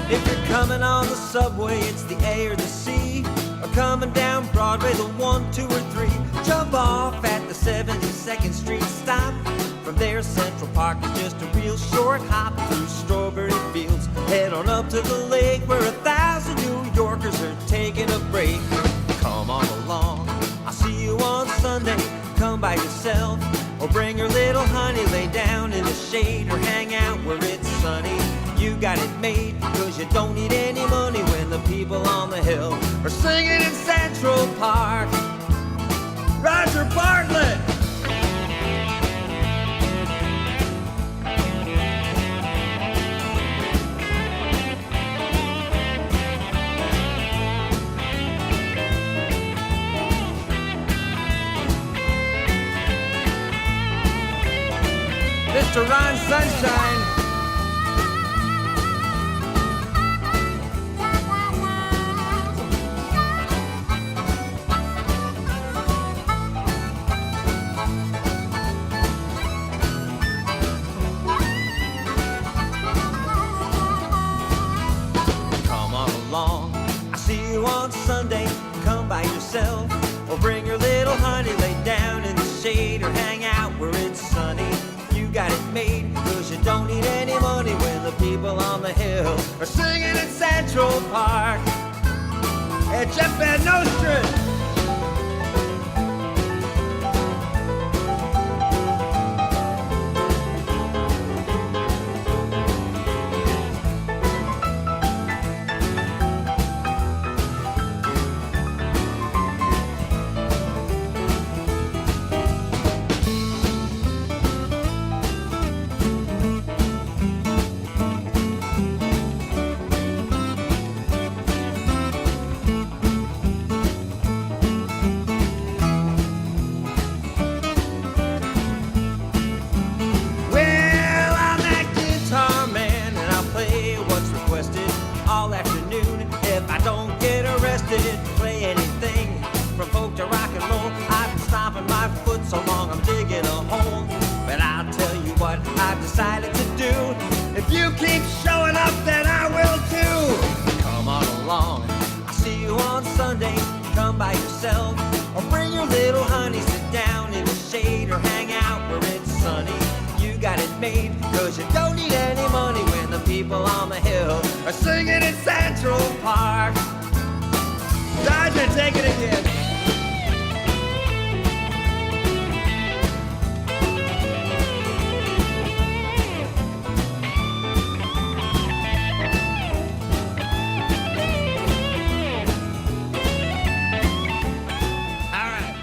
If you're coming on the subway, it's the A or the C. Or coming down Broadway, the 1, 2, or 3. Jump off at the 72nd Street stop. From there, Central Park is just a real short hop through strawberry fields. Head on up to the lake where 1,000 New Yorkers are taking a break. Come on along, I'll see you on Sunday. Come by yourself, or bring your little honey. Lay down in the shade or hang out where it's sunny. You got it made, cause you don't need any money when the people on the hill are singing in Central Park. Roger Bartlett! Mr. Ron Sunshine. Come on along, I see you on Sunday. Come by yourself, or bring your little honey. Lay down in the shade or hang out where it's sunny. You got it made, cause you don't need any money when the people on the hill are singing in Central Park. Hey, Jeff Van Nostrand! Play anything from folk to rock and roll. I've been stomping my foot so long I'm digging a hole. But I'll tell you what I've decided to do. If you keep showing up, then I will too. Come on along, I'll see you on Sunday. Come by yourself, or bring your little honey. Sit down in the shade or hang out where it's sunny. You got it made, cause you don't need any money when the people on the hill are singing in Central Park. Dodger, take it again. All right.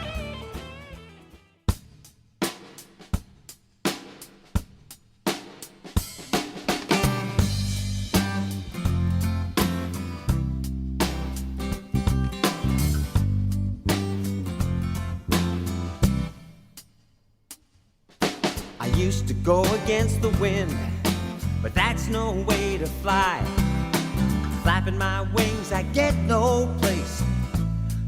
I used to go against the wind, but that's no way to fly. Flapping my wings, I get no place,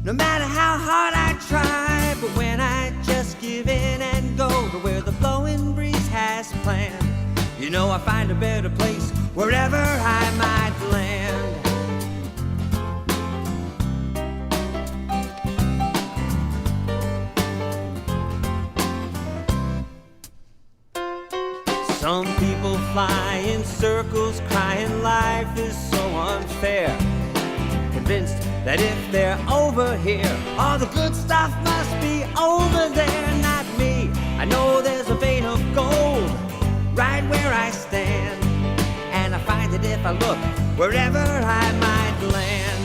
no matter how hard I try. But when I just give in and go to where the blowing breeze has planned, you know I find a better place wherever I might land. Some people fly in circles, crying life is so unfair. Convinced that if they're over here, all the good stuff must be over there. Not me, I know there's a vein of gold right where I stand, and I find that if I look wherever I might land.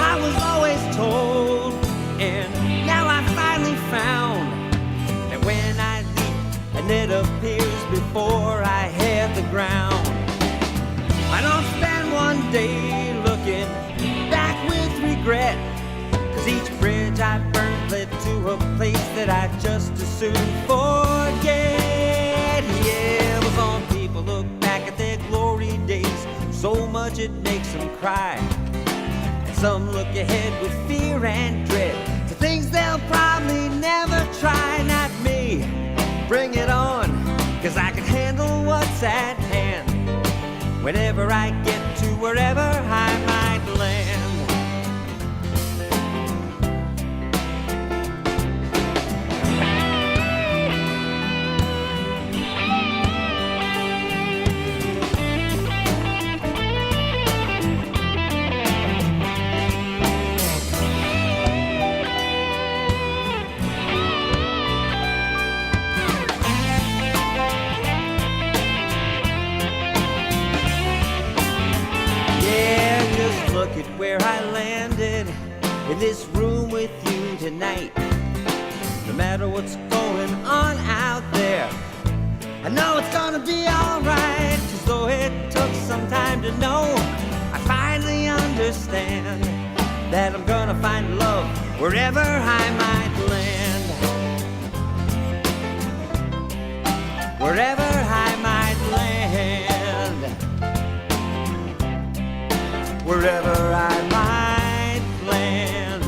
I was always told, and now I finally found, that when I leap and it appears before I hit the ground, I don't spend one day looking back with regret, cause each bridge I burned led to a place that I just as soon forget. Yeah, well, some people look back at their glory days, so much it makes them cry. And some look ahead with fear and dread to things they'll probably never try. Not me, bring it on, cause whenever I get to wherever I might land. Look at where I landed, in this room with you tonight. No matter what's going on out there, I know it's gonna be alright. Cause though it took some time to know, I finally understand that I'm gonna find love wherever I might land. Wherever I might land. Wherever I might land,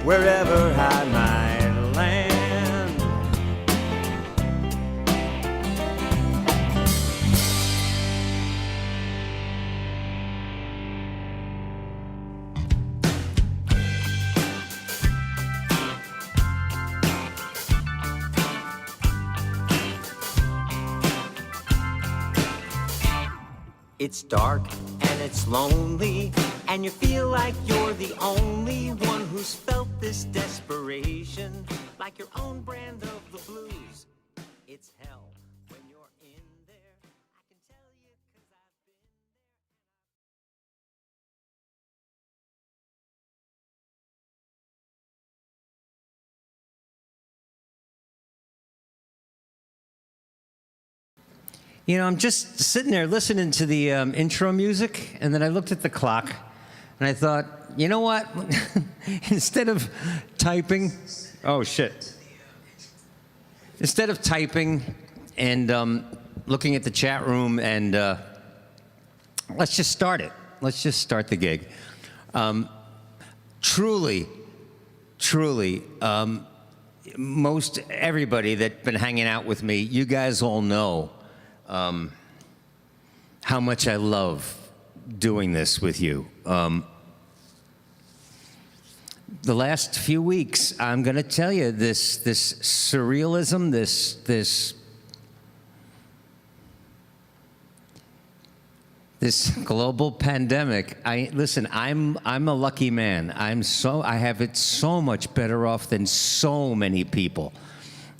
wherever I might land. It's dark and it's lonely, and you feel like you're the only one who's felt this desperation, like your own brand of the blues. It's hell when you're in there. I can tell you 'cause I've been there. You know, I'm just sitting there listening to the intro music, and then I looked at the clock, and I thought, you know what? Instead of typing, oh shit. Instead of typing and looking at the chat room, and let's just start it. Let's just start the gig. Truly, most everybody that's been hanging out with me, you guys all know how much I love doing this with you. The last few weeks, I'm going to tell you, this surrealism, this global pandemic. Listen, I'm a lucky man. I have it so much better off than so many people.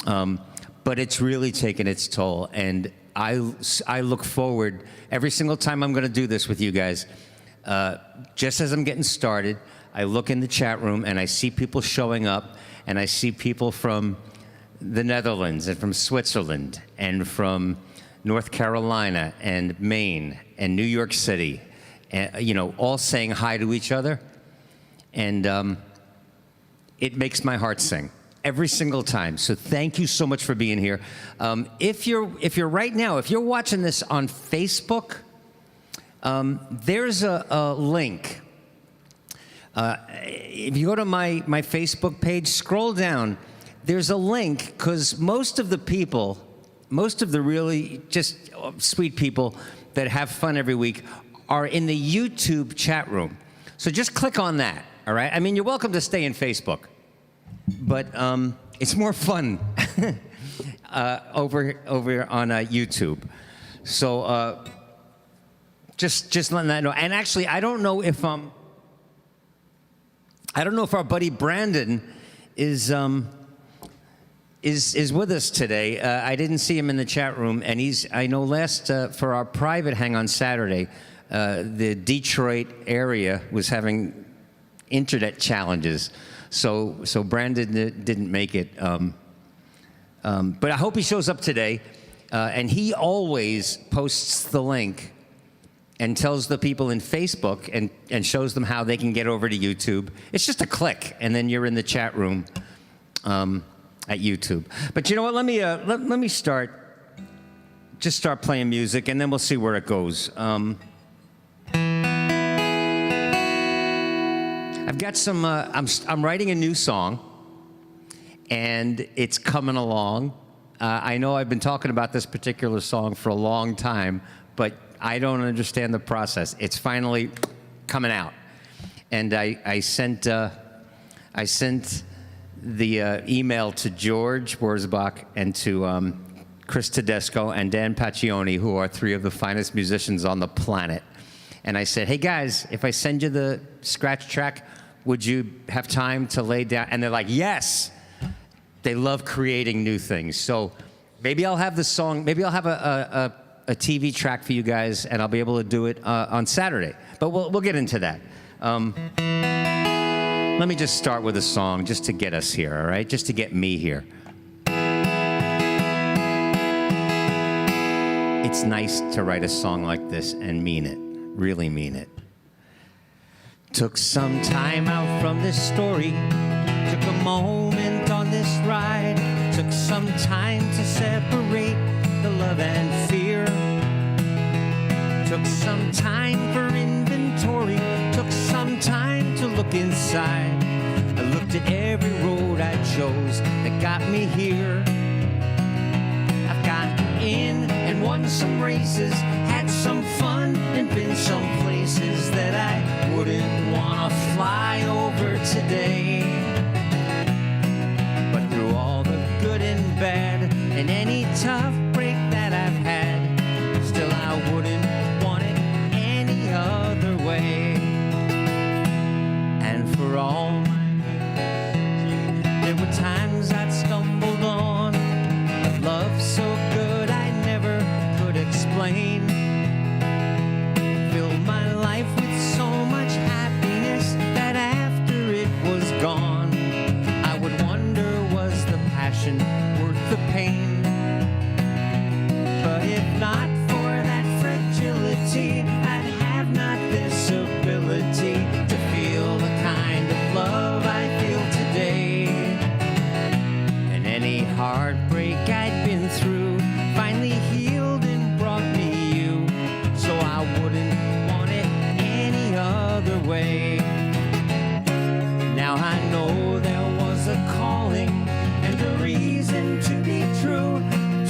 But it's really taken its toll, and I look forward every single time I'm going to do this with you guys. Just as I'm getting started, I look in the chat room and I see people showing up, and I see people from the Netherlands and from Switzerland and from North Carolina and Maine and New York City, you know, all saying hi to each other, and it makes my heart sing. Every single time. So thank you so much for being here. If you're right now, if you're watching this on Facebook, there's a link. If you go to my Facebook page, scroll down. There's a link, because most of the people, most of the really just sweet people that have fun every week are in the YouTube chat room. So just click on that, all right? I mean, you're welcome to stay in Facebook, but it's more fun over on YouTube. So just letting that know. And actually, I don't know if our buddy Brandon is with us today. I didn't see him in the chat room, and I know last for our private hang on Saturday, the Detroit area was having internet challenges. So Brandon didn't make it, but I hope he shows up today. And he always posts the link and tells the people in Facebook and shows them how they can get over to YouTube. It's just a click, and then you're in the chat room at YouTube. But you know what? Let me start playing music, and then we'll see where it goes. I've got some, I'm writing a new song, and it's coming along. I know I've been talking about this particular song for a long time, but I don't understand the process. It's finally coming out. And I sent the email to George Wurzbach and to Chris Tedesco and Dan Paccioni, who are three of the finest musicians on the planet. And I said, hey guys, if I send you the scratch track, would you have time to lay down? And they're like, yes. They love creating new things. So maybe I'll have the song, maybe I'll have a TV track for you guys, and I'll be able to do it on Saturday. But we'll get into that. Let me just start with a song just to get us here, all right? Just to get me here. It's nice to write a song like this and mean it, really mean it. Took some time out from this story, took a moment on this ride, took some time to separate the love and fear, took some time for inventory, took some time to look inside. I looked at every road I chose that got me here. I've gotten in and won some races, had some fun and been some places that I wouldn't want to fly over today. But through all the good and bad and any tough break that I've had, still I wouldn't want it any other way. And for all my good, there were times I'd stumbled on a love so good I never could explain. Filled my life with so much happiness that after it was gone, I would wonder, was the passion worth the pain? But if not for that fragility, I'd have not this ability to feel the kind of love I feel today. And any heartbreak I'd been through finally healed and brought me you, so I wouldn't want it any other way. Now I know there was a calling and a reason to be true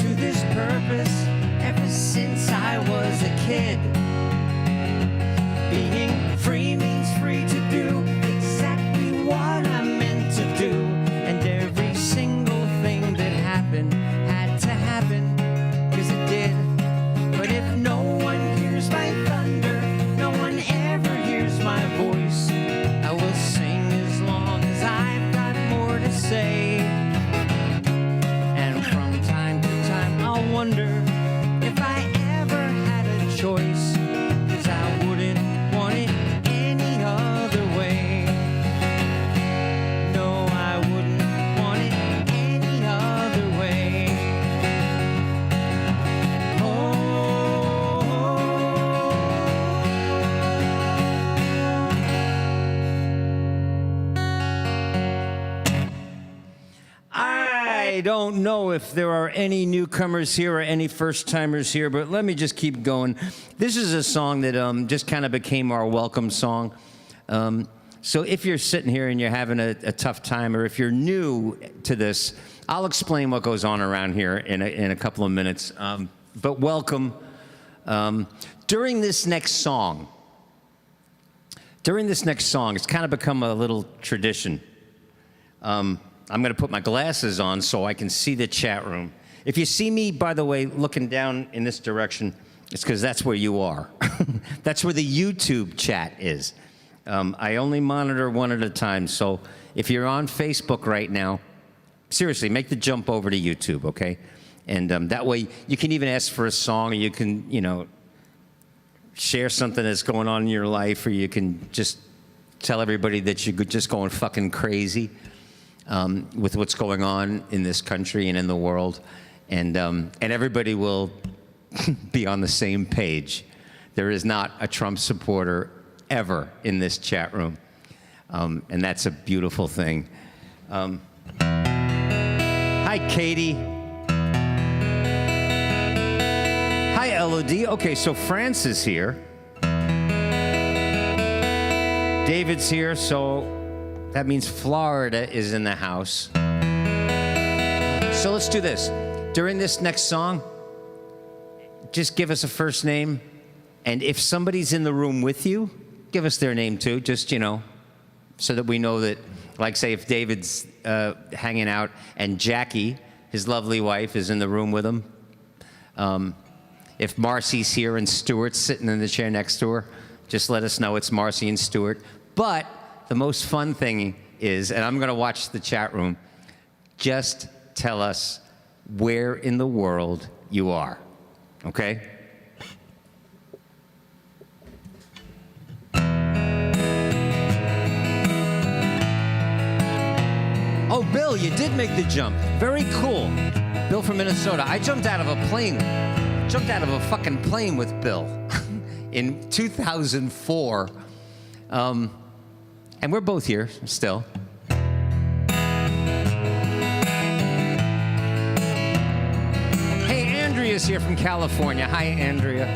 to this purpose ever since I was a kid. Being free means free to do exactly what I'm meant to do, and every single thing that happened had to happen, 'cause it did. But if no one hears my thunder, no one ever hears my voice, I will sing as long as I've got more to say. And from time to time I'll wonder if I ever had a choice, 'cause I wouldn't want it any other way. No, I wouldn't want it any other way. I don't know if there are any newcomers here or any first-timers here, but let me just keep going. This is a song that just kind of became our welcome song. So if you're sitting here and you're having a tough time, or if you're new to this, I'll explain what goes on around here in a couple of minutes. But welcome. During this next song, it's kind of become a little tradition. I'm going to put my glasses on so I can see the chat room. If you see me, by the way, looking down in this direction, it's because that's where you are. That's where the YouTube chat is. I only monitor one at a time, so if you're on Facebook right now, seriously, make the jump over to YouTube, okay? And that way, you can even ask for a song, or you can, share something that's going on in your life, or you can just tell everybody that you're just going fucking crazy. With what's going on in this country and in the world, and everybody will be on the same page. There is not a Trump supporter ever in this chat room, and that's a beautiful thing. Hi, Katie. Hi, Elodie. Okay, so France is here. David's here, so that means Florida is in the house. So let's do this. during this next song, just give us a first name. And if somebody's in the room with you, give us their name too, just, so that we know that, like, say, if David's hanging out and Jackie, his lovely wife, is in the room with him. If Marcy's here and Stuart's sitting in the chair next to her, just let us know it's Marcy and Stuart. But the most fun thing is, and I'm going to watch the chat room, just tell us where in the world you are, okay? Oh, Bill, you did make the jump. Very cool. Bill from Minnesota. I jumped out of a plane. Jumped out of a fucking plane with Bill in 2004. And we're both here still. Hey, Andrea's here from California. Hi, Andrea.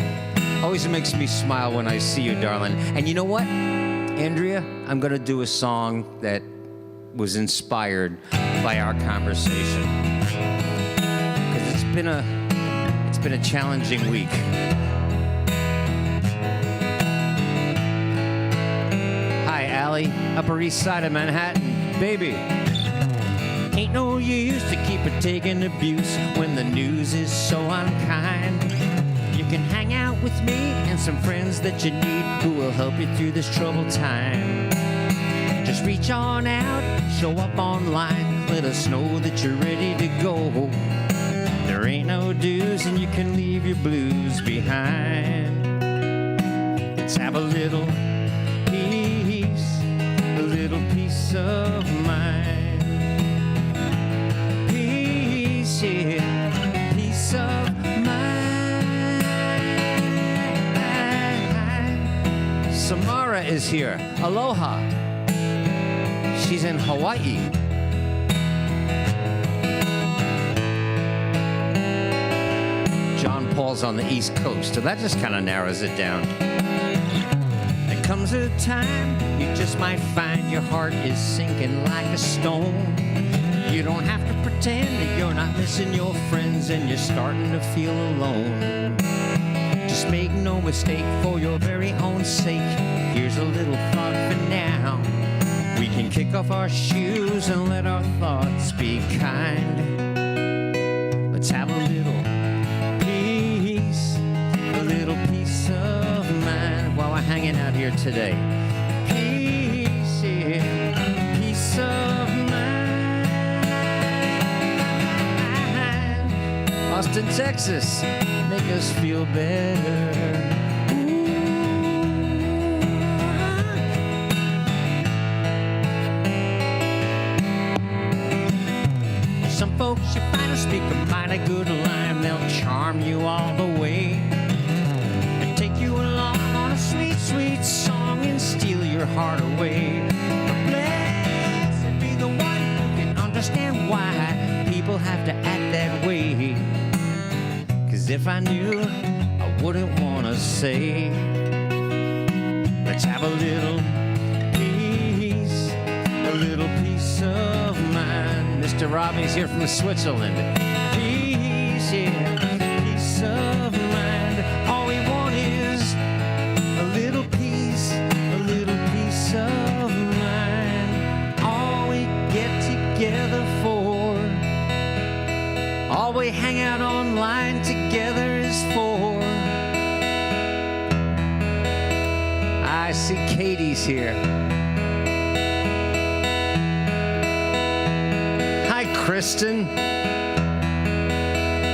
Always makes me smile when I see you, darling. And you know what, Andrea? I'm going to do a song that was inspired by our conversation. Because it's been a challenging week. Hi, Allie, Upper East Side of Manhattan. Baby. Ain't no use to keep her taking abuse when the news is so unkind. You can hang out with me and some friends that you need who will help you through this troubled time. Just reach on out, show up online, let us know that you're ready to go. There ain't no dues and you can leave your blues behind. Let's have a little peace of mind. Peace, yeah, peace of mind. Samara is here. Aloha. She's in Hawaii. John Paul's on the East Coast, so that just kind of narrows it down. There comes a time you just might find your heart is sinking like a stone. You don't have to pretend that you're not missing your friends and you're starting to feel alone. Just make no mistake, for your very own sake, here's a little thought for now. We can kick off our shoes and let our thoughts be kind. Let's have a little peace of mind while we're hanging out here today. Peace, yeah, peace of mind. Austin, Texas, make us feel better. Some folks you find will speak a mighty good line. They'll charm you all the way and take you along on a sweet, sweet song and steal your heart away. But blessed be the one who can understand why people have to act that way. 'Cause if I knew, I wouldn't want to say. Let's have a little peace of mind. Mr. Robbie's here from Switzerland. Peace, yeah, peace of mind. All we want is a little peace of mind. All we get together for, all we hang out online together is for. I see Katie's here. Hi, Kristen.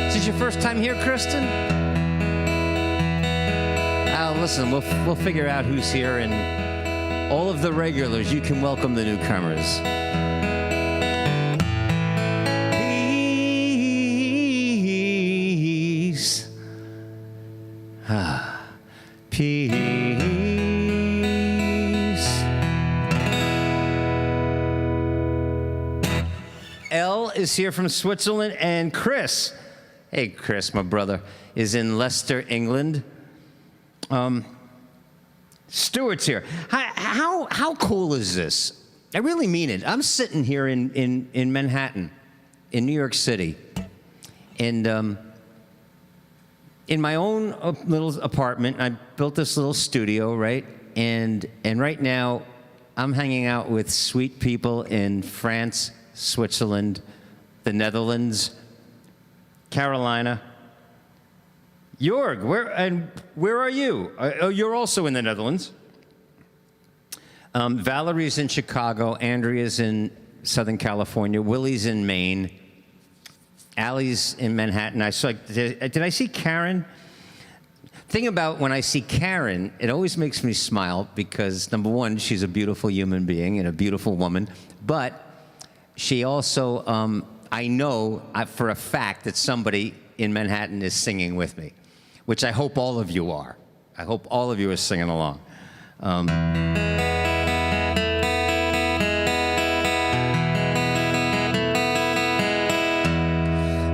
Is this your first time here, Kristen? Listen, we'll figure out who's here, and all of the regulars, you can welcome the newcomers. Peace. Peace. Elle is here from Switzerland, and Chris, hey Chris, my brother, is in Leicester, England. Stuart's here. How cool is this? I really mean it. I'm sitting here in Manhattan, in New York City, And in my own little apartment, I built this little studio, right? And right now, I'm hanging out with sweet people in France, Switzerland, the Netherlands, Carolina. Jorg, where are you? Oh, you're also in the Netherlands. Valerie's in Chicago. Andrea's in Southern California. Willie's in Maine. Allie's in Manhattan. Did I see Karen? Thing about when I see Karen, it always makes me smile because, number one, she's a beautiful human being and a beautiful woman. But she also, I know for a fact that somebody in Manhattan is singing with me, which I hope all of you are. I hope all of you are singing along.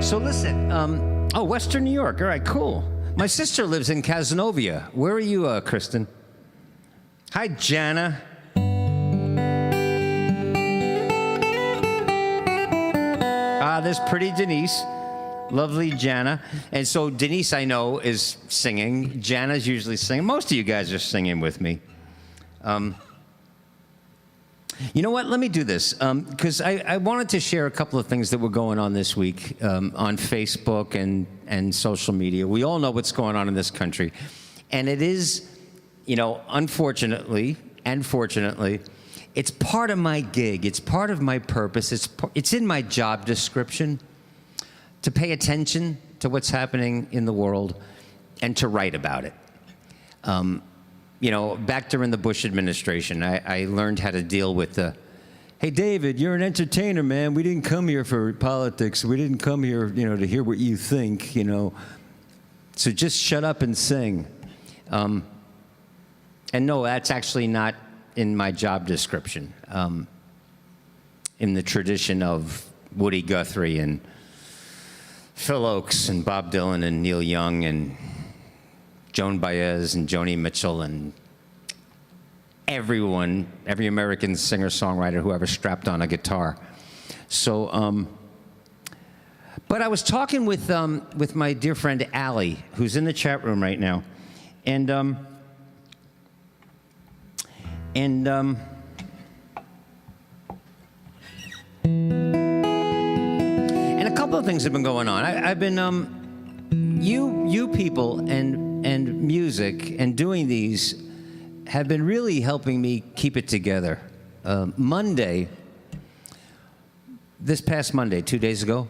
So listen, Western New York. All right, cool. My sister lives in Cazenovia. Where are you, Kristen? Hi, Jana. There's pretty Denise. Lovely Jana. And so Denise, I know, is singing. Jana's usually singing. Most of you guys are singing with me. You know what? Let me do this, because I wanted to share a couple of things that were going on this week on Facebook and social media. We all know what's going on in this country. And it is, unfortunately and fortunately, it's part of my gig. It's part of my purpose. It's in my job description to pay attention to what's happening in the world and to write about it. Back during the Bush administration, I learned how to deal with hey, David, you're an entertainer, man. We didn't come here for politics. We didn't come here, to hear what you think, So just shut up and sing. And no, that's actually not in my job description. In the tradition of Woody Guthrie and Phil Oakes and Bob Dylan and Neil Young and Joan Baez and Joni Mitchell and every American singer-songwriter who ever strapped on a guitar. So, but I was talking with my dear friend Allie, who's in the chat room right now, and a couple of things have been going on. I've been you people and music and doing these have been really helping me keep it together. This past Monday, 2 days ago,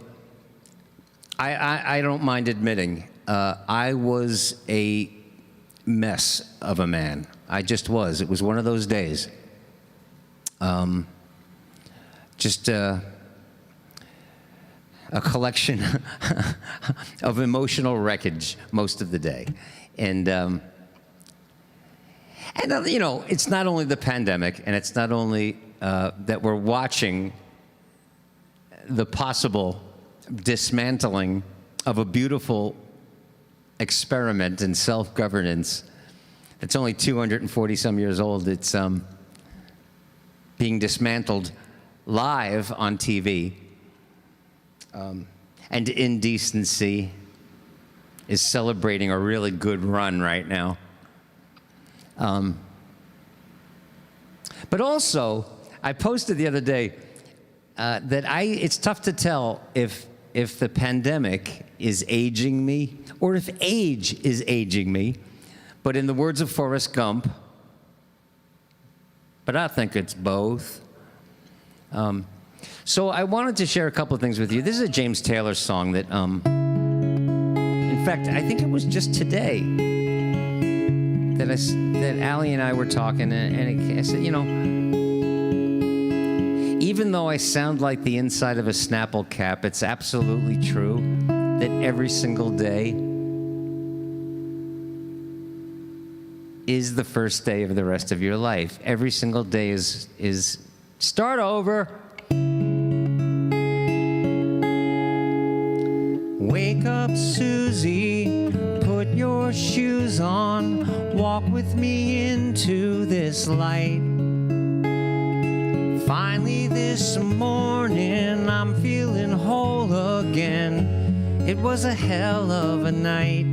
I don't mind admitting, I was a mess of a man. I just was. It was one of those days. Just a collection of emotional wreckage most of the day. And it's not only the pandemic, and it's not only that we're watching the possible dismantling of a beautiful experiment in self-governance that's only 240 some years old. It's being dismantled live on TV. And Indecency is celebrating a really good run right now. But also, I posted the other day that it's tough to tell if the pandemic is aging me or if age is aging me. But in the words of Forrest Gump, but I think it's both. So I wanted to share a couple of things with you. This is a James Taylor song that, in fact, I think it was just today that Allie and I were talking, and I said, even though I sound like the inside of a Snapple cap, it's absolutely true that every single day is the first day of the rest of your life. Every single day is start over. Wake up, Susie, put your shoes on, walk with me into this light. Finally this morning I'm feeling whole again, It was a hell of a night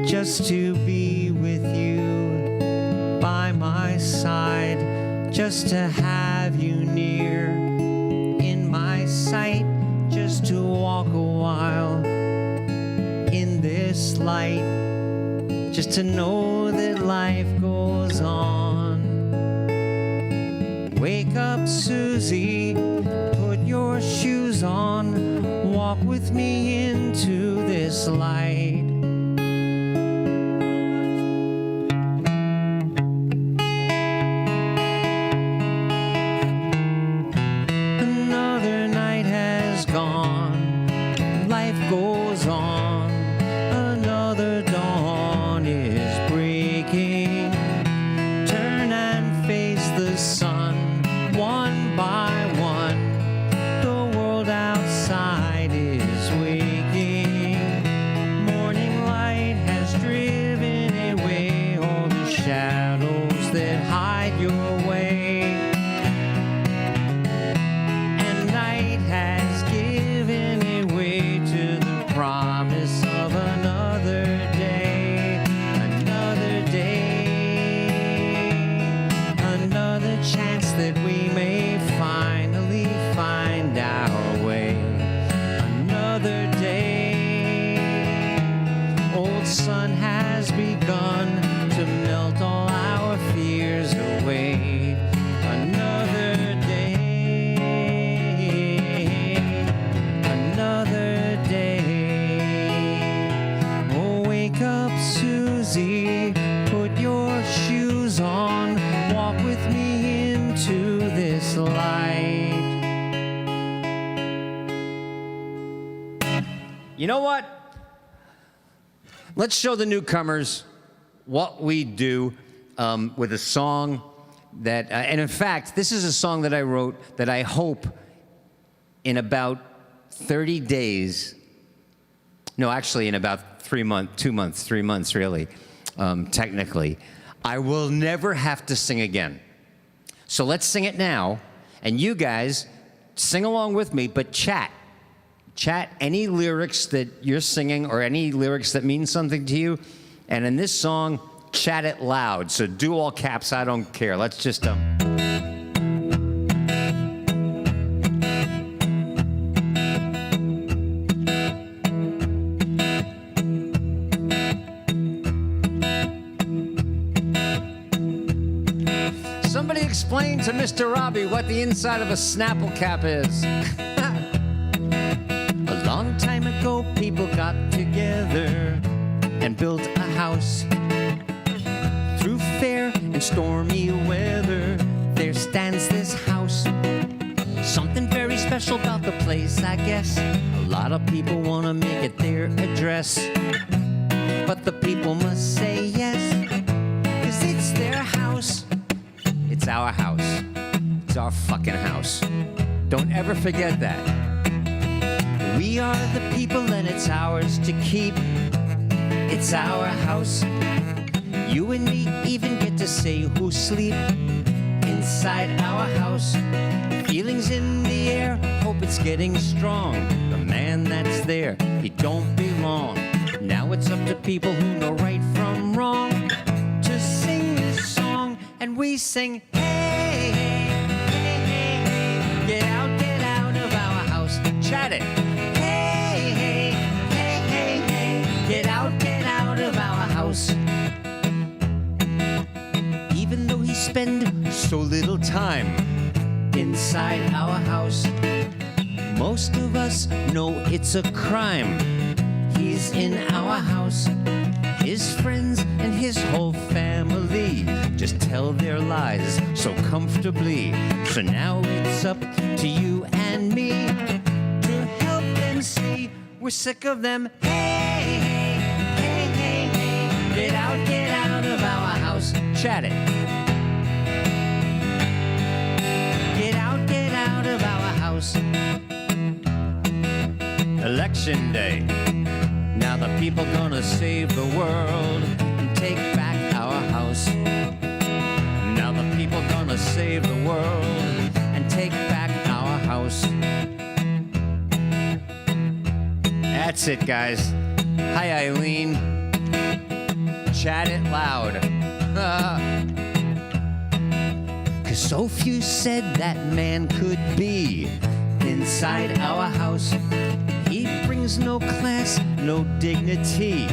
just to be with you by my side, just to have you near in my sight, just to walk a while in this light, just to know that life goes on. Wake up, Susie, put your shoes on, walk with me into this light. Another night has gone, life goes on, another dawn is breaking. Turn and face the sun, one by one, the world outside is waking. Morning light has driven away all the shadows that hide your way, and night has given away to the promise of another day, another day, another chance that we may finally find our way. Another day, old sun has begun to melt all our fears away. Another day, another day. Oh, wake up, Susie, put your shoes on, walk with me into this light. You know what? Let's show the newcomers what we do with a song that, and in fact, this is a song that I wrote that I hope in about 30 days, no, actually in about 3 months really, technically, I will never have to sing again. So let's sing it now, and you guys sing along with me, but chat any lyrics that you're singing or any lyrics that mean something to you. And in this song, chat it loud. So do all caps, I don't care. Let's just Somebody explain to Mr. Robbie what the inside of a Snapple cap is. A long time ago, people got together and built a house. Through fair and stormy weather, there stands this house. Something very special about the place, I guess. A lot of people want to make it their address, but the people must say yes, 'cause it's their house. It's our house. It's our fucking house. Don't ever forget that. We are the people and it's ours to keep. It's our house. You and me even get to say who sleep inside our house. Feelings in the air, hope it's getting strong. The man that's there, he don't belong. Now it's up to people who know right from wrong to sing this song, and we sing, hey, hey, hey, hey, hey. Get out of our house. Chat it. Hey, hey, hey, hey, hey. Get out of our house. Even though he spend so little time inside our house, most of us know it's a crime. He's in our house. His friends and his whole family just tell their lies so comfortably. So now it's up to you and me to help them see we're sick of them. Hey, hey, hey, hey, hey. Get out of our house. Chat it. Get out of our house. Election day. Now the people gonna save the world and take back our house. Now the people gonna save the world and take back our house. That's it, guys. Hi, Eileen. Chat it loud. 'Cause so few said that man could be inside our house. He brings no class, no dignity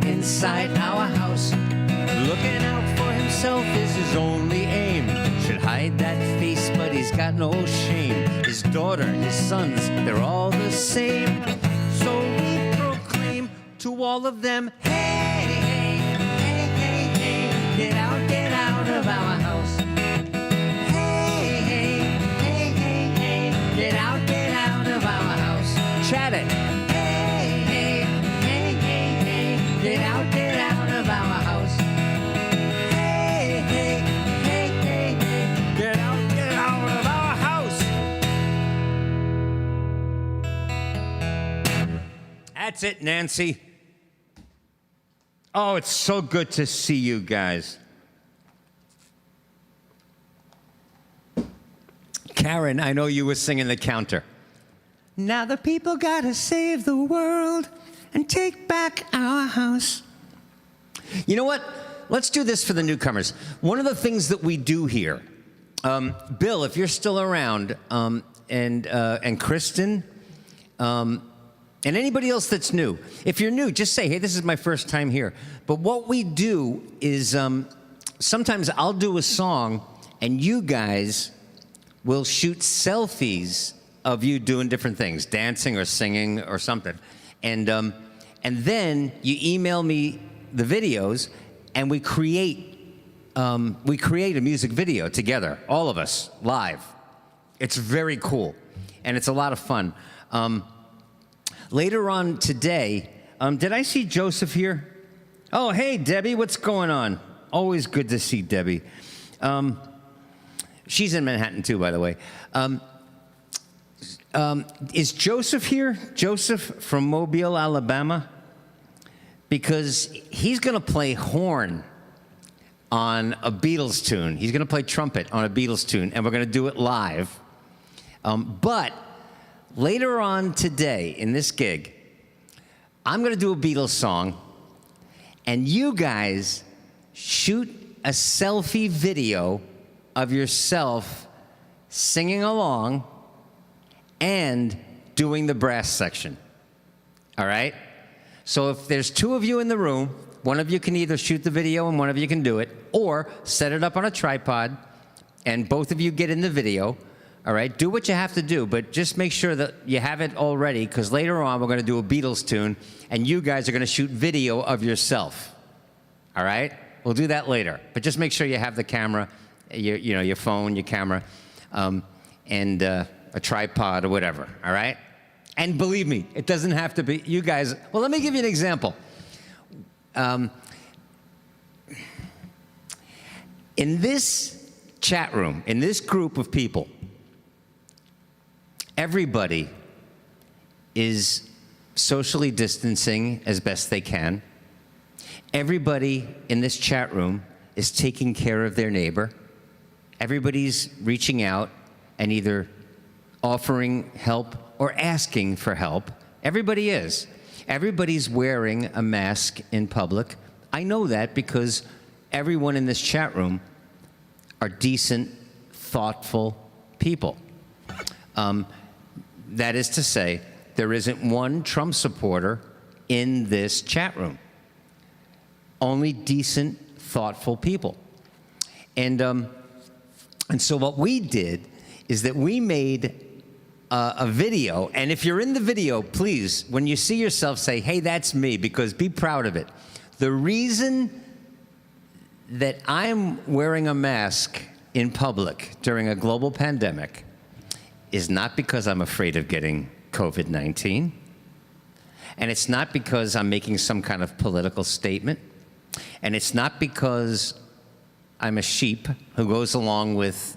inside our house. Looking out for himself is his only aim. Should hide that face, but he's got no shame. His daughter, his sons, they're all the same. So we proclaim to all of them, hey, hey, hey, hey, hey, get out of our house. Hey, hey, hey, hey, hey, get out of our house. Chat it. Hey, hey, hey, hey, hey, get out of our house. Hey, hey, hey, hey, hey, get out of our house. That's it, Nancy. Oh, it's so good to see you guys. Karen, I know you were singing the counter. Now the people gotta save the world and take back our house. You know what? Let's do this for the newcomers. One of the things that we do here, Bill, if you're still around, and Kristen, and anybody else that's new. If you're new, just say, hey, this is my first time here. But what we do is sometimes I'll do a song and you guys will shoot selfies of you doing different things, dancing or singing or something. And then you email me the videos and we create a music video together, all of us, live. It's very cool and it's a lot of fun. Later on today, did I see Joseph here? Oh, hey, Debbie, what's going on? Always good to see Debbie. She's in Manhattan, too, by the way. Is Joseph here? Joseph from Mobile, Alabama? Because he's going to play horn on a Beatles tune. He's going to play trumpet on a Beatles tune, and we're going to do it live. But later on today in this gig, I'm going to do a Beatles song, and you guys shoot a selfie video of yourself singing along and doing the brass section. All right? So if there's two of you in the room, one of you can either shoot the video and one of you can do it, or set it up on a tripod and both of you get in the video. All right, do what you have to do, but just make sure that you have it all ready, because later on we're going to do a Beatles tune, and you guys are going to shoot video of yourself. All right, we'll do that later, but just make sure you have the camera, your phone, your camera, and a tripod or whatever. All right, and believe me, it doesn't have to be you guys. Well, let me give you an example. In this chat room, in this group of people, everybody is socially distancing as best they can. Everybody in this chat room is taking care of their neighbor. Everybody's reaching out and either offering help or asking for help. Everybody is. Everybody's wearing a mask in public. I know that because everyone in this chat room are decent, thoughtful people. That is to say, there isn't one Trump supporter in this chat room. Only decent, thoughtful people. And so what we did is that we made a video, and if you're in the video, please, when you see yourself, say, hey, that's me, because be proud of it. The reason that I'm wearing a mask in public during a global pandemic is not because I'm afraid of getting COVID-19, and it's not because I'm making some kind of political statement, and it's not because I'm a sheep who goes along with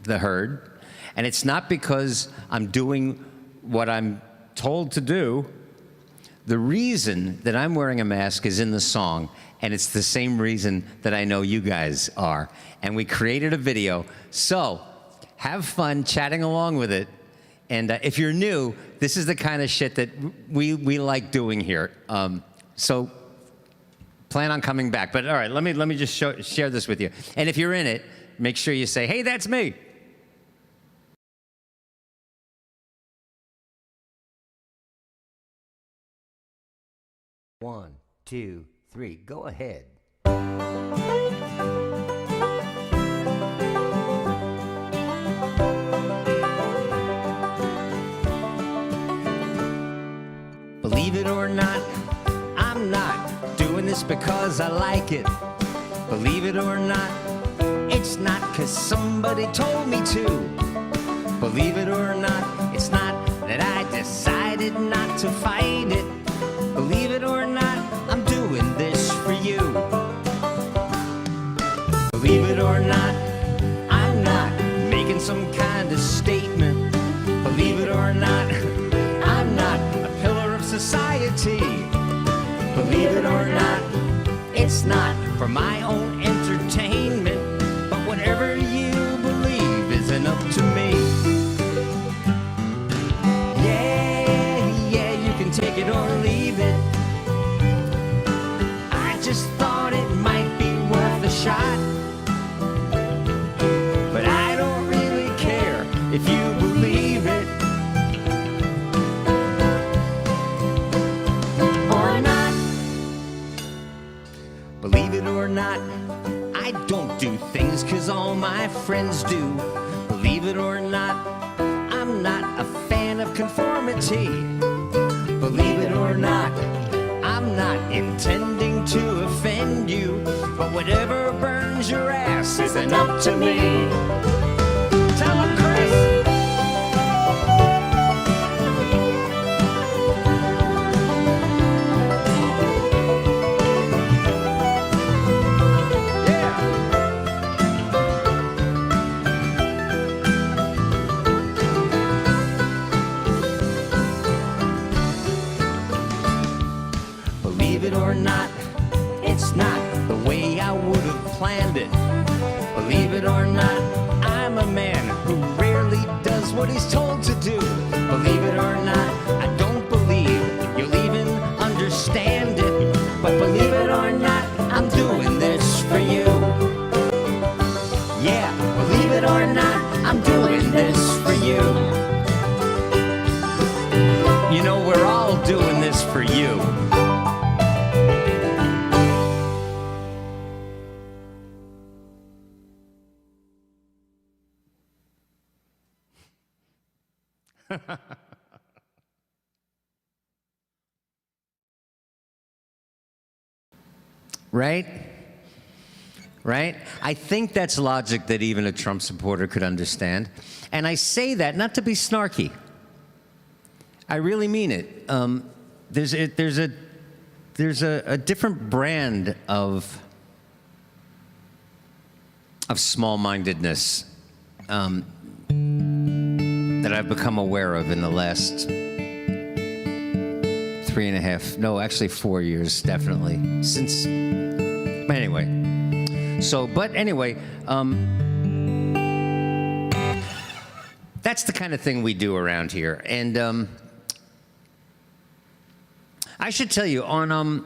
the herd, and it's not because I'm doing what I'm told to do. The reason that I'm wearing a mask is in the song, and it's the same reason that I know you guys are. And we created a video. So have fun chatting along with it And if you're new, this is the kind of shit that we like doing here. So plan on coming back. But all right, let me just share this with you. And if you're in it, make sure you say, "Hey, that's me." One, two, three, go ahead. Believe it or not, I'm not doing this because I like it. Believe it or not, it's not 'cause somebody told me to. Believe it or not, it's not that I decided not to fight it. Believe it or not, I'm doing this for you. Believe it or not, I'm not making some kind of statement. Believe it or not, I'm not a pillar of society. Believe it or not, it's not for my own entertainment. But whatever you believe isn't up to me. Yeah, you can take it or leave it. I just thought it might be worth a shot. But I don't really care if you believe it or not. Believe it or not, I don't do things 'cause all my friends do. Believe it or not, I'm not a fan of conformity. Believe it or not, I'm not intending to offend you. But whatever burns your ass isn't up to me. Tell 'em, Chris. Believe it or not, it's not the way I would have planned it. Believe it or not, I'm a man who rarely does what he's told to do. Believe it or not, I don't believe you'll even understand it. But believe it or not, I'm doing this for you. Yeah, believe it or not, I'm doing this for you. You know, we're all doing this for you. Right? Right? I think that's logic that even a Trump supporter could understand. And I say that not to be snarky. I really mean it. There's a different brand of small-mindedness that I've become aware of in the last 4 years, definitely. But anyway, that's the kind of thing we do around here. And I should tell you, and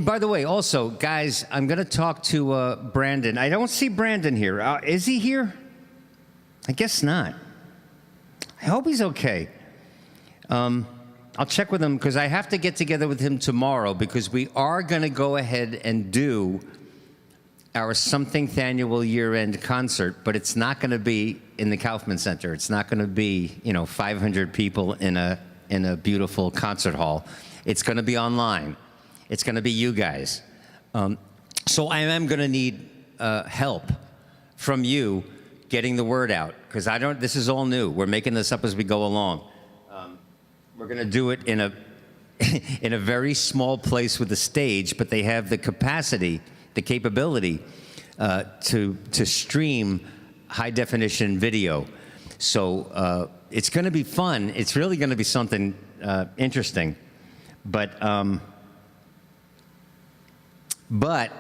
by the way, also, guys, I'm going to talk to Brandon. I don't see Brandon here. Is he here? I guess not. I hope he's okay. I'll check with him because I have to get together with him tomorrow because we are going to go ahead and do our Something Annual year-end concert, but it's not going to be in the Kaufman Center. It's not going to be, 500 people in a beautiful concert hall. It's going to be online. It's going to be you guys. So I am going to need help from you getting the word out because this is all new. We're making this up as we go along. We're going to do it in a very small place with a stage, but they have the capacity, the capability to stream high definition video. So it's going to be fun. It's really going to be something interesting, but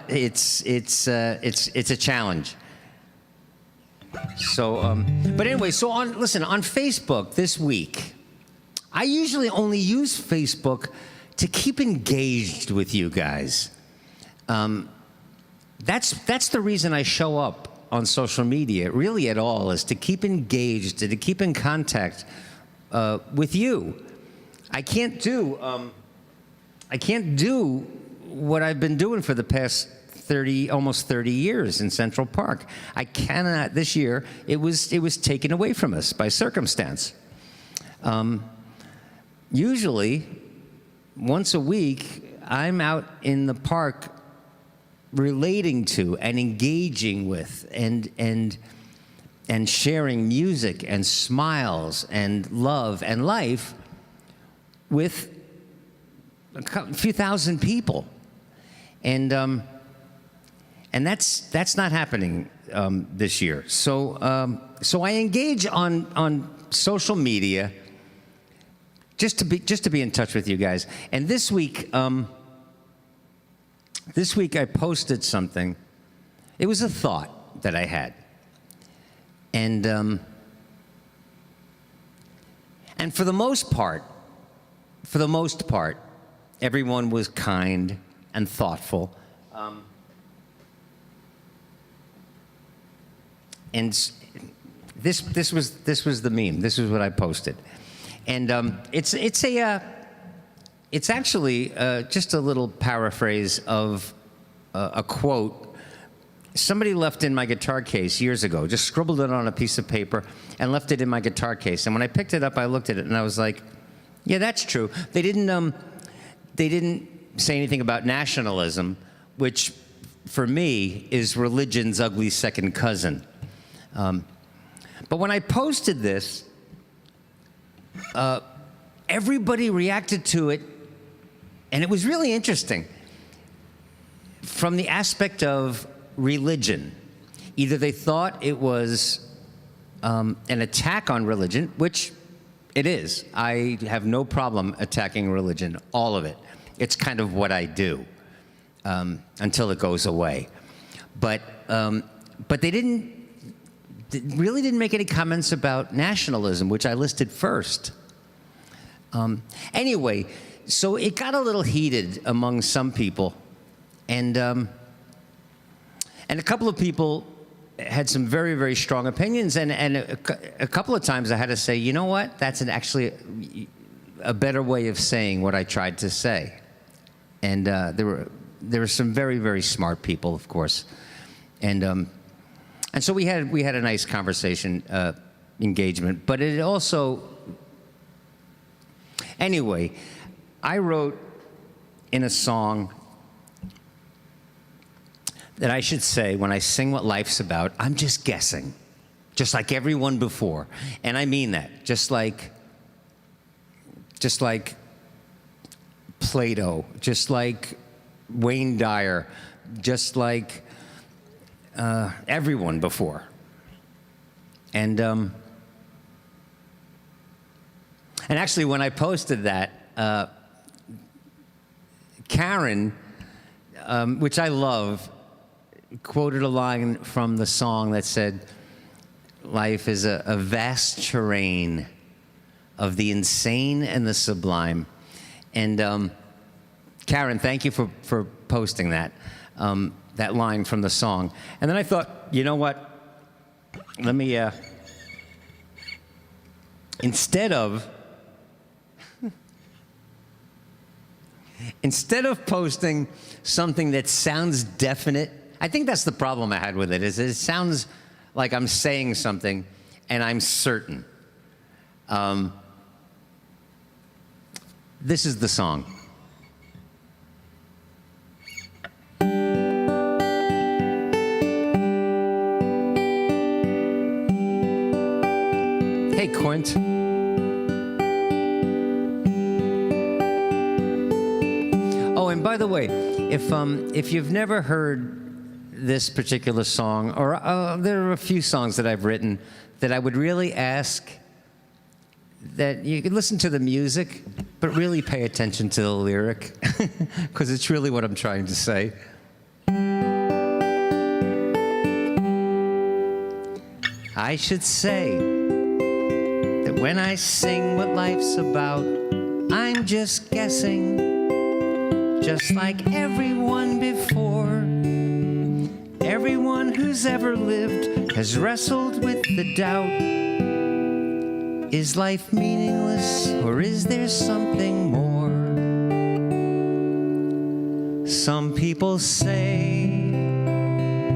it's a challenge. So, but anyway, so on Facebook this week, I usually only use Facebook to keep engaged with you guys. That's the reason I show up on social media, really at all, is to keep engaged, to keep in contact with you. I can't do what I've been doing for the past almost 30 years in Central Park. I cannot. This year, it was taken away from us by circumstance. Usually, once a week, I'm out in the park relating to and engaging with and sharing music and smiles and love and life with a few thousand people, and that's not happening this year. So I engage on social media just to be in touch with you guys. And this week I posted something. It was a thought that I had, and for the most part, everyone was kind and thoughtful. And this was the meme. This is what I posted, and it's actually just a little paraphrase of a quote somebody left in my guitar case years ago. Just scribbled it on a piece of paper and left it in my guitar case. And when I picked it up, I looked at it and I was like, "Yeah, that's true." They didn't say anything about nationalism, which for me is religion's ugly second cousin. But when I posted this, everybody reacted to it, and it was really interesting from the aspect of religion. Either they thought it was an attack on religion, which it is. I have no problem attacking religion, all of it. It's kind of what I do until it goes away. But they really didn't make any comments about nationalism, which I listed first. Anyway, so it got a little heated among some people, and a couple of people had some very, very strong opinions, and a couple of times I had to say, you know what, that's actually a better way of saying what I tried to say. And there were some very, very smart people, of course, and so we had a nice conversation, engagement. But it also, anyway, I wrote in a song that I should say, when I sing what life's about, I'm just guessing, just like everyone before. And I mean that, just like Plato, just like Wayne Dyer, just like everyone before. And actually, when I posted that, Karen, which I love, quoted a line from the song that said, "Life is a vast terrain of the insane and the sublime." And Karen, thank you for posting that line from the song. And then I thought, you know what? Let me instead of posting something that sounds definite, I think that's the problem I had with it, is it sounds like I'm saying something and I'm certain. This is the song. Hey, Quint. Oh, and by the way, if you've never heard this particular song, or there are a few songs that I've written that I would really ask that you could listen to the music, but really pay attention to the lyric, because it's really what I'm trying to say. I should say that when I sing what life's about, I'm just guessing, just like everyone before. Everyone who's ever lived has wrestled with the doubt. Is life meaningless, or is there something more? Some people say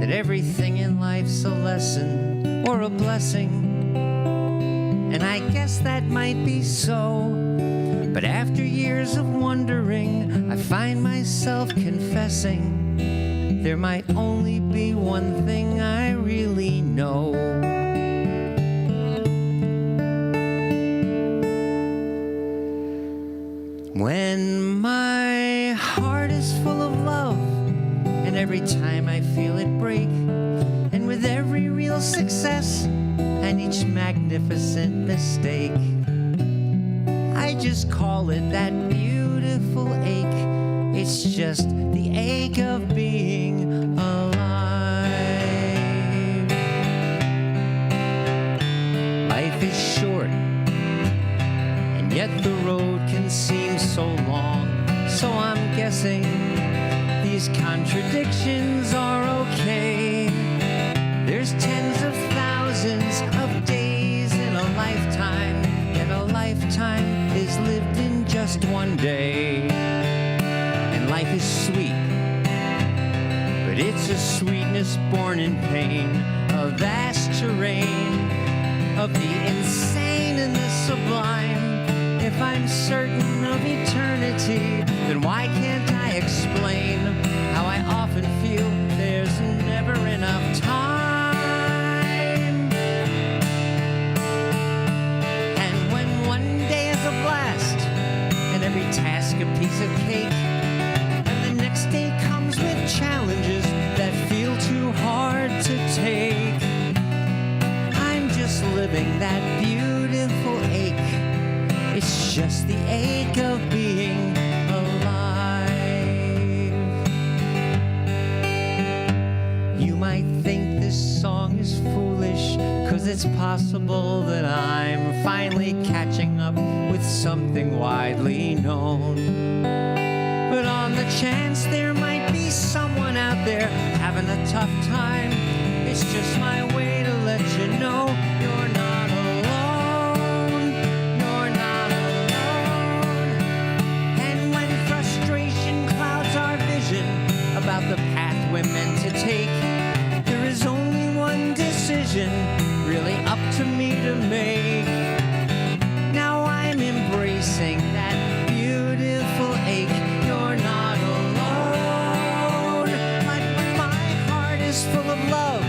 that everything in life's a lesson or a blessing, and I guess that might be so. But after years of wondering, I find myself confessing there might only be one thing I really know. When my heart is full of love, and every time I feel it break, and with every real success and each magnificent mistake, I just call it that beautiful ache. It's just the ache of being alive. Life is short, and yet the road can seem so long. So I'm guessing these contradictions are okay. There's tens of thousands of days in a lifetime, yet a lifetime is lived in just one day. And life is sweet, but it's a sweetness born in pain, a vast terrain of the insane and the sublime. If I'm certain of eternity, then why can't I explain how I often feel there's never enough time? And when one day is a blast, and every task a piece of cake, and the next day comes with challenges that feel too hard to take, I'm just living that beautiful ache. It's just the ache of being alive. You might think this song is foolish, 'cause it's possible that I'm finally catching up with something widely known. But on the chance there might be someone out there having a tough time, it's just my way to let you know you're not alone. You're not alone. And when frustration clouds our vision about the path we're meant to take, there is only one decision really up to me to make. Now I'm embracing that beautiful ache. You're not alone. Like when my heart is full of love,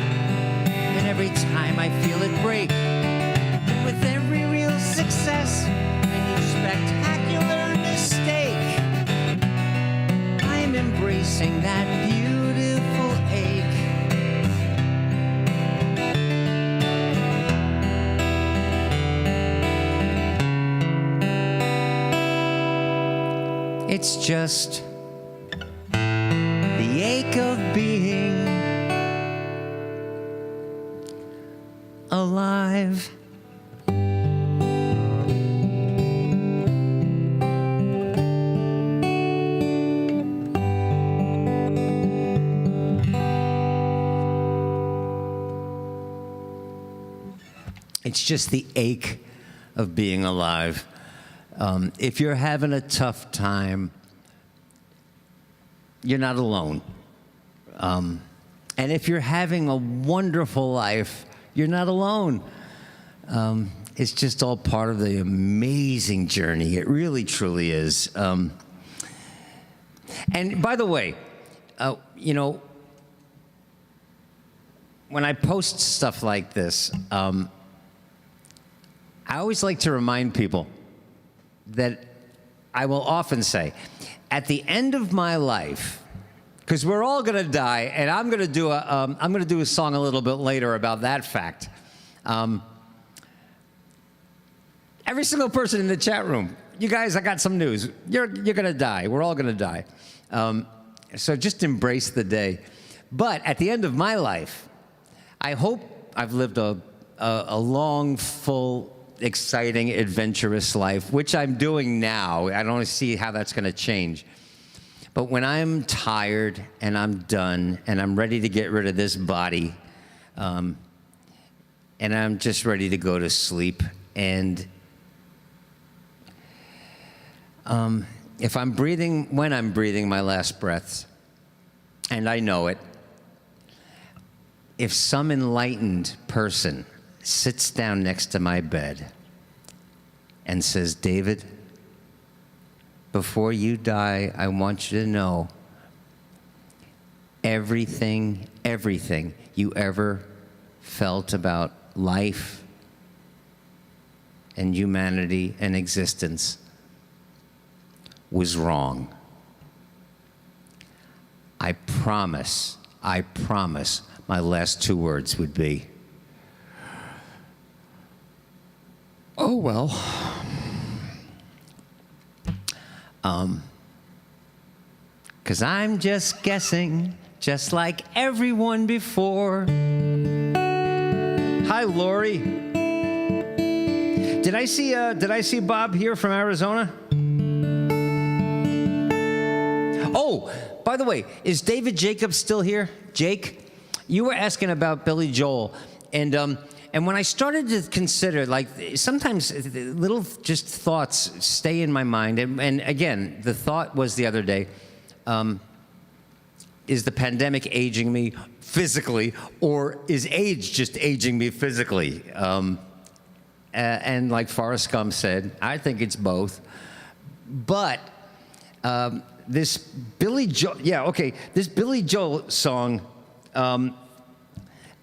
and every time I feel it break, and with every real success and each spectacular mistake, I'm embracing that beautiful ache. It's just the ache of being alive. It's just the ache of being alive. If you're having a tough time, you're not alone. And if you're having a wonderful life, you're not alone. It's just all part of the amazing journey. It really, truly is. And by the way, you know, when I post stuff like this, I always like to remind people that I will often say, at the end of my life, because we're all going to die, and I'm going to do a song a little bit later about that fact. Every single person in the chat room, you guys, I got some news. You're going to die. We're all going to die. So just embrace the day. But at the end of my life, I hope I've lived a a long, full, exciting, adventurous life, which I'm doing now. I don't see how that's going to change. But when I'm tired and I'm done and I'm ready to get rid of this body, and I'm just ready to go to sleep, and if I'm breathing, when I'm breathing my last breaths, and I know it, if some enlightened person sits down next to my bed and says, David, before you die, I want you to know everything you ever felt about life and humanity and existence was wrong. I promise, my last two words would be, oh, well. 'Cause I'm just guessing, just like everyone before. Hi, Lori. Did I see Bob here from Arizona? Oh, by the way, is David Jacobs still here? Jake, you were asking about Billy Joel, and when I started to consider, like, sometimes little just thoughts stay in my mind, and again, the thought was the other day, is the pandemic aging me physically, or is age just aging me physically? And like Forrest Gump said, I think it's both. But this Billy Joel, this Billy Joel song,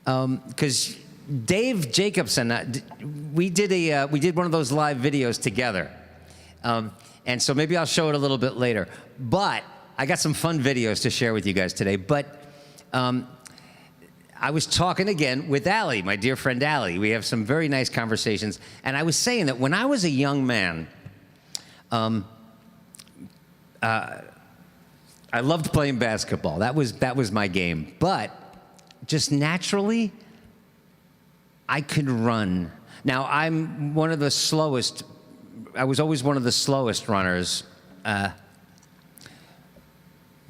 because Dave Jacobson, we did one of those live videos together, and so maybe I'll show it a little bit later. But I got some fun videos to share with you guys today. But I was talking again with Allie, my dear friend Allie. We have some very nice conversations, and I was saying that when I was a young man, I loved playing basketball. That was my game. But just naturally, I could run. Now, I'm one of the slowest. I was always one of the slowest runners.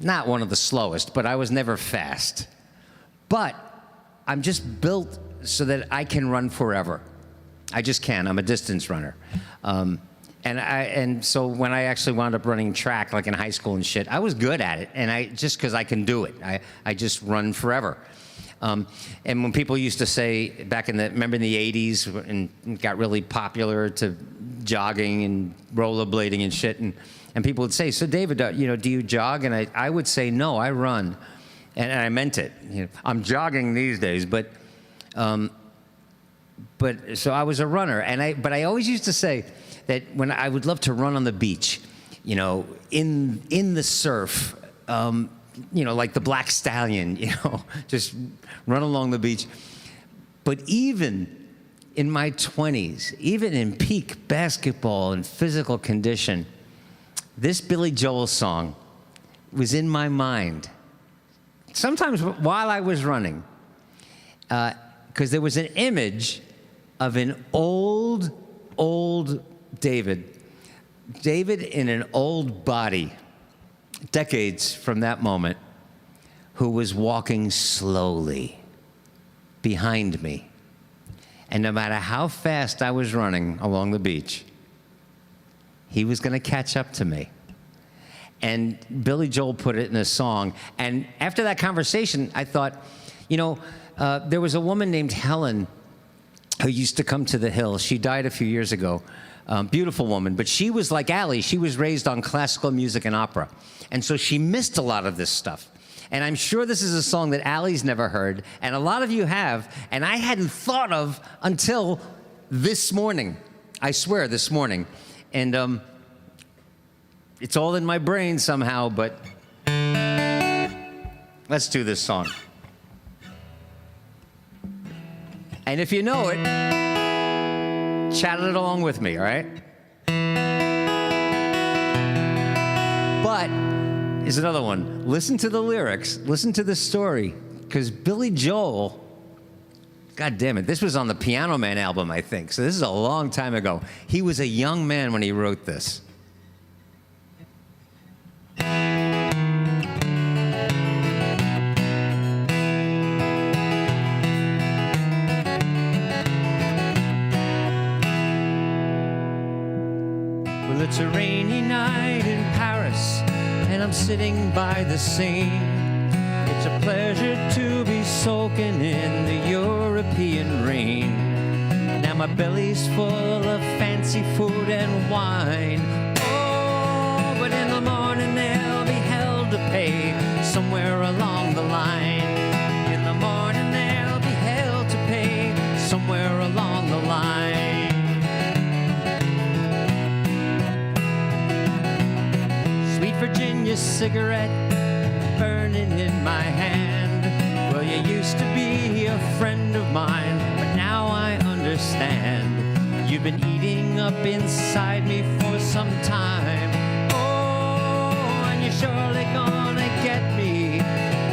Not one of the slowest, but I was never fast. But I'm just built so that I can run forever. I just can. I'm a distance runner. And so when I actually wound up running track, like in high school and shit, I was good at it. And just because I can do it, I just run forever. And when people used to say back remember in the 80s, and it got really popular to jogging and rollerblading and shit, and people would say, so David, do you jog? And I would say, no, I run. And I meant it. I'm jogging these days, but so I was a runner, but I always used to say that when I would love to run on the beach, in the surf, like the Black Stallion, just run along the beach. But even in my 20s, even in peak basketball and physical condition, this Billy Joel song was in my mind. Sometimes while I was running, because there was an image of an old David in an old body, decades from that moment, who was walking slowly behind me. And no matter how fast I was running along the beach, he was going to catch up to me. And Billy Joel put it in a song. And after that conversation, I thought, there was a woman named Helen who used to come to the Hill. She died a few years ago. Beautiful woman. But she was like Allie. She was raised on classical music and opera. And so she missed a lot of this stuff. And I'm sure this is a song that Allie's never heard. And a lot of you have. And I hadn't thought of until this morning. I swear, this morning. And it's all in my brain somehow, but let's do this song. And if you know it, chat it along with me, all right? But here's another one. Listen to the lyrics. Listen to the story. Because Billy Joel God damn it, this was on the Piano Man album, I think. So this is a long time ago. He was a young man when he wrote this. Well, it's a rainy night in Paris, and I'm sitting by the Seine. It's a pleasure to be soaking in the European rain. Now my belly's full of fancy food and wine. Oh, but in the morning there'll be hell to pay somewhere along the line. In the morning there'll be hell to pay somewhere along the line. Sweet Virginia cigarette burning in my hand. Well, you used to be a friend of mine, but now I understand. You've been eating up inside me for some time. Oh, and you're surely gonna get me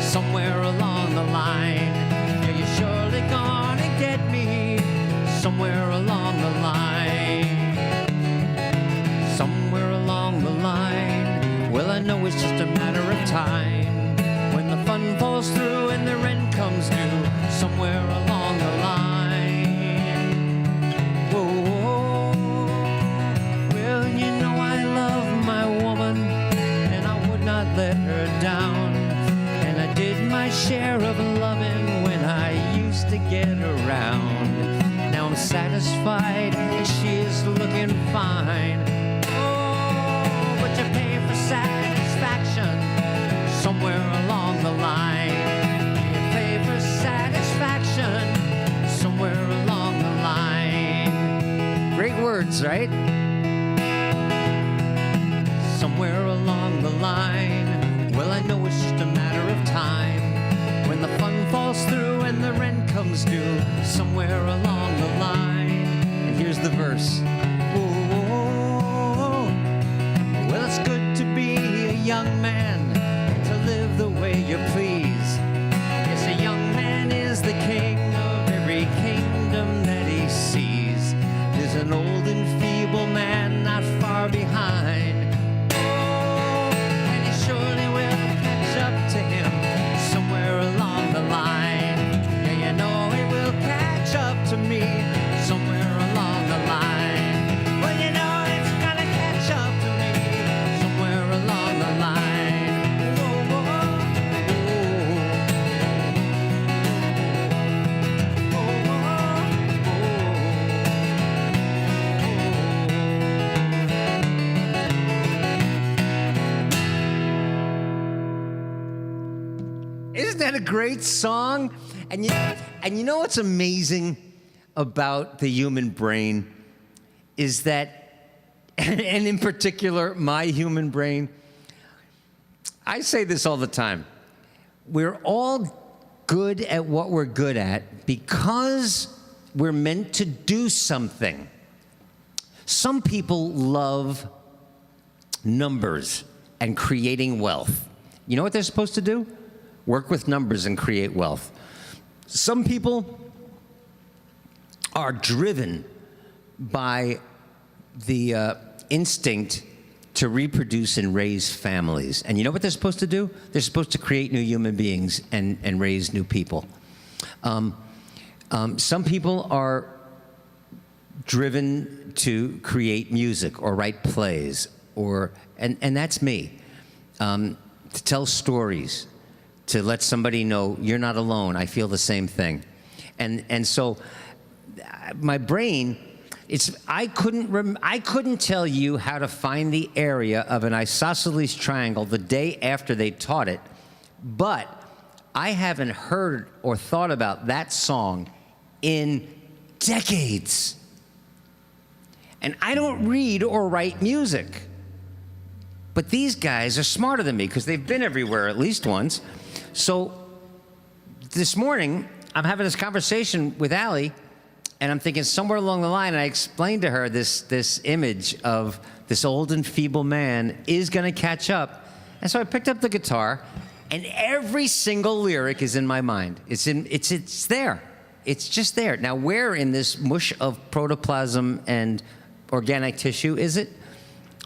somewhere along the line. Yeah, you're surely gonna get me somewhere along the line. Somewhere along the line. Well, I know it's just a matter of time. When the fun falls through and the rent comes due, somewhere along the line. Whoa, well, you know I love my woman, and I would not let her down. And I did my share of loving when I used to get around. Now I'm satisfied, and she is looking fine. Oh, but you pay for satisfaction somewhere along the line. You pay for satisfaction somewhere along the line. Great words, right? Somewhere along the line. Well, I know it's just a matter of time. When the fun falls through and the rent comes due, somewhere along the line. And here's the verse. Whoa, well, it's good to be a young man, live the way you please. Yes, a young man is the king of every kingdom that he sees. There's an old and feeble man not far behind. Oh, and he surely will catch up to him somewhere along the line. Yeah, you know he will catch up to me somewhere along the line. Well, you know it's gonna catch up to me somewhere along the line. Isn't that a great song? And you know what's amazing about the human brain is that, and in particular, my human brain, I say this all the time. We're all good at what we're good at because we're meant to do something. Some people love numbers and creating wealth. You know what they're supposed to do? Work with numbers and create wealth. Some people are driven by the instinct to reproduce and raise families. And you know what they're supposed to do? They're supposed to create new human beings and raise new people. Some people are driven to create music or write plays, and that's me. To tell stories, to let somebody know you're not alone. I feel the same thing, and so my brain. I couldn't tell you how to find the area of an isosceles triangle the day after they taught it, but I haven't heard or thought about that song in decades. And I don't read or write music. But these guys are smarter than me because they've been everywhere at least once. So this morning, I'm having this conversation with Allie, and I'm thinking somewhere along the line, I explained to her this image of this old and feeble man is going to catch up. And so I picked up the guitar, and every single lyric is in my mind. It's there. It's just there. Now, where in this mush of protoplasm and organic tissue is it?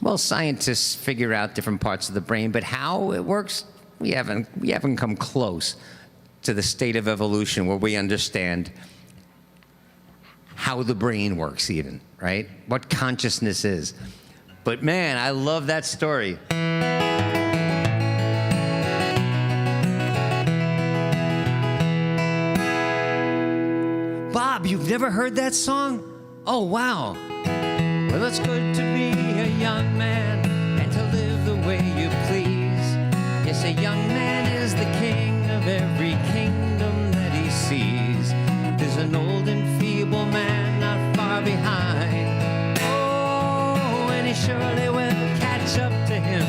Well, scientists figure out different parts of the brain, but how it works, we haven't come close to the state of evolution where we understand how the brain works even, right? What consciousness is. But man, I love that story. Bob, you've never heard that song? Oh, wow. Well, it's good to be a young man and to live the way you please. Yes, a young man is the king of every kingdom that he sees. There's an old and feeble man not far behind. Oh, and he surely will catch up to him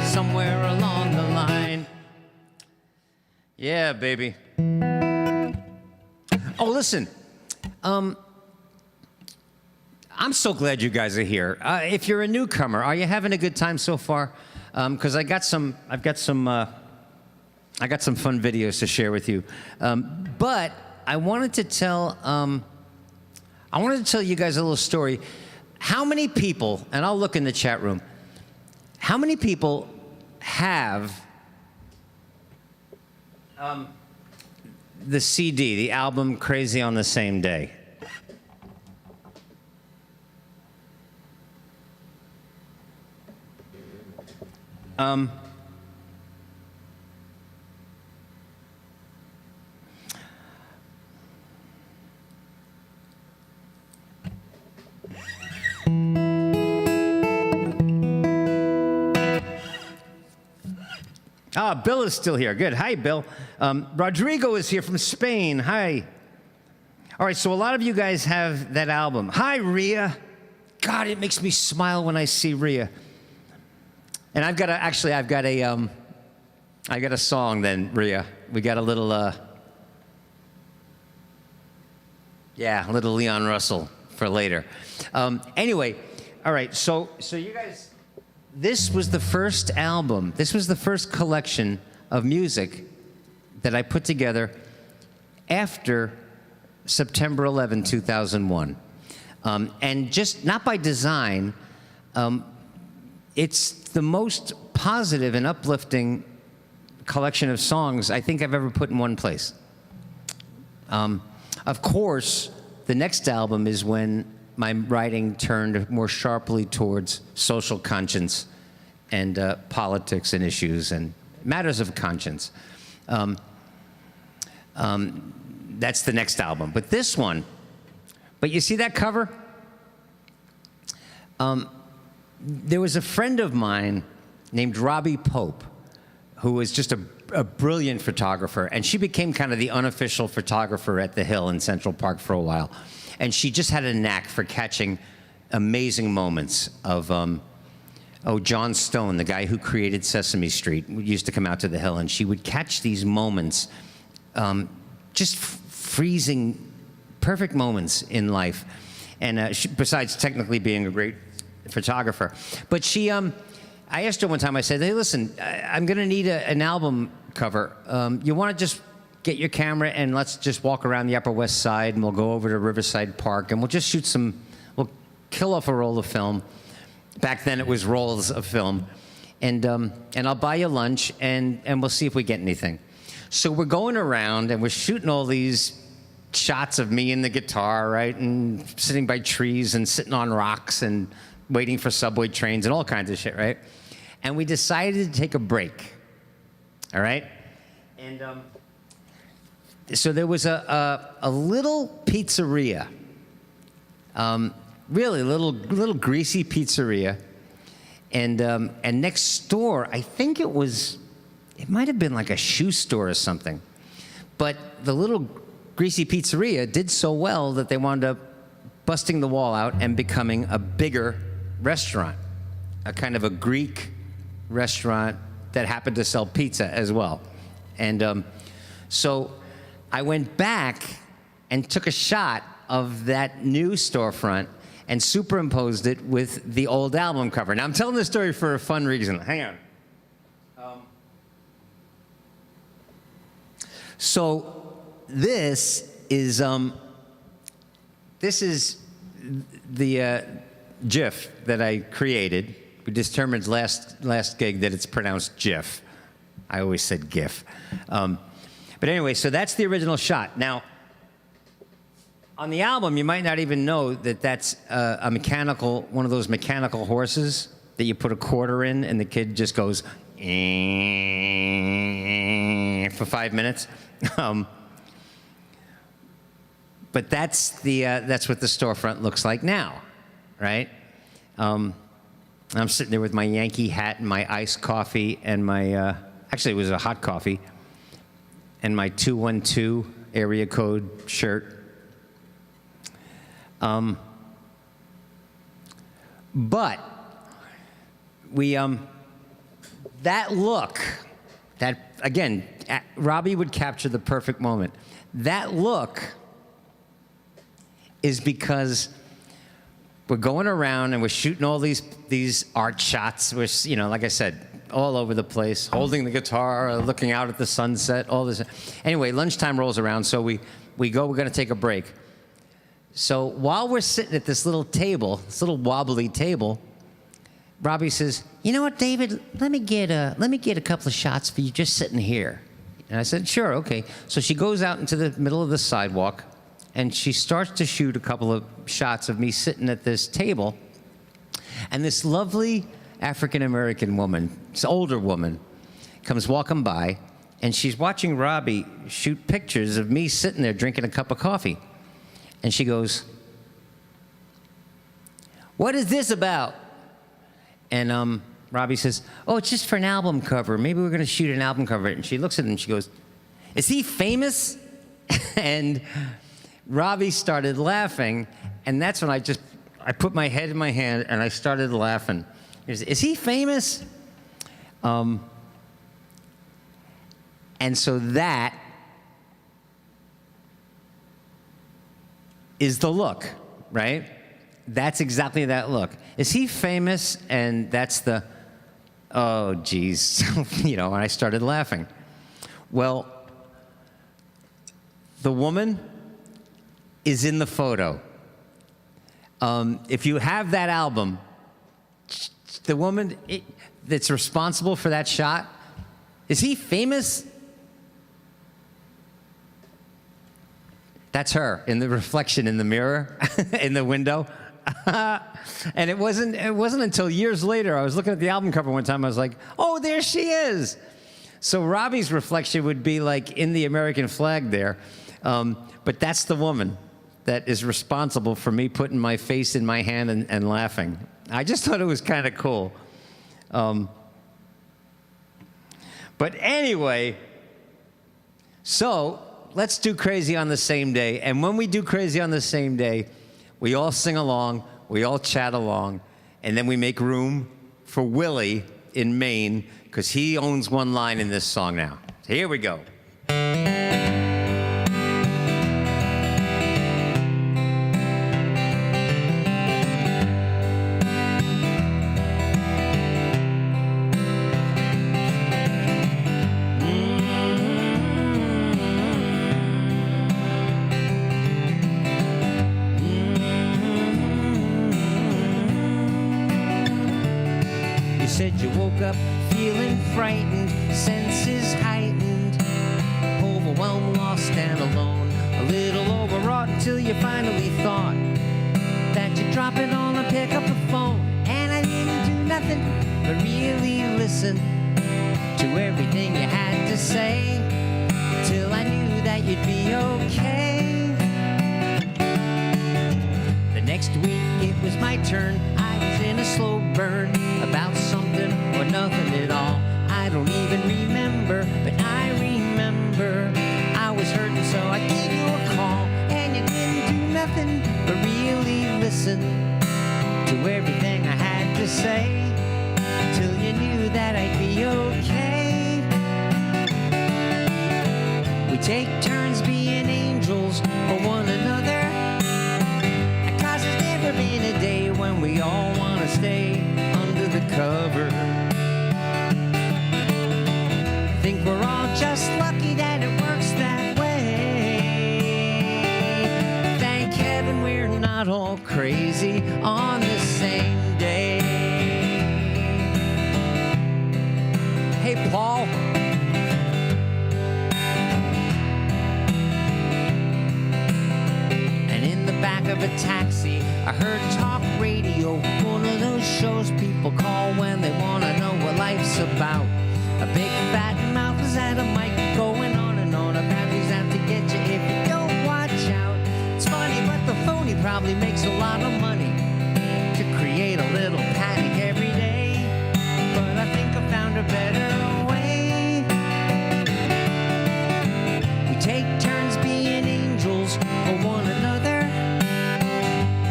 somewhere along the line. Yeah, baby. Oh, listen. I'm so glad you guys are here. If you're a newcomer, are you having a good time so far? Because I got some fun videos to share with you. But I wanted to tell you guys a little story. How many people, and I'll look in the chat room, how many people have the CD, the album Crazy on the Same Day? Bill is still here. Good. Hi, Bill. Rodrigo is here from Spain. Hi. All right, so a lot of you guys have that album. Hi, Rhea. God, it makes me smile when I see Rhea. And I've got a song then, Rhea. We got a little, little Leon Russell for later. Anyway, all right, so you guys, this was the first album, this was the first collection of music that I put together after September 11, 2001. And just not by design, it's the most positive and uplifting collection of songs I think I've ever put in one place. Of course, the next album is when my writing turned more sharply towards social conscience and politics and issues and matters of conscience. That's the next album. But this one, but you see that cover? There was a friend of mine named Robbie Pope, who was just a brilliant photographer, and she became kind of the unofficial photographer at the Hill in Central Park for a while. And she just had a knack for catching amazing moments of, John Stone, the guy who created Sesame Street, used to come out to the Hill, and she would catch these moments, just freezing, perfect moments in life. And she, besides technically being a great photographer. But she, I asked her one time, I said, hey, listen, I'm gonna need an album cover. You wanna just get your camera and let's just walk around the Upper West Side and we'll go over to Riverside Park and we'll just shoot we'll kill off a roll of film. Back then it was rolls of film. And I'll buy you lunch and we'll see if we get anything. So we're going around and we're shooting all these shots of me and the guitar, right? And sitting by trees and sitting on rocks and waiting for subway trains and all kinds of shit, right? And we decided to take a break, all right? And so there was a little pizzeria, really little greasy pizzeria, and next door, I think it might have been like a shoe store or something, but the little greasy pizzeria did so well that they wound up busting the wall out and becoming a bigger restaurant, a kind of a Greek restaurant that happened to sell pizza as well. And so I went back and took a shot of that new storefront and superimposed it with the old album cover. Now I'm telling this story for a fun reason. Hang on. So this this is the GIF that I created. We determined last gig that it's pronounced GIF. I always said GIF. But anyway, so that's the original shot. Now, on the album, you might not even know that that's one of those mechanical horses that you put a quarter in, and the kid just goes for 5 minutes. But that's what the storefront looks like now, right? I'm sitting there with my Yankee hat and my iced coffee and my actually it was a hot coffee and my 212 area code shirt. But we that look, that again, Robbie would capture the perfect moment. That look is because we're going around and we're shooting all these art shots. We're, like I said, all over the place, holding the guitar, looking out at the sunset, all this. Anyway, lunchtime rolls around, so we go, we're going to take a break. So while we're sitting at this little table, this little wobbly table, Robbie says, "You know what, David? Let me get a couple of shots for you just sitting here." And I said, "Sure, okay." So she goes out into the middle of the sidewalk, and she starts to shoot a couple of shots of me sitting at this table. And this lovely African-American woman, this older woman, comes walking by, and she's watching Robbie shoot pictures of me sitting there drinking a cup of coffee. And she goes, "What is this about?" And Robbie says, "Oh, it's just for an album cover. Maybe we're going to shoot an album cover." And she looks at him and she goes, "Is he famous?" And Robbie started laughing, and that's when I put my head in my hand and I started laughing. He goes, "Is he famous?" And so that is the look, right? That's exactly that look. Is he famous? And that's the, oh, geez, and I started laughing. Well, the woman is in the photo. If you have that album, the woman that's responsible for that shot, is he famous? That's her in the reflection in the mirror in the window. And it wasn't until years later, I was looking at the album cover one time, I was like, "Oh, there she is." So Robbie's reflection would be like in the American flag there. But that's the woman that is responsible for me putting my face in my hand and laughing. I just thought it was kind of cool. But anyway, so let's do Crazy on the Same Day. And when we do Crazy on the Same Day, we all sing along, we all chat along, and then we make room for Willie in Maine, because he owns one line in this song now. So here we go. You said you woke up feeling frightened, senses heightened, overwhelmed, lost and alone, a little overwrought until you finally thought that you'd drop it on and pick up the phone. And I didn't do nothing but really listen to everything you had to say, till I knew that you'd be okay. The next week it was my turn. I was in a slow burn about something or nothing at all. I don't even remember, but I remember I was hurting, so I gave you a call. And you didn't do nothing but really listen to everything I had to say, till you knew that I'd be okay. We take turns being angels for one another, 'cause there's never been a day when we all want to stay under the cover. Think we're all just lucky that it works that way. all crazy on the same day. Hey, Paul. And in the back of a taxi, I heard talk radio, one of those shows people call when they want to know what life's about. A big fat mouth has had a mic going on and on about who's out to get you if you don't watch out. It's funny, but the phony probably makes a lot of money to create a little panic every day. But I think I found a better way. We take turns being angels for one another,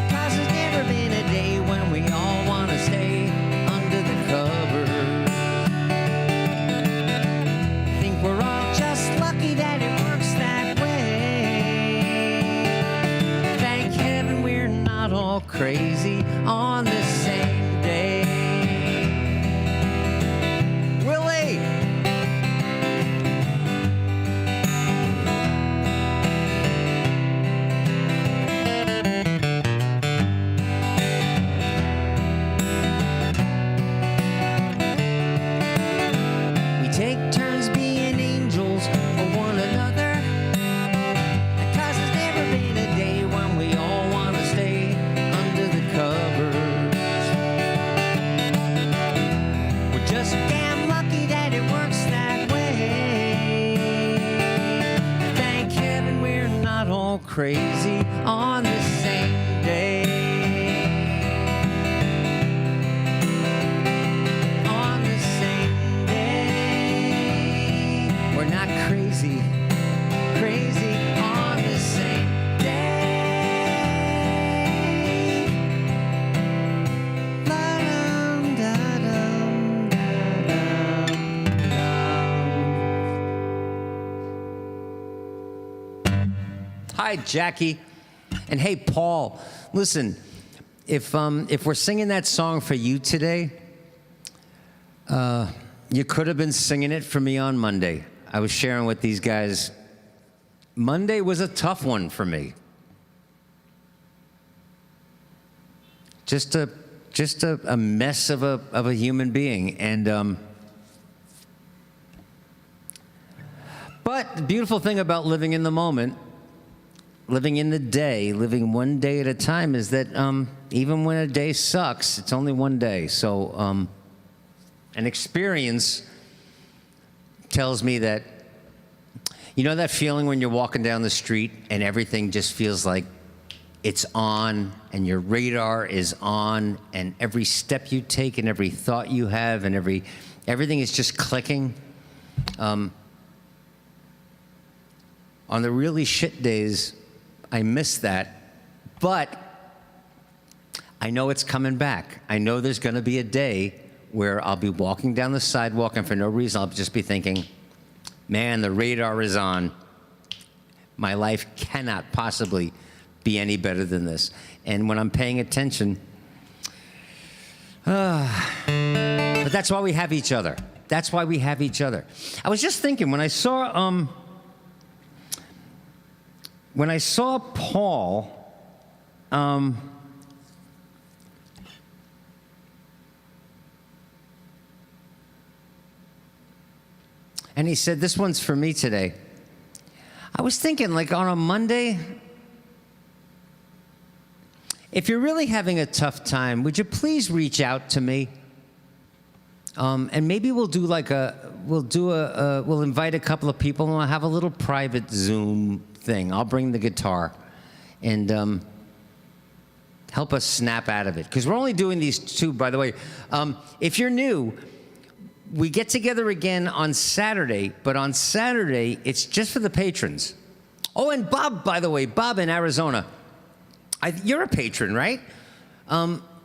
'cause there's never been a day when we all want to stay under the covers. Think we're all just lucky that it works that way. Thank heaven we're not all crazy on the same day. Willie! We take turns being angels for one another, 'cause there's never been a day when we all want to stay under the covers. We're just damn lucky that it works that way. Thank heaven we're not all crazy on the same day. On the same day. We're not crazy, crazy on the same day. La-dum, da-dum, da-dum, dum. Hi, Jackie. And hey, Paul, listen, if we're singing that song for you today, you could have been singing it for me on Monday. I was sharing with these guys. Monday was a tough one for me. Just a mess of a human being. And but the beautiful thing about living in the moment, living in the day, living one day at a time, is that even when a day sucks, it's only one day. So an experience tells me that, you know that feeling when you're walking down the street and everything just feels like it's on and your radar is on and every step you take and every thought you have and everything is just clicking? On the really shit days, I miss that, but I know it's coming back. I know there's going to be a day where I'll be walking down the sidewalk and for no reason I'll just be thinking, man, the radar is on. My life cannot possibly be any better than this. And when I'm paying attention, but that's why we have each other. That's why we have each other. I was just thinking, when I saw Paul, and he said, this one's for me today. I was thinking, like, on a Monday, if you're really having a tough time, would you please reach out to me? And maybe we'll invite a couple of people and we'll have a little private Zoom thing. I'll bring the guitar and help us snap out of it. Because we're only doing these two, by the way. If you're new, we get together again on Saturday, but on Saturday, it's just for the patrons. Oh, and Bob, by the way, Bob in Arizona, you're a patron, right?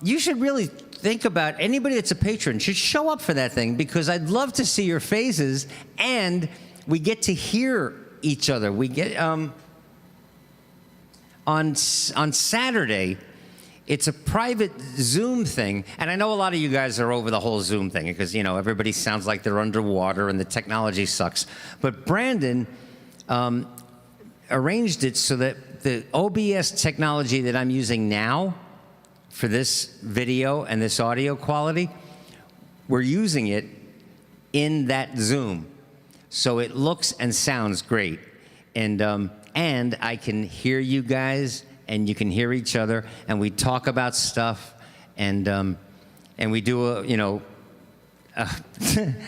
You should really think about anybody that's a patron should show up for that thing, because I'd love to see your faces, and we get to hear each other. We get, on Saturday, it's a private Zoom thing, and I know a lot of you guys are over the whole Zoom thing because, you know, everybody sounds like they're underwater and the technology sucks. But Brandon arranged it so that the OBS technology that I'm using now for this video and this audio quality, we're using it in that Zoom. So it looks and sounds great. And I can hear you guys, and you can hear each other, and we talk about stuff, and we do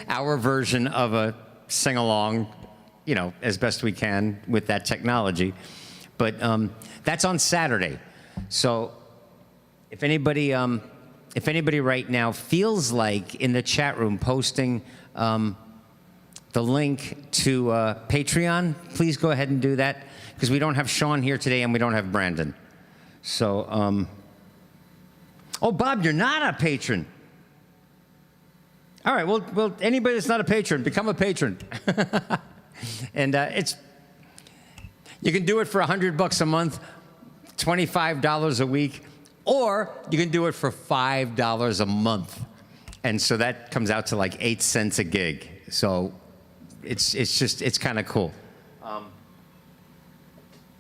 our version of a sing-along, as best we can with that technology. But that's on Saturday. So if anybody right now feels like in the chat room posting the link to Patreon, please go ahead and do that, because we don't have Sean here today and we don't have Brandon. So, oh, Bob, you're not a patron. All right, well, anybody that's not a patron, become a patron. And you can do it for $100 a month, $25 a week, or you can do it for $5 a month. And so that comes out to like 8 cents a gig. So it's kind of cool.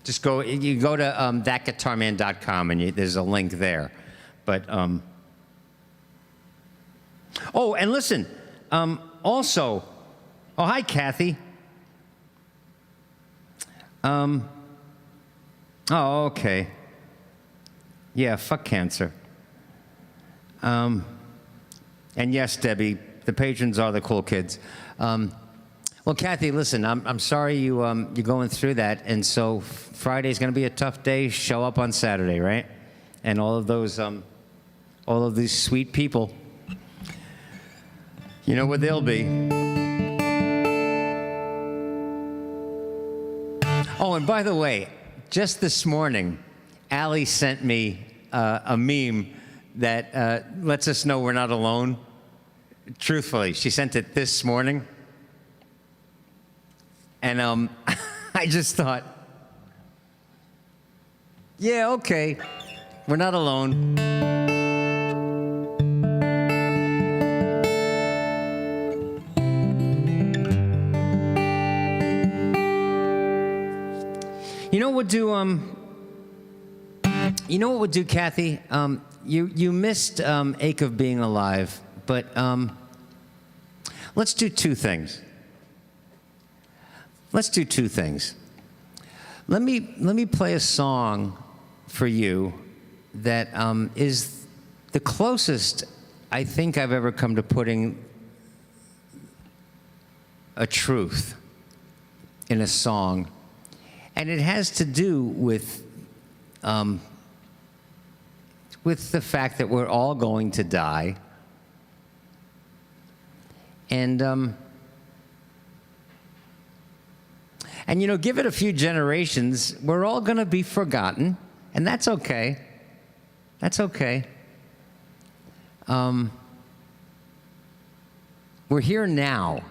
You go to thatguitarman.com, and there's a link there. But oh, and listen, also, oh, hi, Kathy. Oh, okay. Yeah, fuck cancer. And yes, Debbie, the patrons are the cool kids. Well, Kathy, listen, I'm sorry you're going through that, and so Friday's going to be a tough day. Show up on Saturday, right? And all of these sweet people, you know where they'll be. Oh, and by the way, just this morning, Allie sent me a meme that lets us know we're not alone. Truthfully, she sent it this morning. And I just thought, yeah, okay, we're not alone. You know what would do, Kathy? You missed Ache of Being Alive, but let's do two things. Let's do two things. Let me play a song for you that is the closest I think I've ever come to putting a truth in a song, and it has to do with the fact that we're all going to die, and give it a few generations, we're all going to be forgotten, and that's okay. That's okay. We're here now.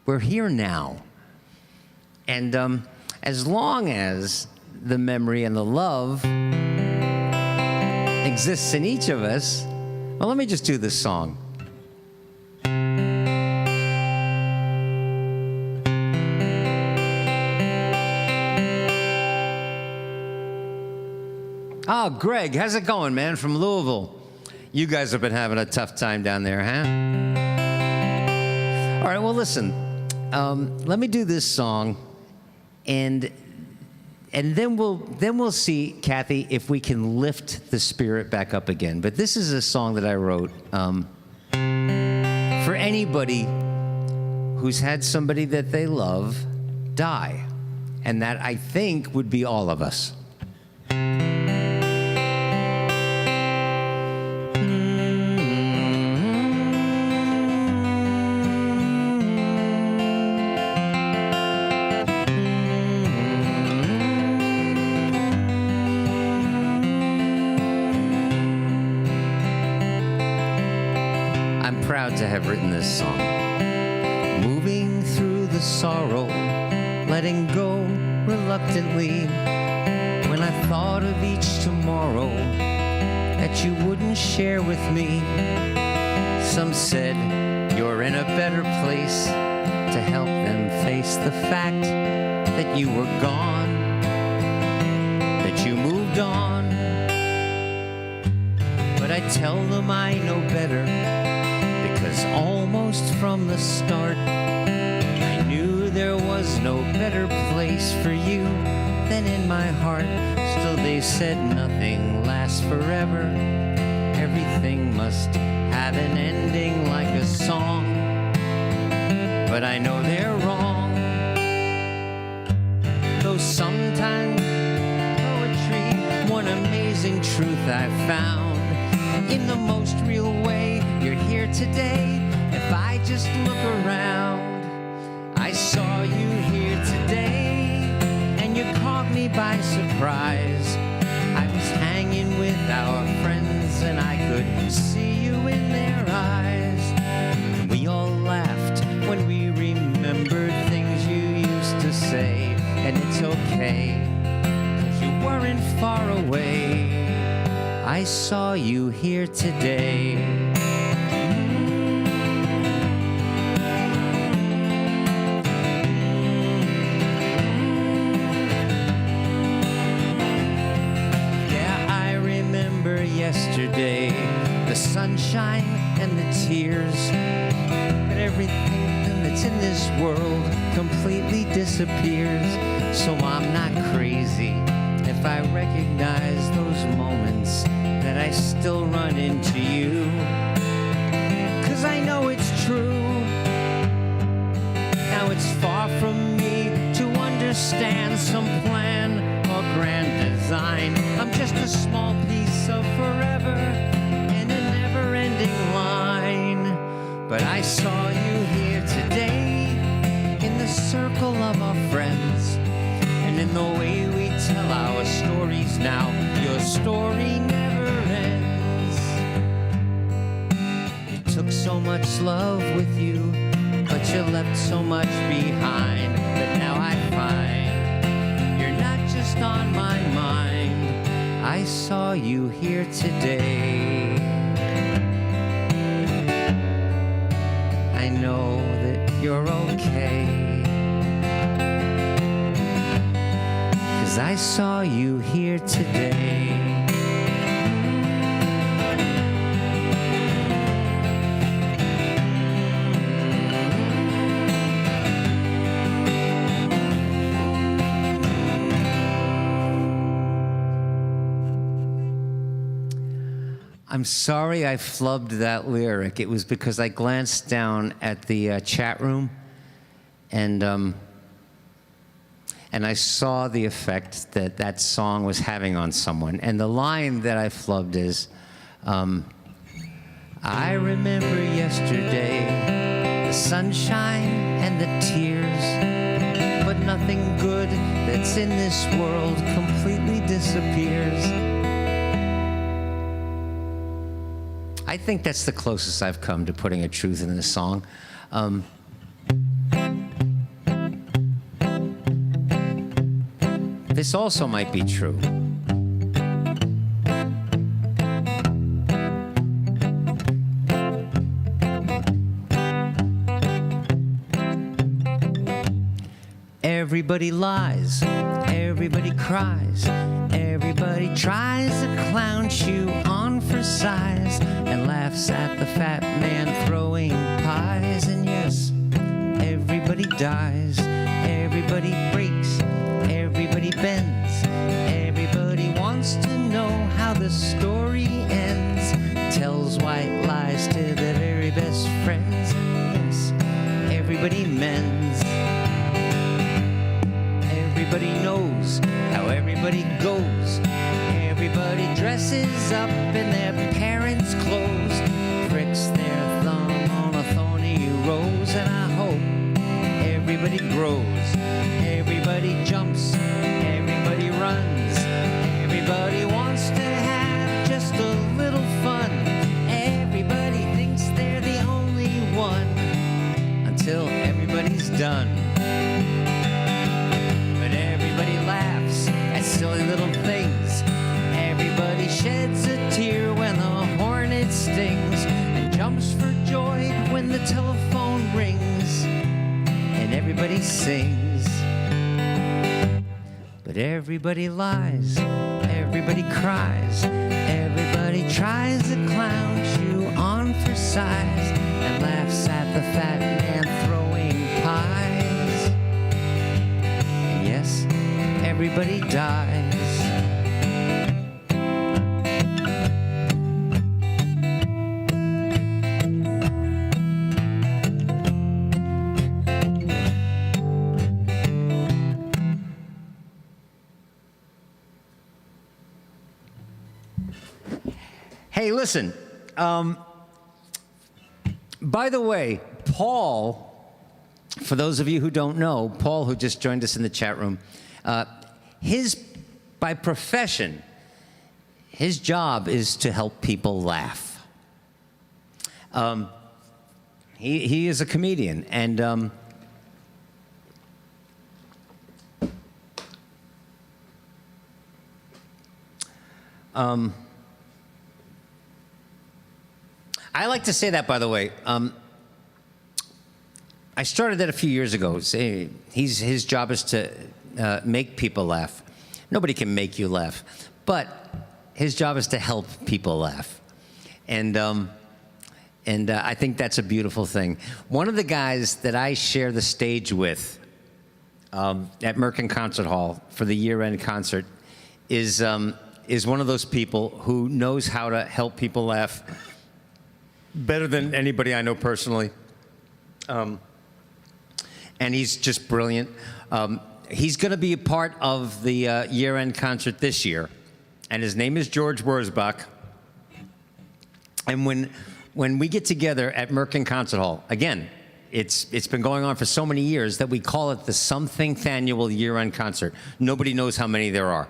We're here now. And as long as the memory and the love exists in each of us, well, let me just do this song. Oh, Greg, how's it going, man, from Louisville? You guys have been having a tough time down there, huh? All right, well, listen, let me do this song, and then we'll see, Kathy, if we can lift the spirit back up again. But this is a song that I wrote for anybody who's had somebody that they love die, and that I think would be all of us. Proud to have written this song. Moving through the sorrow, letting go reluctantly, when I thought of each tomorrow that you wouldn't share with me. Some said you're in a better place to help them face the fact that you were gone. that you moved on. But I tell them I know better, because almost from the start I knew there was no better place for you than in my heart. Still they said nothing lasts forever, everything must have an ending like a song. But I know they're wrong, though sometimes poetry, one amazing truth I've found. In the most real way, you're here today. If I just look around, I saw you here today, and you caught me by surprise. I was hanging with our friends, and I could see you in their eyes. And we all laughed when we remembered things you used to say. And it's okay, 'cause you weren't far away. I saw you here today. Yeah, I remember yesterday, the sunshine and the tears, but everything that's in this world completely disappears. So I'm not crazy if I recognize those moments that I still run into you, 'cause I know it's true. Now it's far from me to understand some plan or grand design. I'm just a small piece of forever in a never-ending line. But I saw you here today in the circle of our friends, and in the way we tell our stories now. Your story never ends. You took so much love with you, but you left so much behind. But now I find you're not just on my mind. I saw you here today. I know that you're okay, 'cause I saw you here today. I'm sorry I flubbed that lyric. It was because I glanced down at the chat room, and I saw the effect that that song was having on someone. And the line that I flubbed is, I remember yesterday, the sunshine and the tears, but nothing good that's in this world completely disappears. I think that's the closest I've come to putting a truth in this song. This also might be true. Everybody lies, everybody cries, everybody tries to clown you on for size, and laughs at the fat man throwing pies. And yes, everybody dies, everybody breaks, everybody bends, everybody wants to know how the story ends, tells white lies to their very best friends. Yes, everybody mends. Everybody knows how everybody goes. Everybody dresses up in their parents' clothes, pricks their thumb on a thorny rose. And I hope everybody grows. Everybody jumps, everybody runs, everybody wants to have just a little fun. Everybody thinks they're the only one until everybody's done. Silly little things. Everybody sheds a tear when the hornet stings, and jumps for joy when the telephone rings, and everybody sings. But everybody lies, everybody cries, everybody tries to clown you on for size and laughs at the fat man throwing pies. And yes, everybody dies. Hey, listen. By the way, Paul, for those of you who don't know, Paul, who just joined us in the chat room, by profession, his job is to help people laugh. He is a comedian, and I like to say that, by the way. I started that a few years ago. His job is to make people laugh. Nobody can make you laugh, but his job is to help people laugh, and I think that's a beautiful thing. One of the guys that I share the stage with at Merkin Concert Hall for the year-end concert is one of those people who knows how to help people laugh better than anybody I know personally. And he's just brilliant. He's going to be a part of the year-end concert this year, and his name is George Wurzbach. And when we get together at Merkin Concert Hall, again, it's been going on for so many years that we call it the Something Annual Year-End Concert. Nobody knows how many there are.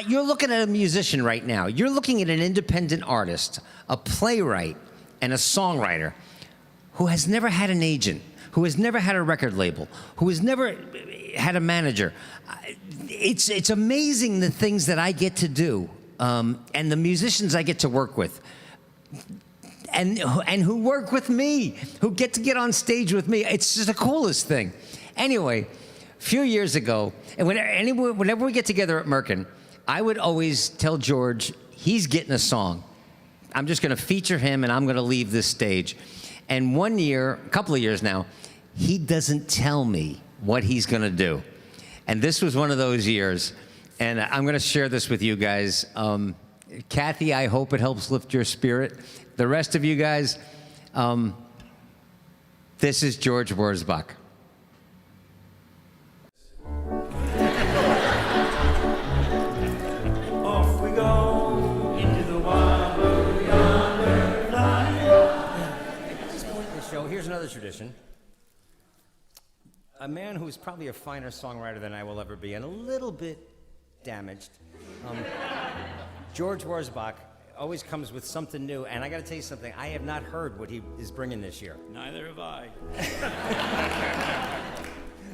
You're looking at a musician right now. You're looking at an independent artist, a playwright, and a songwriter who has never had an agent, who has never had a record label, who has never had a manager. It's amazing the things that I get to do, and the musicians I get to work with, and who work with me, who get to get on stage with me. It's just the coolest thing. Anyway, a few years ago, and whenever we get together at Merkin, I would always tell George, he's getting a song. I'm just going to feature him, and I'm going to leave this stage. And one year, a couple of years now, he doesn't tell me what he's going to do. And this was one of those years. And I'm going to share this with you guys. Kathy, I hope it helps lift your spirit. The rest of you guys, this is George Wurzbach. Off we go into the wild yonder fly. At this point in the show, here's another tradition. A man who's probably a finer songwriter than I will ever be, and a little bit damaged. George Wurzbach always comes with something new, and I got to tell you something. I have not heard what he is bringing this year. Neither have I.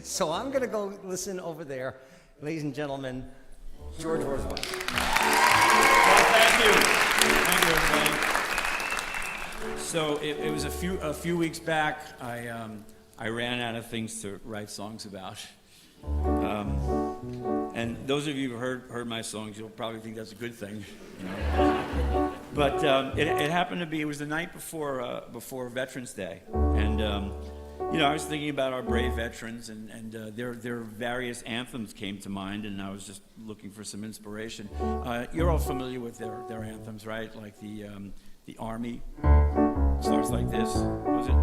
So I'm going to go listen over there. Ladies and gentlemen, George Wurzbach. Well, thank you. Thank you, everybody. So it was a few weeks back. I ran out of things to write songs about. And those of you who heard my songs, you'll probably think that's a good thing. You know? But it happened to be, it was the night before Veterans Day. And, you know, I was thinking about our brave veterans, and their various anthems came to mind, and I was just looking for some inspiration. You're all familiar with their anthems, right? Like the Army starts like this. What was it?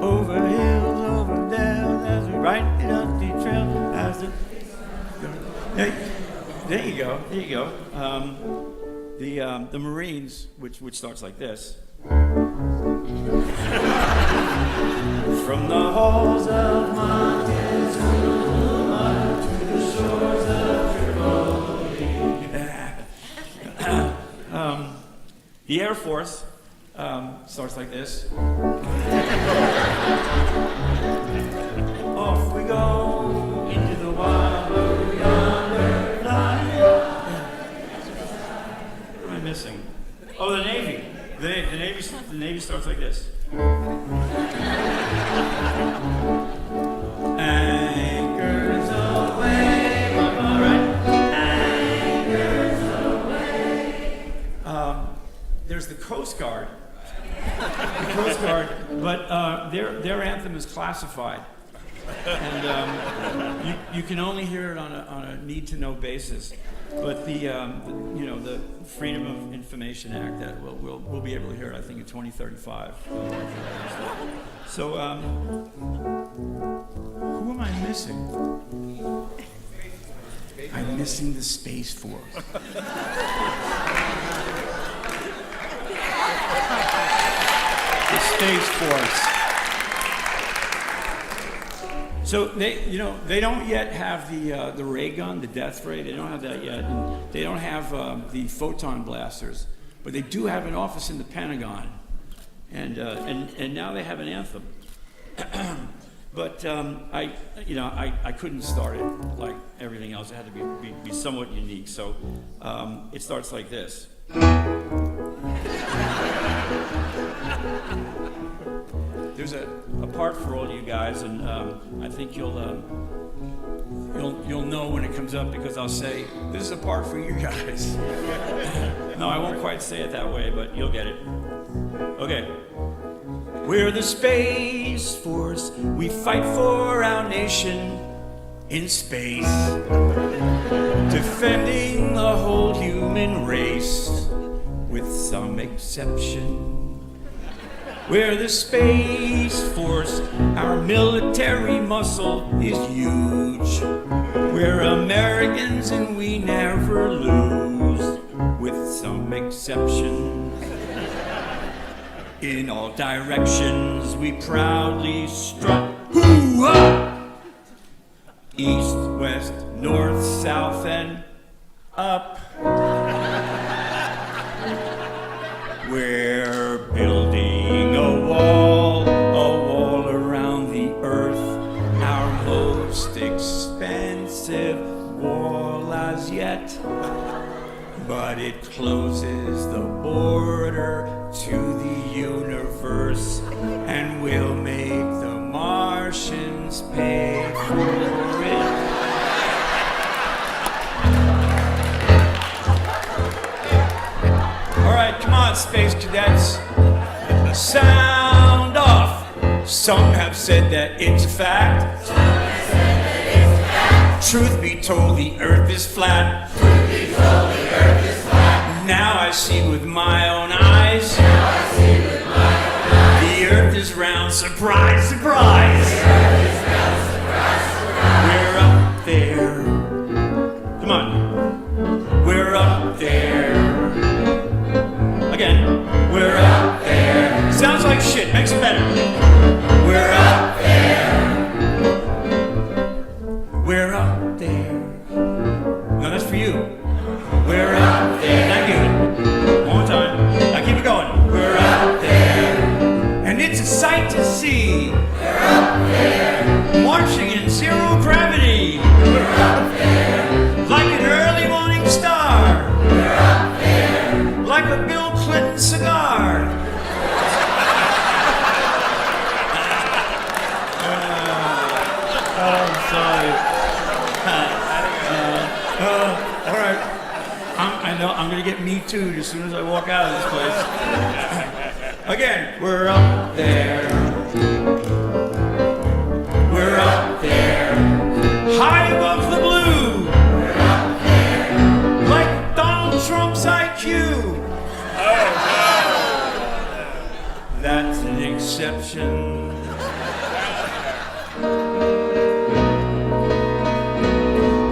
Over hills, over down, as we ride the dusty trail, as the... There you go. The Marines, which starts like this. From the halls of Montezuma to the shores of Tripoli. The Air Force starts like this. Off we go into the wild yonder fly. What am I missing? Oh, the Navy. The Navy starts like this. Anchors of the Coast Guard. The Coast Guard, but their anthem is classified, and you can only hear it on a need-to-know basis. But the Freedom of Information Act, that we'll be able to hear it, I think, in 2035. So who am I missing? I'm missing the Space Force. The Space Force. So they don't yet have the ray gun, the death ray. They don't have that yet. And they don't have the photon blasters, but they do have an office in the Pentagon, and now they have an anthem. But I couldn't start it like everything else. It had to be somewhat unique. So it starts like this. There's a part for all you guys, and I think you'll know when it comes up, because I'll say, this is a part for you guys. No, I won't quite say it that way, but you'll get it. Okay. We're the Space Force. We fight for our nation in space, defending the whole human race, with some exception. We're the Space Force. Our military muscle is huge. We're Americans and we never lose, with some exception. In all directions we proudly strut. Hoo-ha! East, west, north, south, and up. We're building a wall around the earth, our most expensive wall as yet. But it closes the border to the universe, and we'll make the Martians pay for it. All right, come on, space cadets. Sound off. Some have said that it's a fact. Truth be told, the earth is flat. Now I see with my own eyes. The earth is round, surprise, surprise. We're up there. Come on. We're up there. Again. We're up there. Sounds like shit, makes it better. We're up there. We're up there. No, that's for you. We're up there. Thank you. One more time. Now keep it going. We're up there. And it's a sight to see. We're up there. Marching in zero gravity. We're up there. Like an early morning star. We're up there. Like a Bill Clinton cigar. I'm sorry. All right. I know I'm going to get Me Too'd as soon as I walk out of this place. Again, we're up there. We're up there. High above the blue. We're up there. Like Donald Trump's IQ. That's an exception.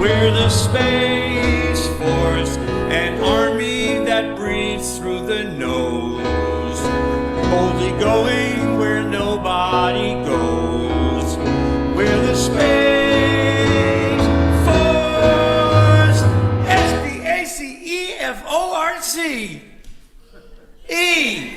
We're the Space Force, an army that breathes through the nose, boldly going where nobody goes. We're the Space Force, SPACEFORC. E.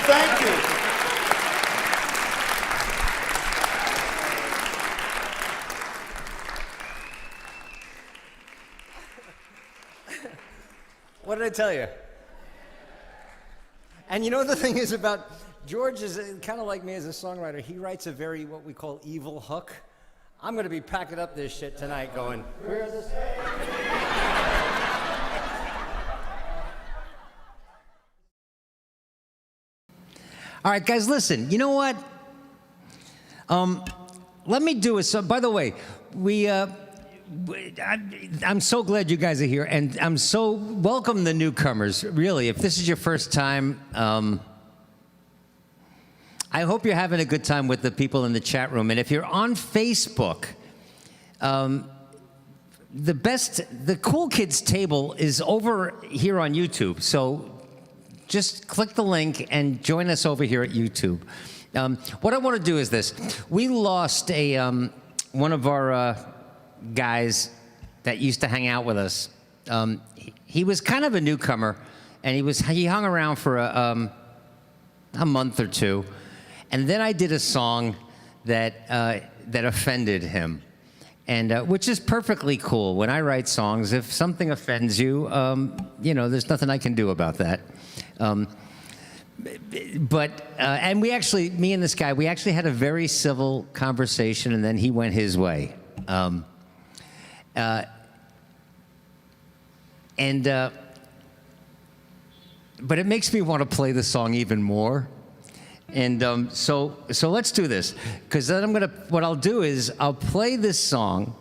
Thank you. What did I tell you? And you know the thing is about George is kind of like me as a songwriter. He writes a very, what we call, evil hook. I'm going to be packing up this shit tonight going, where is this? All right, guys, listen. You know what? Let me do it. So, by the way, I'm so glad you guys are here, and I'm so welcome the newcomers. Really, if this is your first time, I hope you're having a good time with the people in the chat room. And if you're on Facebook, the Cool Kids table is over here on YouTube. So just click the link and join us over here at YouTube. What I want to do is this. We lost one of our guys that used to hang out with us. He was kind of a newcomer, and he hung around for a month or two. And then I did a song that offended him, and which is perfectly cool. When I write songs, if something offends you, there's nothing I can do about that. And we actually, me and this guy, we actually had a very civil conversation, and then he went his way. But it makes me want to play the song even more. And so let's do this, because then what I'll do is I'll play this song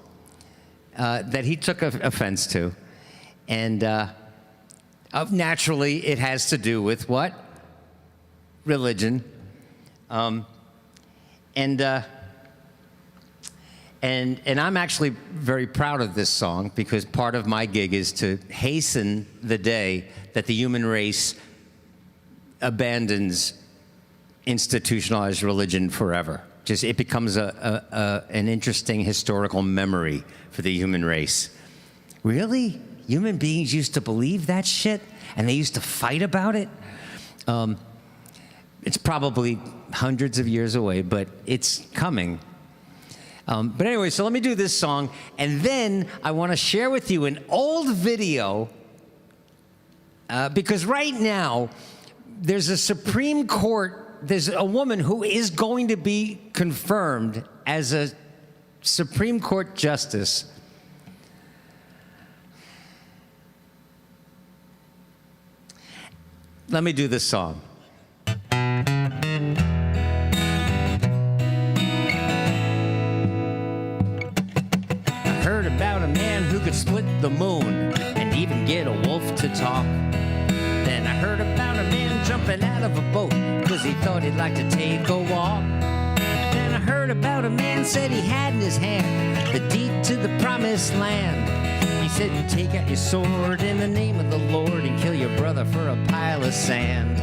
that he took offense to, and naturally it has to do with what? Religion. And I'm actually very proud of this song, because part of my gig is to hasten the day that the human race abandons institutionalized religion forever. Just it becomes an interesting historical memory for the human race. Really? Human beings used to believe that shit, and they used to fight about it? It's probably hundreds of years away, but it's coming. But anyway, so let me do this song, and then I want to share with you an old video, because right now, there's a Supreme Court, there's a woman who is going to be confirmed as a Supreme Court justice. Let me do this song. Heard about a man who could split the moon and even get a wolf to talk. Then I heard about a man jumping out of a boat because he thought he'd like to take a walk. Then I heard about a man said he had in his hand the deed to the promised land. He said, take out your sword in the name of the Lord and kill your brother for a pile of sand.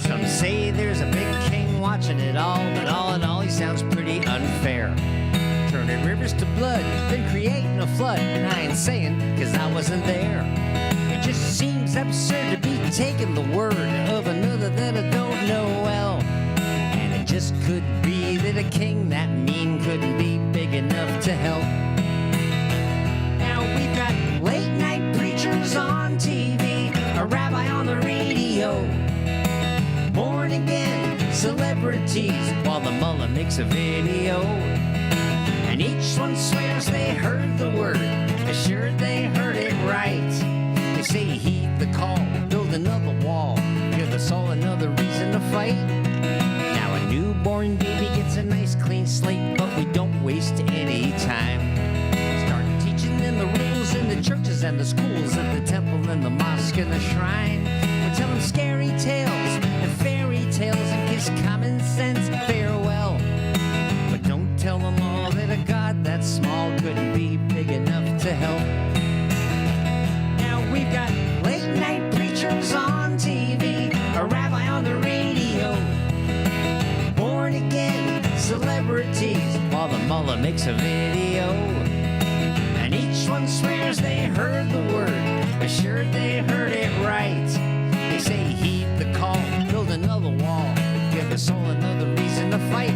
Some say there's a big king watching it all, but all in all he sounds pretty unfair. Turning rivers to blood, then creating a flood. And I ain't saying, cause I wasn't there. It just seems absurd to be taking the word of another that I don't know well. And it just could be that a king that mean couldn't be big enough to help. Now we've got late night preachers on TV, a rabbi on the radio, born again celebrities, while the mullah makes a video. And each one swears they heard the word, assured they heard it right. They say heed the call, build another wall, give us all another reason to fight. Now a newborn baby gets a nice clean slate, but we don't waste any time. Start teaching them the rules in the churches and the schools, at the temple and the mosque and the shrine. We're telling scary tales and fairy tales and kiss common sense farewell. But don't tell them all that a God that small couldn't be big enough to help. Now we've got late night preachers on TV, a rabbi on the radio, born again celebrities, while the mullah makes a video. And each one swears they heard the word, assured they heard it right. They say heed the call, build another wall, give us all another reason to fight.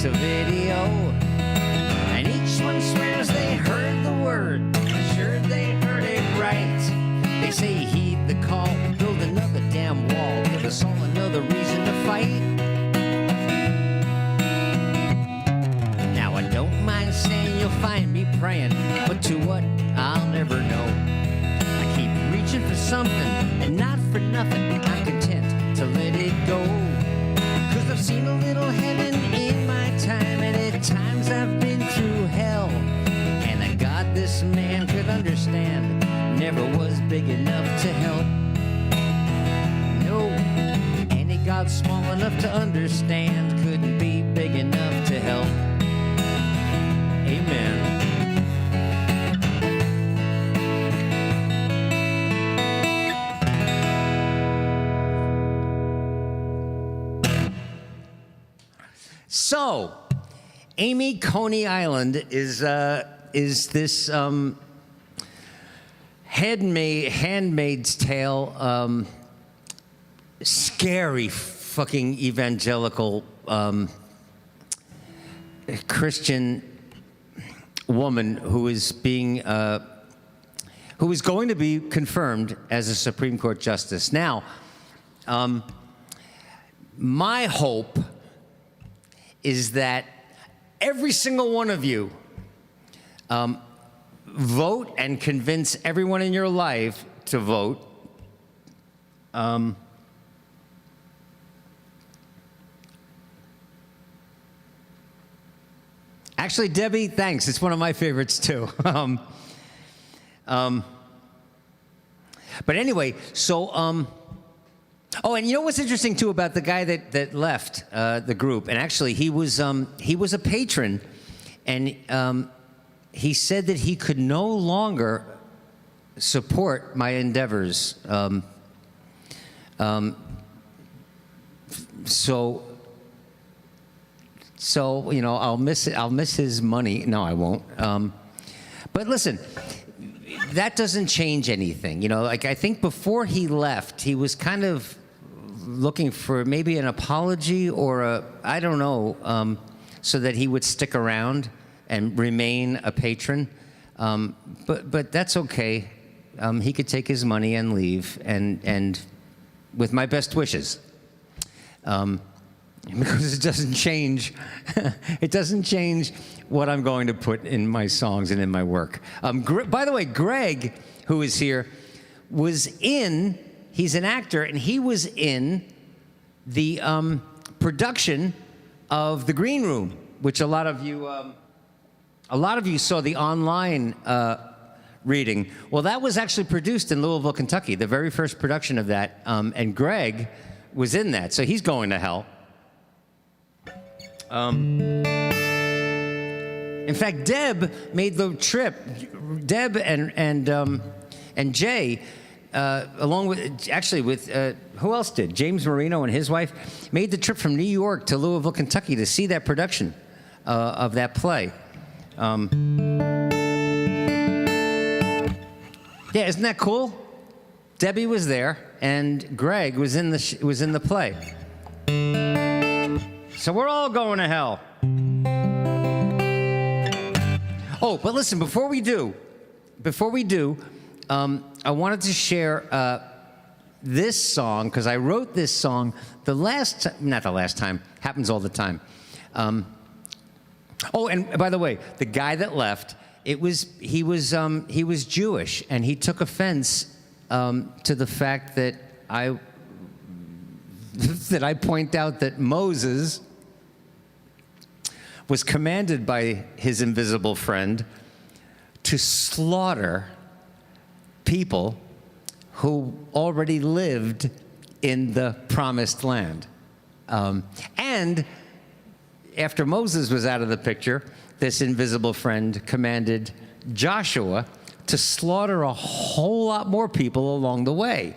a video, and each one swears they heard the word. Sure, they heard it right. They say heed the call, build another damn wall, give us all another reason to fight. Now I don't mind saying you'll find me praying, but to what, I'll never know. I keep reaching for something, and not for nothing, I'm content to let it go. 'Cause I've seen a little heaven in my time, and at times I've been through hell. And a God this man could understand never was big enough to help. No, any God small enough to understand couldn't be big enough to help. Amen. So, Amy Coney Island is this Handmaid's Tale, scary fucking evangelical Christian woman who is going to be confirmed as a Supreme Court justice. Now, my hope is that every single one of you vote and convince everyone in your life to vote. Actually, Debbie, thanks. It's one of my favorites, too. But anyway, so... oh, and you know what's interesting, too, about the guy that left the group? And actually, he was a patron, and he said that he could no longer support my endeavors. So you know, I'll miss his money. No, I won't. But listen, that doesn't change anything. You know, like I think before he left, he was kind of looking for maybe an apology or I don't know, so that he would stick around and remain a patron. But that's okay. He could take his money and leave, and with my best wishes. Because it doesn't change. It doesn't change what I'm going to put in my songs and in my work. By the way, Greg, who is here, he's an actor, and he was in the production of The Green Room, which a lot of you saw the online reading. Well, that was actually produced in Louisville, Kentucky, the very first production of that, and Greg was in that, so he's going to hell. In fact, Deb made the trip. Deb and Jay, along with who else did? James Marino and his wife made the trip from New York to Louisville, Kentucky, to see that production of that play. Yeah, isn't that cool? Debbie was there, and Greg was in the play. So we're all going to hell. Oh, but listen, before we do, I wanted to share this song, because I wrote this song not the last time, happens all the time. Oh, and by the way, the guy that left, he was Jewish, and he took offense to the fact that I point out that Moses was commanded by his invisible friend to slaughter people who already lived in the promised land. And after Moses was out of the picture, this invisible friend commanded Joshua to slaughter a whole lot more people along the way,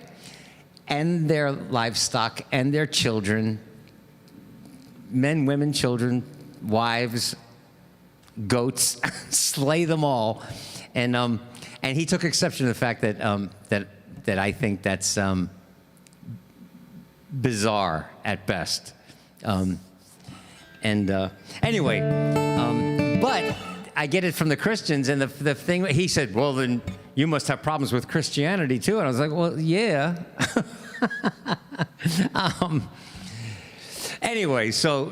and their livestock and their children, men, women, children, wives, goats, slay them all. And he took exception to the fact that I think that's bizarre at best. And anyway, but I get it from the Christians, and the thing, he said, well, then you must have problems with Christianity too. And I was like, well, yeah. Anyway, so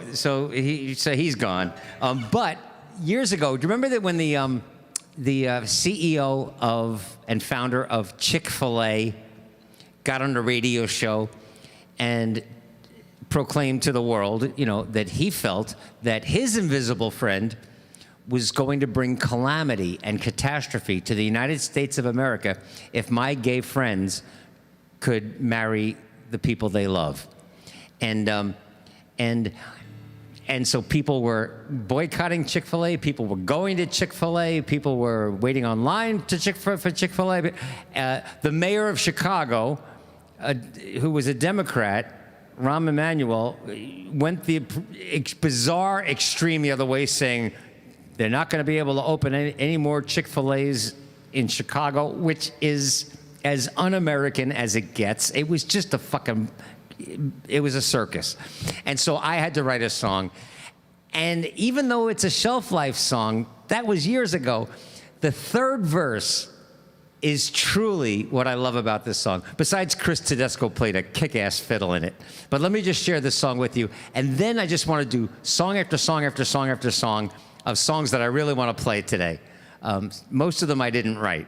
he's gone. But years ago, do you remember that when the CEO of and founder of Chick-fil-A got on a radio show and proclaimed to the world, you know, that he felt that his invisible friend was going to bring calamity and catastrophe to the United States of America if my gay friends could marry the people they love. And so people were boycotting Chick-fil-A, people were going to Chick-fil-A, people were waiting online for Chick-fil-A. The mayor of Chicago, who was a Democrat, Rahm Emanuel, went the bizarre extreme the other way, saying they're not going to be able to open any more Chick-fil-A's in Chicago, which is as un-American as it gets. It was just it was a circus. And so I had to write a song. And even though it's a shelf life song, that was years ago, the third verse is truly what I love about this song. Besides, Chris Tedesco played a kick-ass fiddle in it. But let me just share this song with you. And then I just want to do song after song after song after song of songs that I really want to play today. Most of them I didn't write.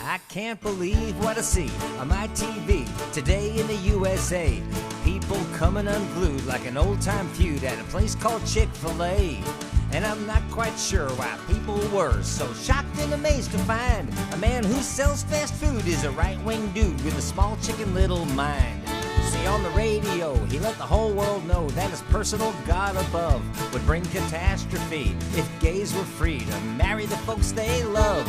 I can't believe what I see on my TV today in the USA. People coming unglued like an old-time feud at a place called Chick-fil-A. And I'm not quite sure why people were so shocked and amazed to find a man who sells fast food is a right-wing dude with a small chicken little mind. See, on the radio, he let the whole world know that his personal God above would bring catastrophe if gays were free to marry the folks they love.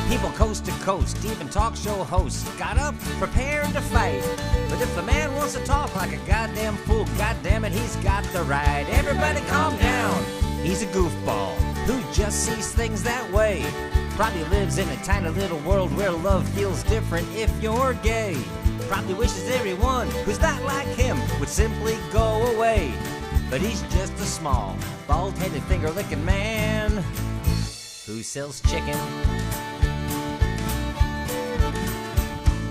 People coast to coast, even talk show hosts got up, prepared to fight. But if the man wants to talk like a goddamn fool, goddamn it, he's got the right. Everybody calm down. He's a goofball who just sees things that way. Probably lives in a tiny little world where love feels different if you're gay. Probably wishes everyone who's not like him would simply go away. But he's just a small, bald-headed, finger-licking man who sells chicken.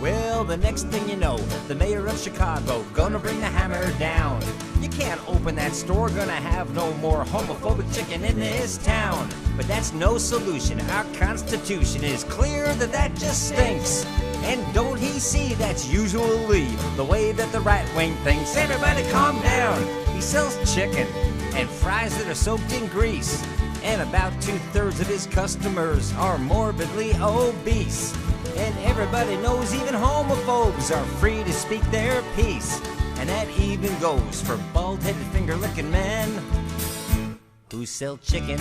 Well, the next thing you know, the mayor of Chicago gonna bring the hammer down. You can't open that store, gonna have no more homophobic chicken in this town. But that's no solution, our Constitution is clear that just stinks. And don't he see that's usually the way that the right wing thinks? Everybody calm down, he sells chicken and fries that are soaked in grease. And about 2/3 of his customers are morbidly obese. And everybody knows even homophobes are free to speak their piece. And that even goes for bald-headed, finger-licking men who sell chicken.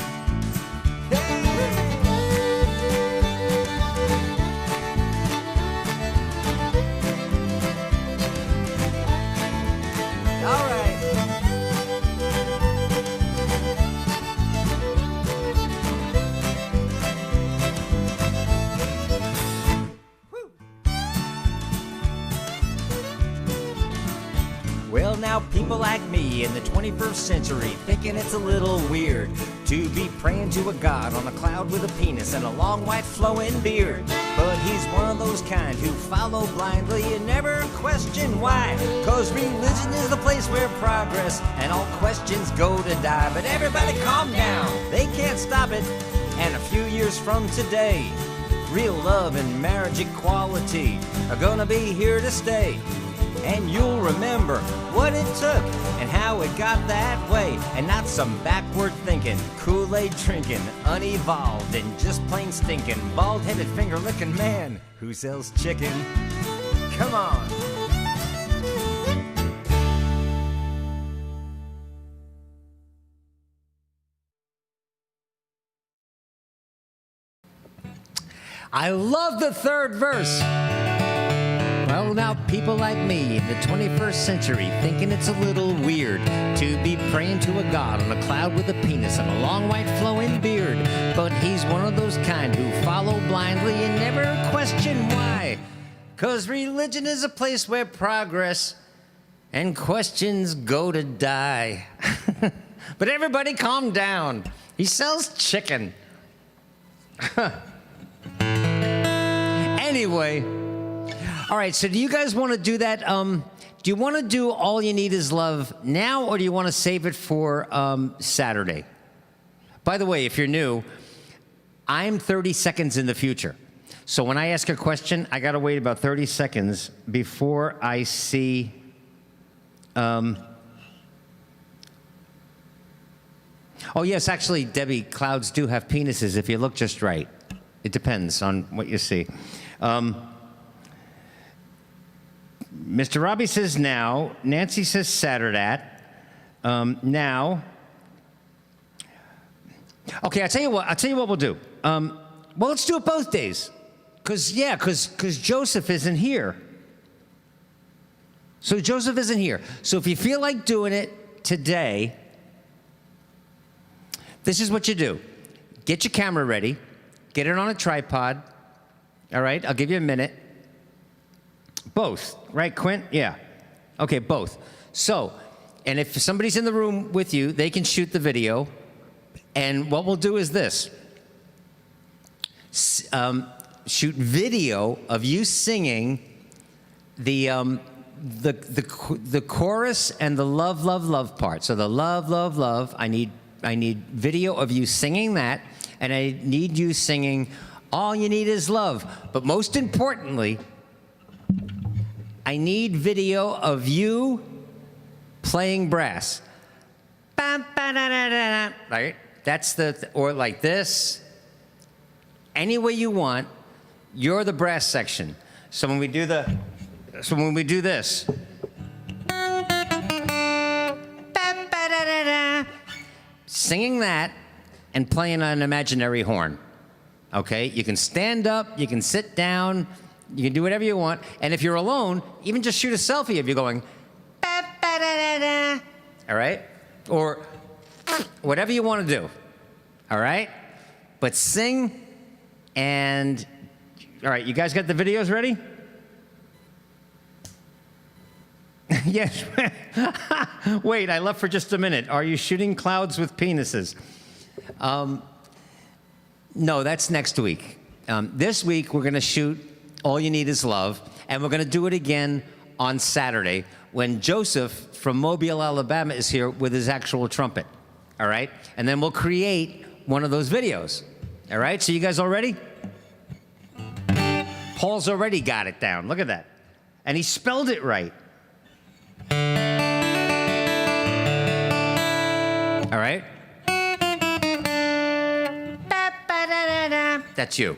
All right. Well, now people like me in the 21st century thinking it's a little weird to be praying to a god on a cloud with a penis and a long white flowing beard. But he's one of those kind who follow blindly and never question why. 'Cause religion is the place where progress and all questions go to die. But everybody calm down, they can't stop it. And a few years from today, real love and marriage equality are gonna be here to stay. And you'll remember what it took and how it got that way. And not some backward thinking, Kool-Aid drinking, unevolved and just plain stinking, bald-headed, finger-licking man who sells chicken. Come on. I love the third verse. Well, know now people like me in the 21st century thinking it's a little weird to be praying to a god on a cloud with a penis and a long white flowing beard. But he's one of those kind who follow blindly and never question why. 'Cause religion is a place where progress and questions go to die. But everybody calm down. He sells chicken. Anyway, all right, so do you guys want to do that? Do you want to do All You Need Is Love now, or do you want to save it for Saturday? By the way, if you're new, I'm 30 seconds in the future. So when I ask a question, I got to wait about 30 seconds before I see... Oh, yes, actually, Debbie, clouds do have penises if you look just right. It depends on what you see. Mr. Robbie says now. Nancy says Saturday. Now. Okay, I'll tell you what we'll do. Well, let's do it both days. Because Joseph isn't here. So Joseph isn't here. So if you feel like doing it today, this is what you do. Get your camera ready. Get it on a tripod. All right, I'll give you a minute. Both, right, Quint? Yeah. Okay, both. So, and if somebody's in the room with you, they can shoot the video. And what we'll do is this. Shoot video of you singing the chorus and the love, love, love part. So the love, love, love, I need video of you singing that, and I need you singing All You Need Is Love. But most importantly, I need video of you playing brass. Right? That's or like this. Any way you want, you're the brass section. So when we do this. Singing that and playing an imaginary horn. Okay? You can stand up, you can sit down, you can do whatever you want. And if you're alone, even just shoot a selfie of you going, all right? Or whatever you want to do. All right? But sing and, all right, you guys got the videos ready? Yes. Wait, I left for just a minute. Are you shooting clouds with penises? No, that's next week. This week, we're going to shoot All You Need Is Love, and we're going to do it again on Saturday when Joseph from Mobile, Alabama is here with his actual trumpet. All right? And then we'll create one of those videos. All right? So you guys all ready? Paul's already got it down. Look at that. And he spelled it right. All right? That's you.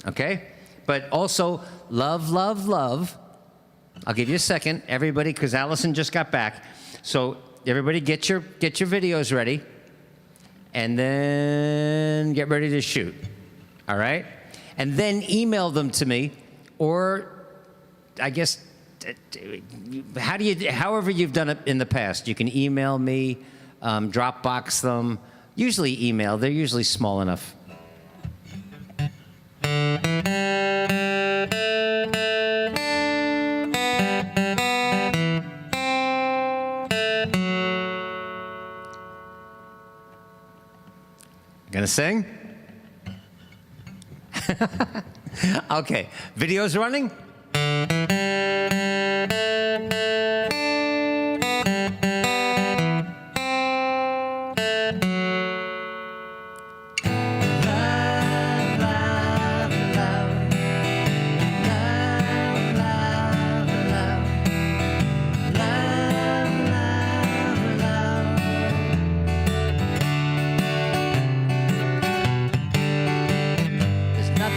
Okay? But also, love, love, love. I'll give you a second, everybody, because Allison just got back. So everybody get your videos ready. And then get ready to shoot. All right? And then email them to me, or I guess however you've done it in the past. You can email me, Dropbox them. Usually email. They're usually small enough. Gonna sing? Okay, video's running?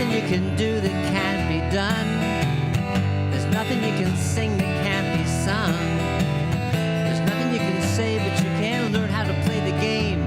You can do that can't be done. There's nothing you can sing that can't be sung. There's nothing you can say, but you can learn how to play the game.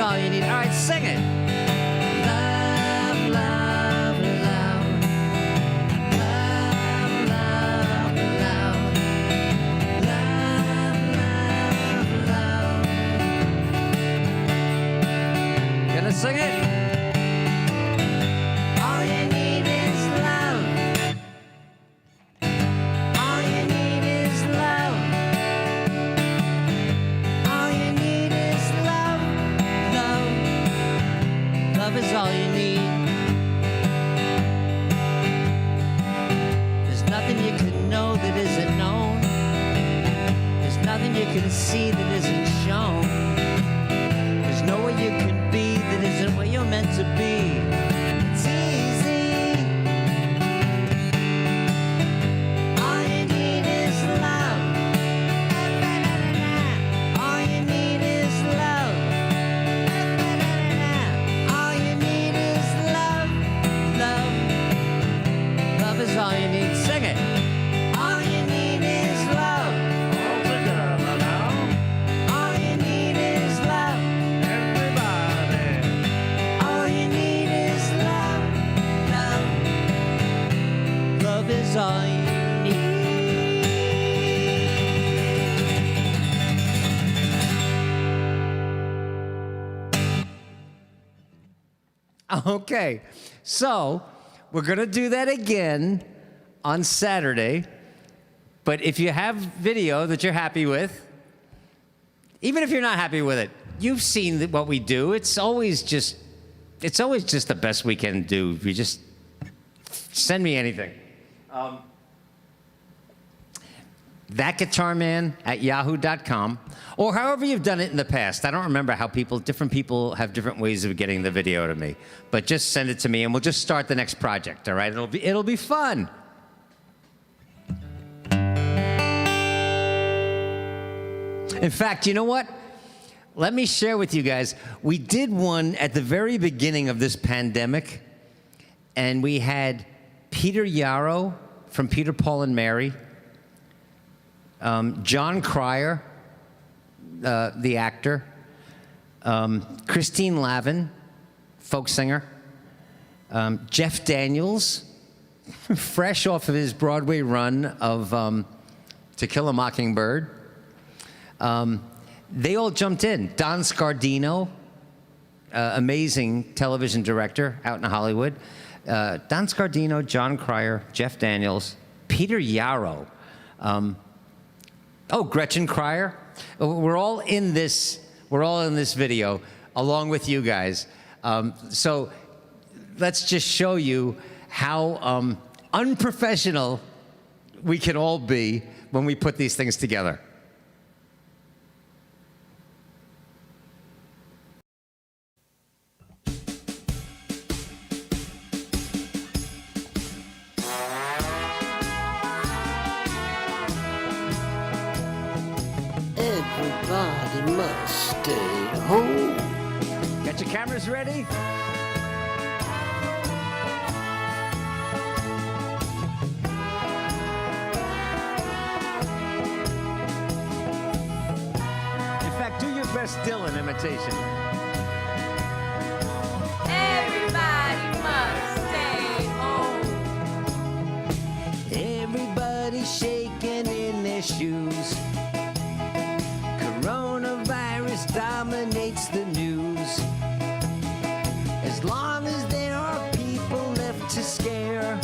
all you need. All right, sing it. Love, love, love. Love, love, love. Love, love, love. Gonna sing it? All you need is love. All you need is love. All you need is love. Love. Love is all you need. There's nothing you can know that isn't known. There's nothing you can see that isn't shown. There's no way you can be that isn't what you're meant to be. It's easy. All you need is love. All you need is love. All you need is love. Love. Love is all you need. Sing it. All you need is love. All together now. All you need is love. Everybody. All you need is love. Love. Love is all you need. Okay, so we're gonna do that again on Saturday. But if you have video that you're happy with, even if you're not happy with it, you've seen what we do. It's always just the best we can do. You just send me anything. thatguitarman@yahoo.com, or however you've done it in the past. I don't remember how different people have different ways of getting the video to me. But just send it to me, and we'll just start the next project. All right? It'll be fun. In fact, you know what? Let me share with you guys. We did one at the very beginning of this pandemic, and we had Peter Yarrow from Peter, Paul, and Mary, John Cryer, the actor, Christine Lavin, folk singer, Jeff Daniels, fresh off of his Broadway run of To Kill a Mockingbird. They all jumped in. Don Scardino, amazing television director out in Hollywood. Don Scardino, John Cryer, Jeff Daniels, Peter Yarrow. Gretchen Cryer. We're all in this video along with you guys. So let's just show you how unprofessional we can all be when we put these things together. Everybody must stay home. Got your cameras ready? In fact, do your best Dylan imitation. Everybody must stay home. Everybody's shaking in their shoes. Coronavirus dominates the news. As long as there are people left to scare,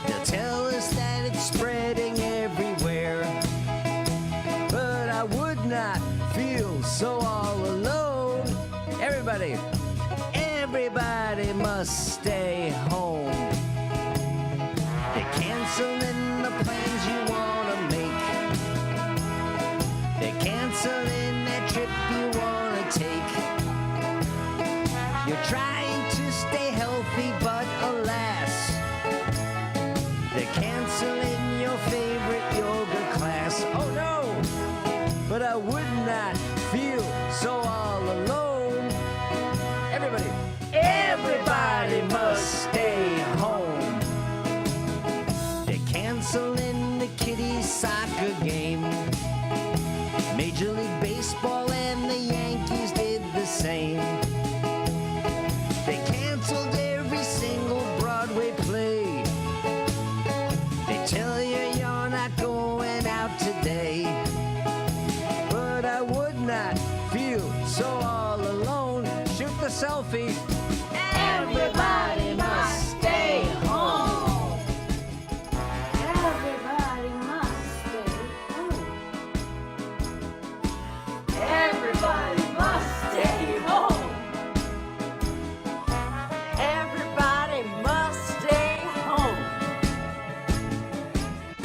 they'll tell us that it's spreading everywhere. But I would not feel so all alone. Everybody must stay home. They're canceling the plans you want to make. They're canceling that trip you want to take. You're trying to stay healthy, but alas, they're canceling your favorite yoga class. Oh no, but I would not feel so all alone. Everybody must stay home. They're canceling the kiddies' soccer game. Major League Baseball and the Yankees did selfie. Everybody must stay home. Everybody must stay home. Everybody must stay home. Everybody must stay home.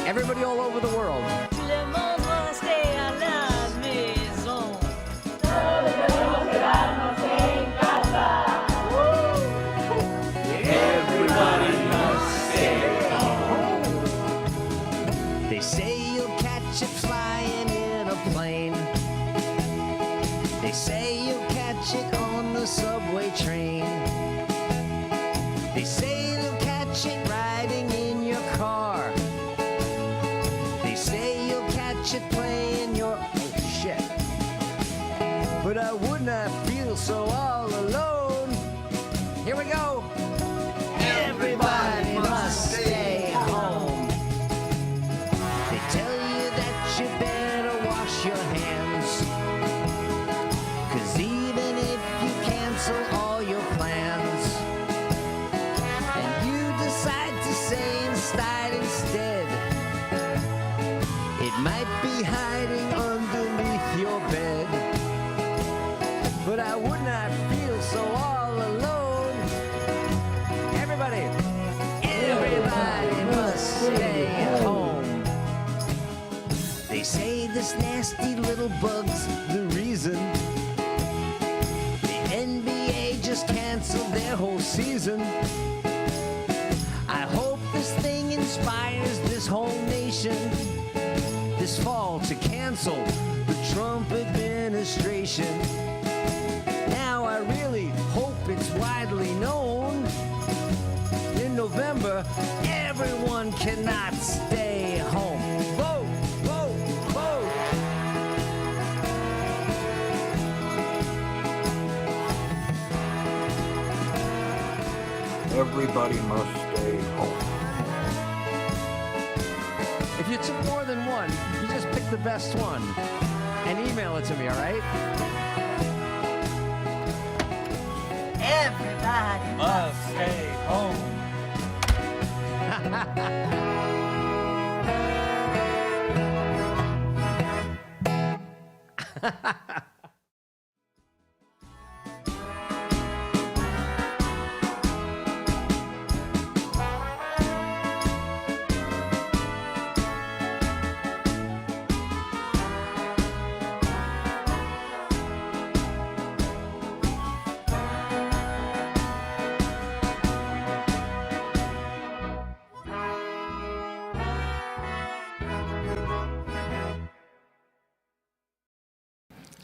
Everybody all over the world. Le monde must stay à la maison. They say you'll catch it flying in a plane. They say you'll catch it on the subway train. They say you'll catch it riding in your car. They say you'll catch it playing your oh shit. But I would not feel so all alone. Here we go. Everybody must stay home. They tell you that you better wash your hands. 'Cause even if you cancel all your plans and you decide to stay inside instead, it might be hiding underneath your bed. But I would not feel so all alone. Everybody must stay home. They say this nasty little bug's the reason the NBA just canceled their whole season. I hope this thing inspires this whole nation this fall to cancel the Trump administration. Now I really hope it's widely known. In November, everyone cannot stay home. Vote, vote, vote. Everybody must stay home. If you took more than one, you just pick the best one and email it to me, all right? Everybody Must stay home.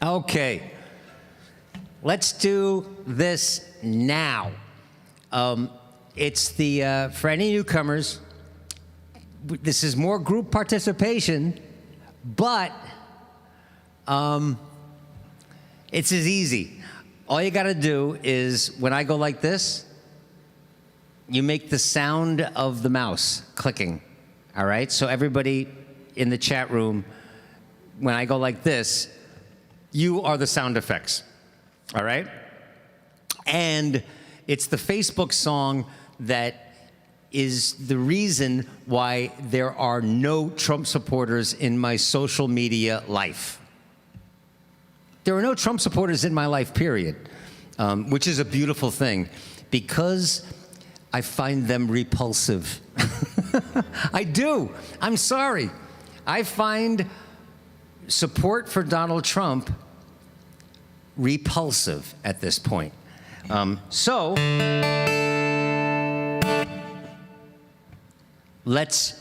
Okay, let's do this now. It's the for any newcomers. This is more group participation, but it's as easy. All you got to do is when I go like this, you make the sound of the mouse clicking. All right. So everybody in the chat room, when I go like this, you are the sound effects, all right? And it's the Facebook song that is the reason why there are no Trump supporters in my social media life. There are no Trump supporters in my life, period, which is a beautiful thing because I find them repulsive. I do. I'm sorry. I find support for Donald Trump repulsive at this point. So let's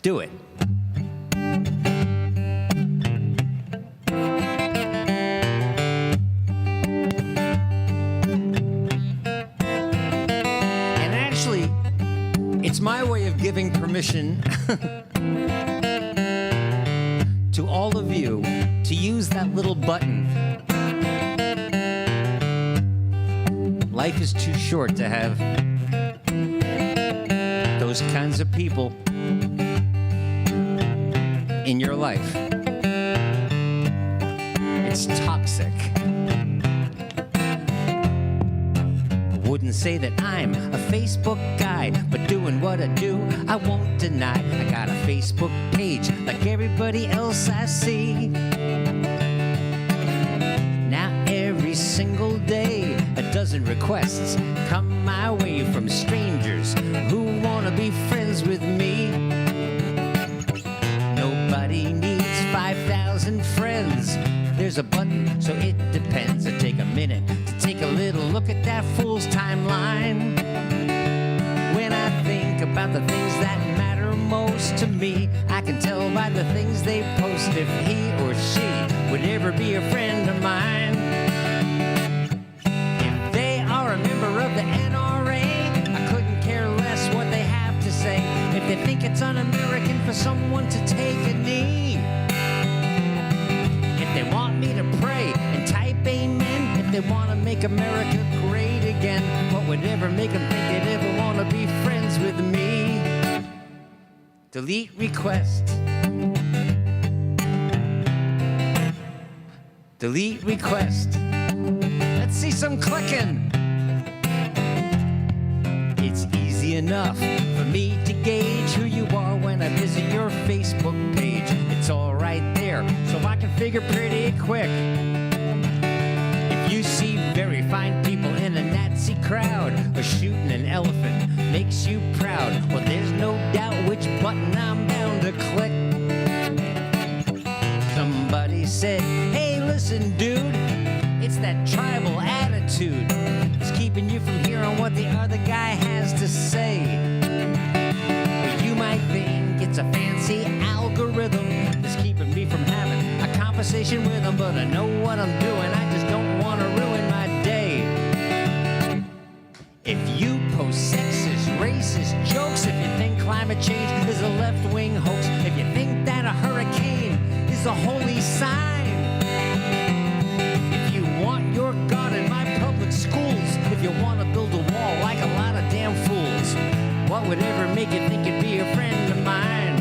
do it. And actually, it's my way of giving permission to all of you to use that little button. Life is too short to have those kinds of people in your life. It's toxic. wouldn't say that I'm a Facebook guy, but doing what I do, I won't deny. I got a Facebook page like everybody else I see. Now every single day, a dozen requests come my way from strangers who want to be friends with me. Nobody needs 5,000 friends. There's a button, so it depends. I take a minute to take a little look at that fool's timeline. When I think about the things that matter most to me, I can tell by the things they post if he or she would ever be a friend of mine. If they are a member of the NRA, I couldn't care less what they have to say. If they think it's un-American for someone to take a knee, if they want me to pray and type amen, if they want to make America great again, what would ever make them think they'd ever want to be friends with me? Delete request. Delete request. Let's see some clicking. It's easy enough for me to gauge who you are when I visit your Facebook page. It's all right there, so I can figure pretty quick. If you see very fine people in a Nazi crowd, or shooting an elephant makes you proud, well, there's no doubt which button I'm bound to click. Somebody said, hey, listen, dude, it's that tribal attitude. It's keeping you from hearing what the other guy has to say. Well, you might think it's a fancy algorithm that's keeping me from having a conversation with him, but I know what I'm doing. I just don't want to ruin my day. If you post sexist, racist jokes, if you think climate change is a left-wing hoax, if you think that a hurricane is a holy sign, if you want your God in my public schools, if you want to build a wall like a lot of damn fools, what would ever make you think you'd be a friend of mine?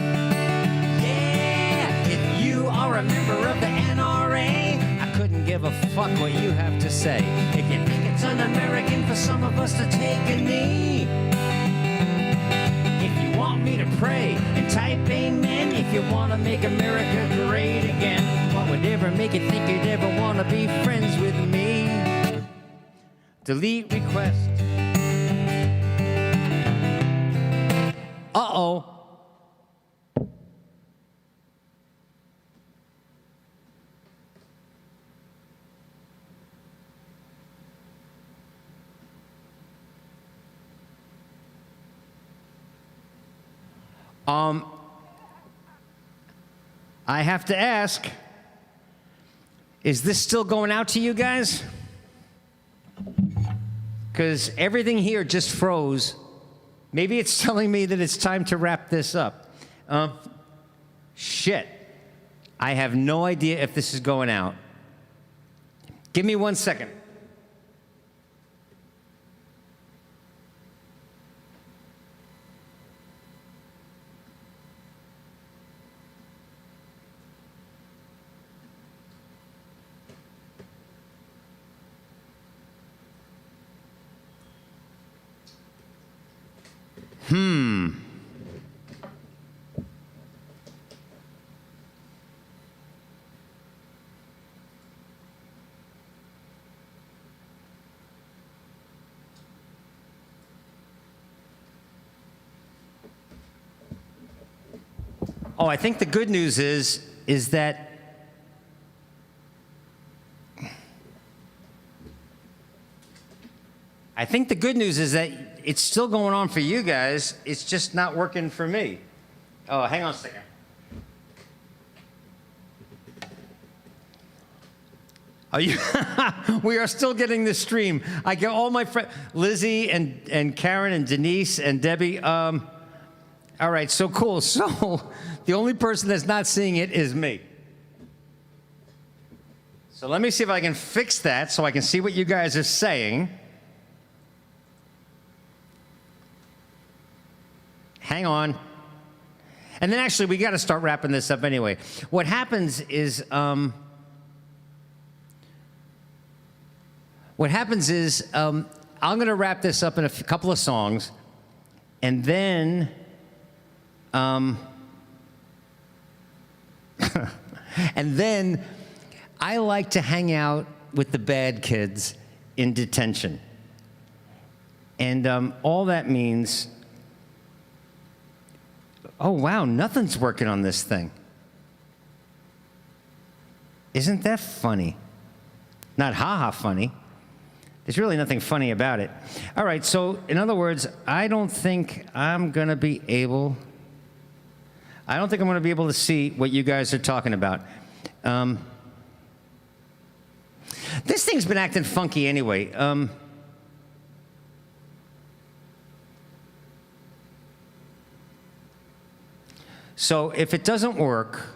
Yeah, if you are a member of the NRA, I couldn't give a fuck what you have to say. If you think it's un-American for some of us to take a knee, if you want me to pray and type amen, if you want to make America great again, what would ever make you think you'd ever want to be friends with me? Delete request. Uh-oh. I have to ask, is this still going out to you guys? Because everything here just froze. Maybe it's telling me that it's time to wrap this up. Shit. I have no idea if this is going out. Give me 1 second. Oh, I think the good news is that it's still going on for you guys. It's just not working for me. Oh, hang on a second. Are you? We are still getting this stream. I get all my friends, Lizzie and Karen and Denise and Debbie. All right, so cool. So the only person that's not seeing it is me. So let me see if I can fix that so I can see what you guys are saying. Hang on. And then actually, we got to start wrapping this up anyway. What happens is, I'm going to wrap this up in a couple of songs, and then, and then I like to hang out with the bad kids in detention. And all that means, oh wow, nothing's working on this thing. Isn't that funny? Not ha-ha funny. There's really nothing funny about it. All right, so in other words, I don't think I'm going to be able to see what you guys are talking about. This thing's been acting funky anyway. So if it doesn't work,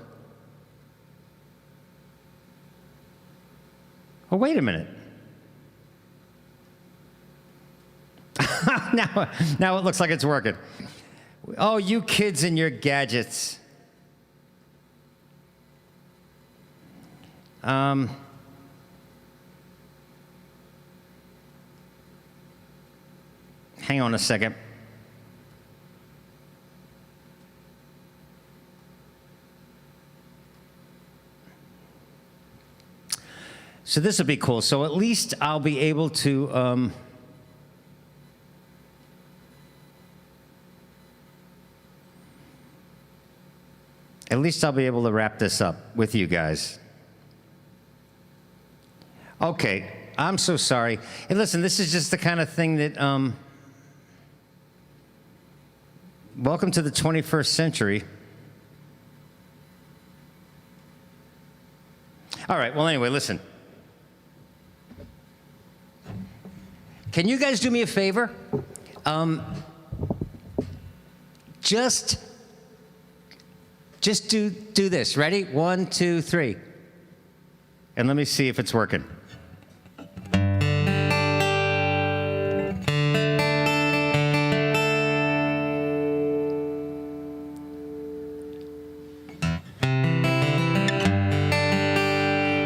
oh, wait a minute. Now it looks like it's working. Oh, you kids and your gadgets. Hang on a second. So this will be cool. So at least I'll be able to wrap this up with you guys. Okay, I'm so sorry. Hey, listen, this is just the kind of thing that, welcome to the 21st century. All right, well, anyway, listen. Can you guys do me a favor? Just do this. Ready? 1, 2, 3. And let me see if it's working.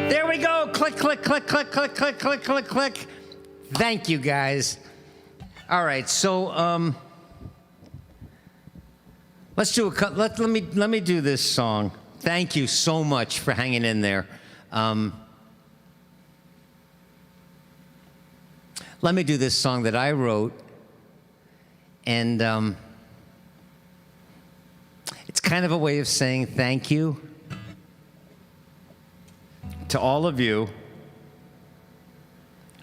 There we go. Click, click, click, click, click, click, click, click, click. Thank you, guys. All right, so let's do let me do this song. Thank you so much for hanging in there. Let me do this song that I wrote, and it's kind of a way of saying thank you to all of you.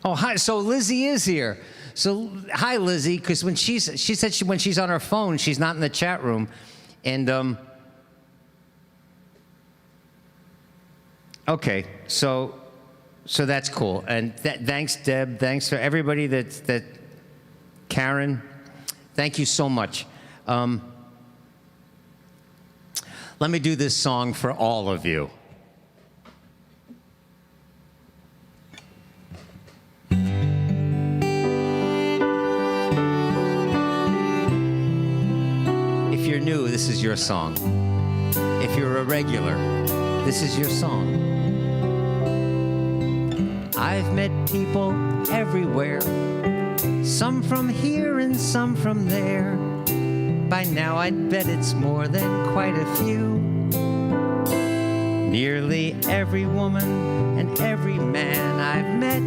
Oh, hi. So Lizzie is here. So hi, Lizzie, because when she said when she's on her phone, she's not in the chat room, and okay, so that's cool. And thanks, Deb. Thanks for everybody that Karen. Thank you so much. Let me do this song for all of you. If you're new, this is your song. If you're a regular, this is your song. I've met people everywhere, some from here and some from there. By now I'd bet it's more than quite a few. Nearly every woman and every man I've met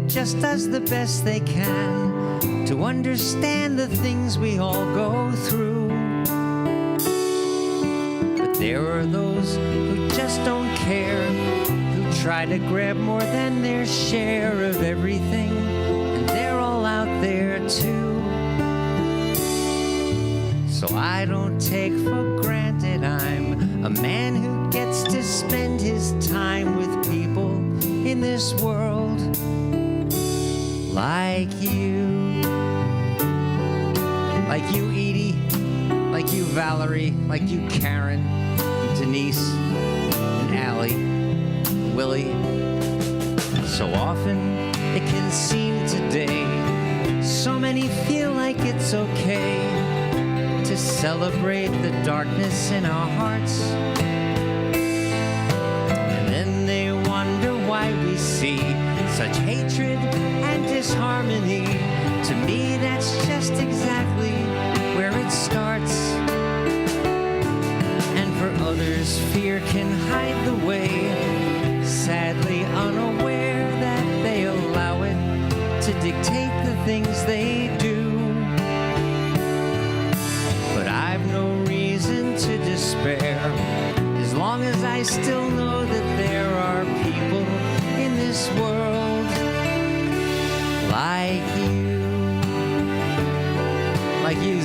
just does the best they can to understand the things we all go through. But there are those who just don't care, who try to grab more than their share of everything, and they're all out there too. So I don't take for granted I'm a man who gets to spend his time with people in this world like you. Like you, Edie, like you, Valerie, like you, Karen, Denise, and Allie, Willie. So often it can seem today, so many feel like it's okay to celebrate the darkness in our hearts. And then they wonder why we see such hatred and disharmony still know that there are people in this world like you. Like you,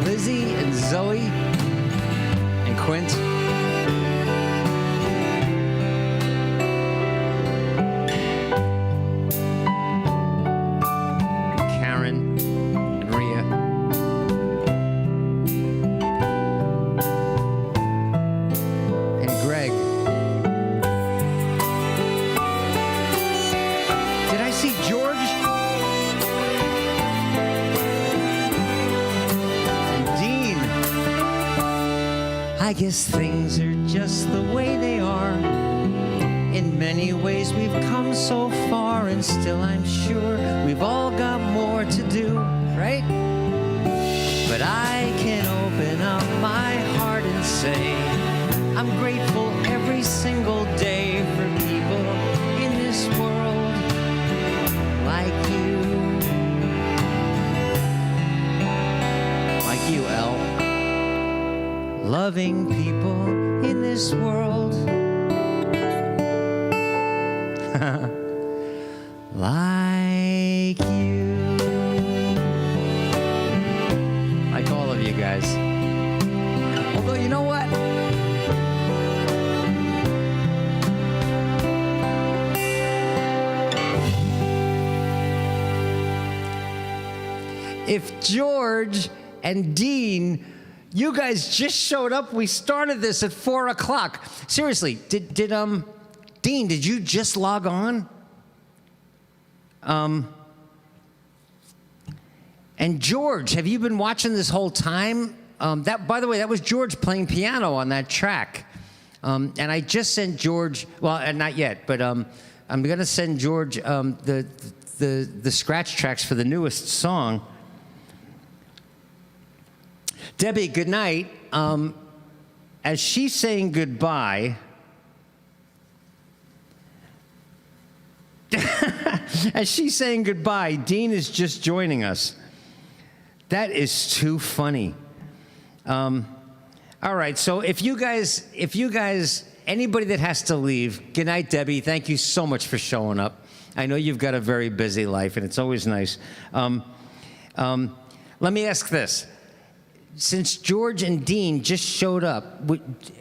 Lizzie and Zoe and Quint. Karen and Rhea. And Greg. Did I see George? And Dean. I guess things are just the way they are. In many ways we've come so far, and still I'm sure we've all got more to do, right? But I can open up my heart and say I'm grateful every single day for people in this world like you. Like you, Elle. Loving people in this world like you. Like all of you guys. Although, you know what? If George and Dean, you guys just showed up, we started this at 4 o'clock. Seriously, did Dean, did you just log on? And George, have you been watching this whole time? That, by the way, that was George playing piano on that track. And I just sent George, well, not yet, but I'm gonna send George the scratch tracks for the newest song. Debbie, good night. As she's saying goodbye, as she's saying goodbye, Dean is just joining us. That is too funny. All right, so if you guys, anybody that has to leave, good night, Debbie. Thank you so much for showing up. I know you've got a very busy life, and it's always nice. Let me ask this. Since George and Dean just showed up,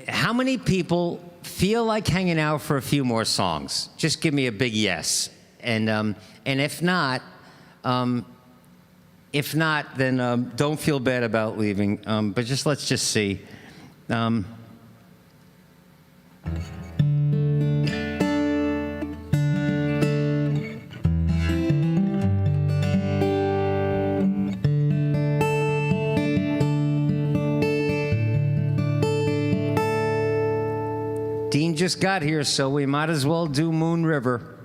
how many people feel like hanging out for a few more songs? Just give me a big yes. And if not, then don't feel bad about leaving. But let's just see. Dean just got here, so we might as well do Moon River.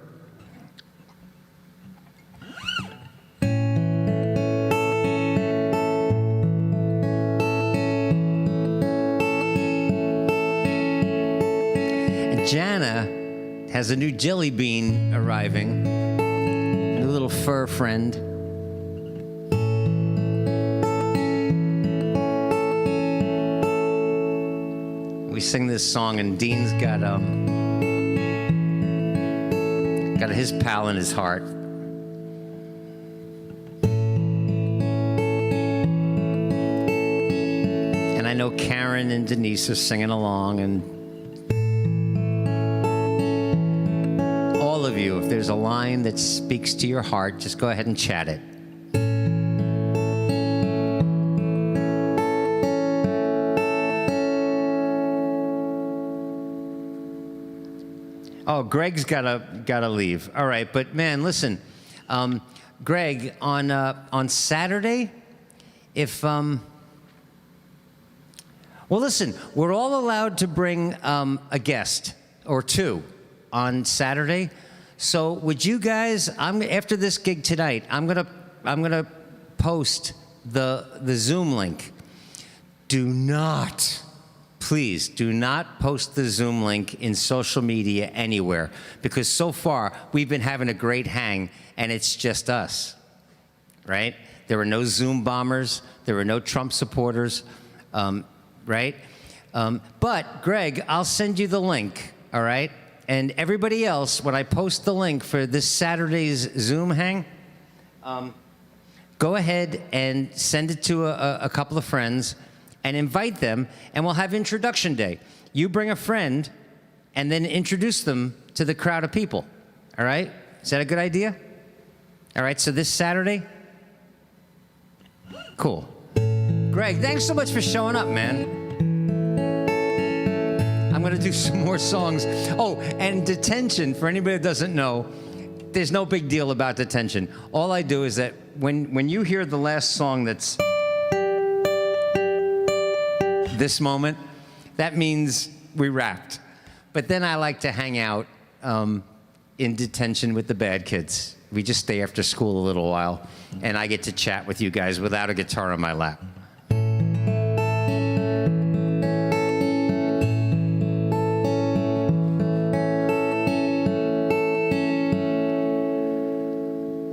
And Jana has a new jelly bean arriving, a new little fur friend. We sing this song, and Dean's got his pal in his heart. And I know Karen and Denise are singing along, and all of you, if there's a line that speaks to your heart, just go ahead and chat it. Oh, Greg's gotta leave. All right, but man, listen, Greg, on Saturday, well, listen, we're all allowed to bring a guest or two on Saturday. So would you guys? After this gig tonight, I'm gonna post the Zoom link. Please do not post the Zoom link in social media anywhere, because so far we've been having a great hang and it's just us, right? There were no Zoom bombers, there were no Trump supporters, right? But, Greg, I'll send you the link, all right? And everybody else, when I post the link for this Saturday's Zoom hang, go ahead and send it to a couple of friends and invite them, and we'll have introduction day. You bring a friend and then introduce them to the crowd of people, all right? Is that a good idea? All right, so this Saturday? Cool. Greg, thanks so much for showing up, man. I'm going to do some more songs. Oh, and Detention, for anybody that doesn't know, there's no big deal about Detention. All I do is that when you hear the last song that's this moment, that means we wrapped. But then I like to hang out in Detention with the bad kids. We just stay after school a little while, and I get to chat with you guys without a guitar on my lap.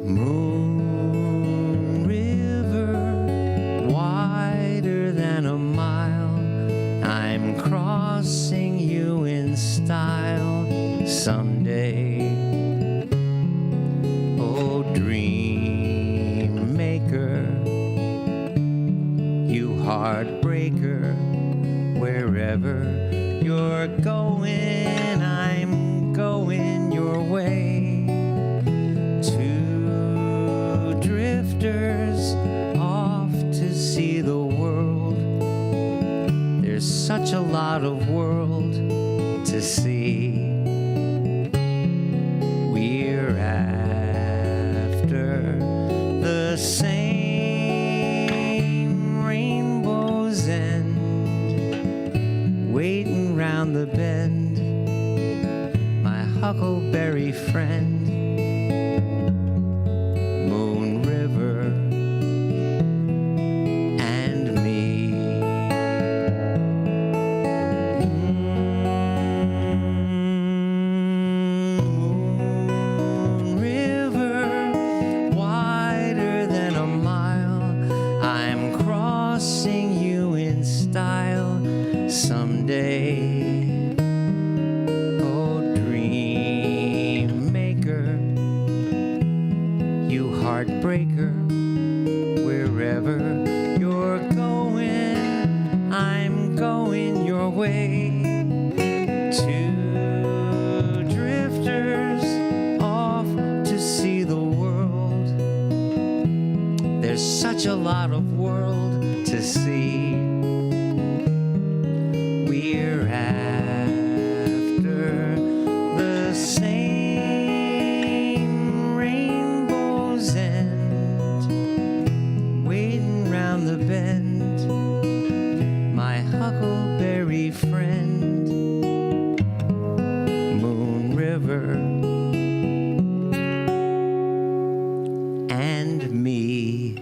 Moon river, wider than a mile, I'm crossing you in style someday. Oh, dream maker, you heartbreaker, wherever you're going, I'm going your way. Two drifters off to see the world. There's such a lot of world to see. We're after the same rainbow's end, waiting round the bend, my huckleberry friend. Moon River and me. Moon River, wider than a mile, I'm crossing you in style someday. Oh, dream maker, you heartbreaker, wherever you're going, I'm going your way. Two drifters off to see the world. There's such a lot of world to see. We're after the same rainbow's end, waiting round the bend, my huckleberry friend. Moon River and me.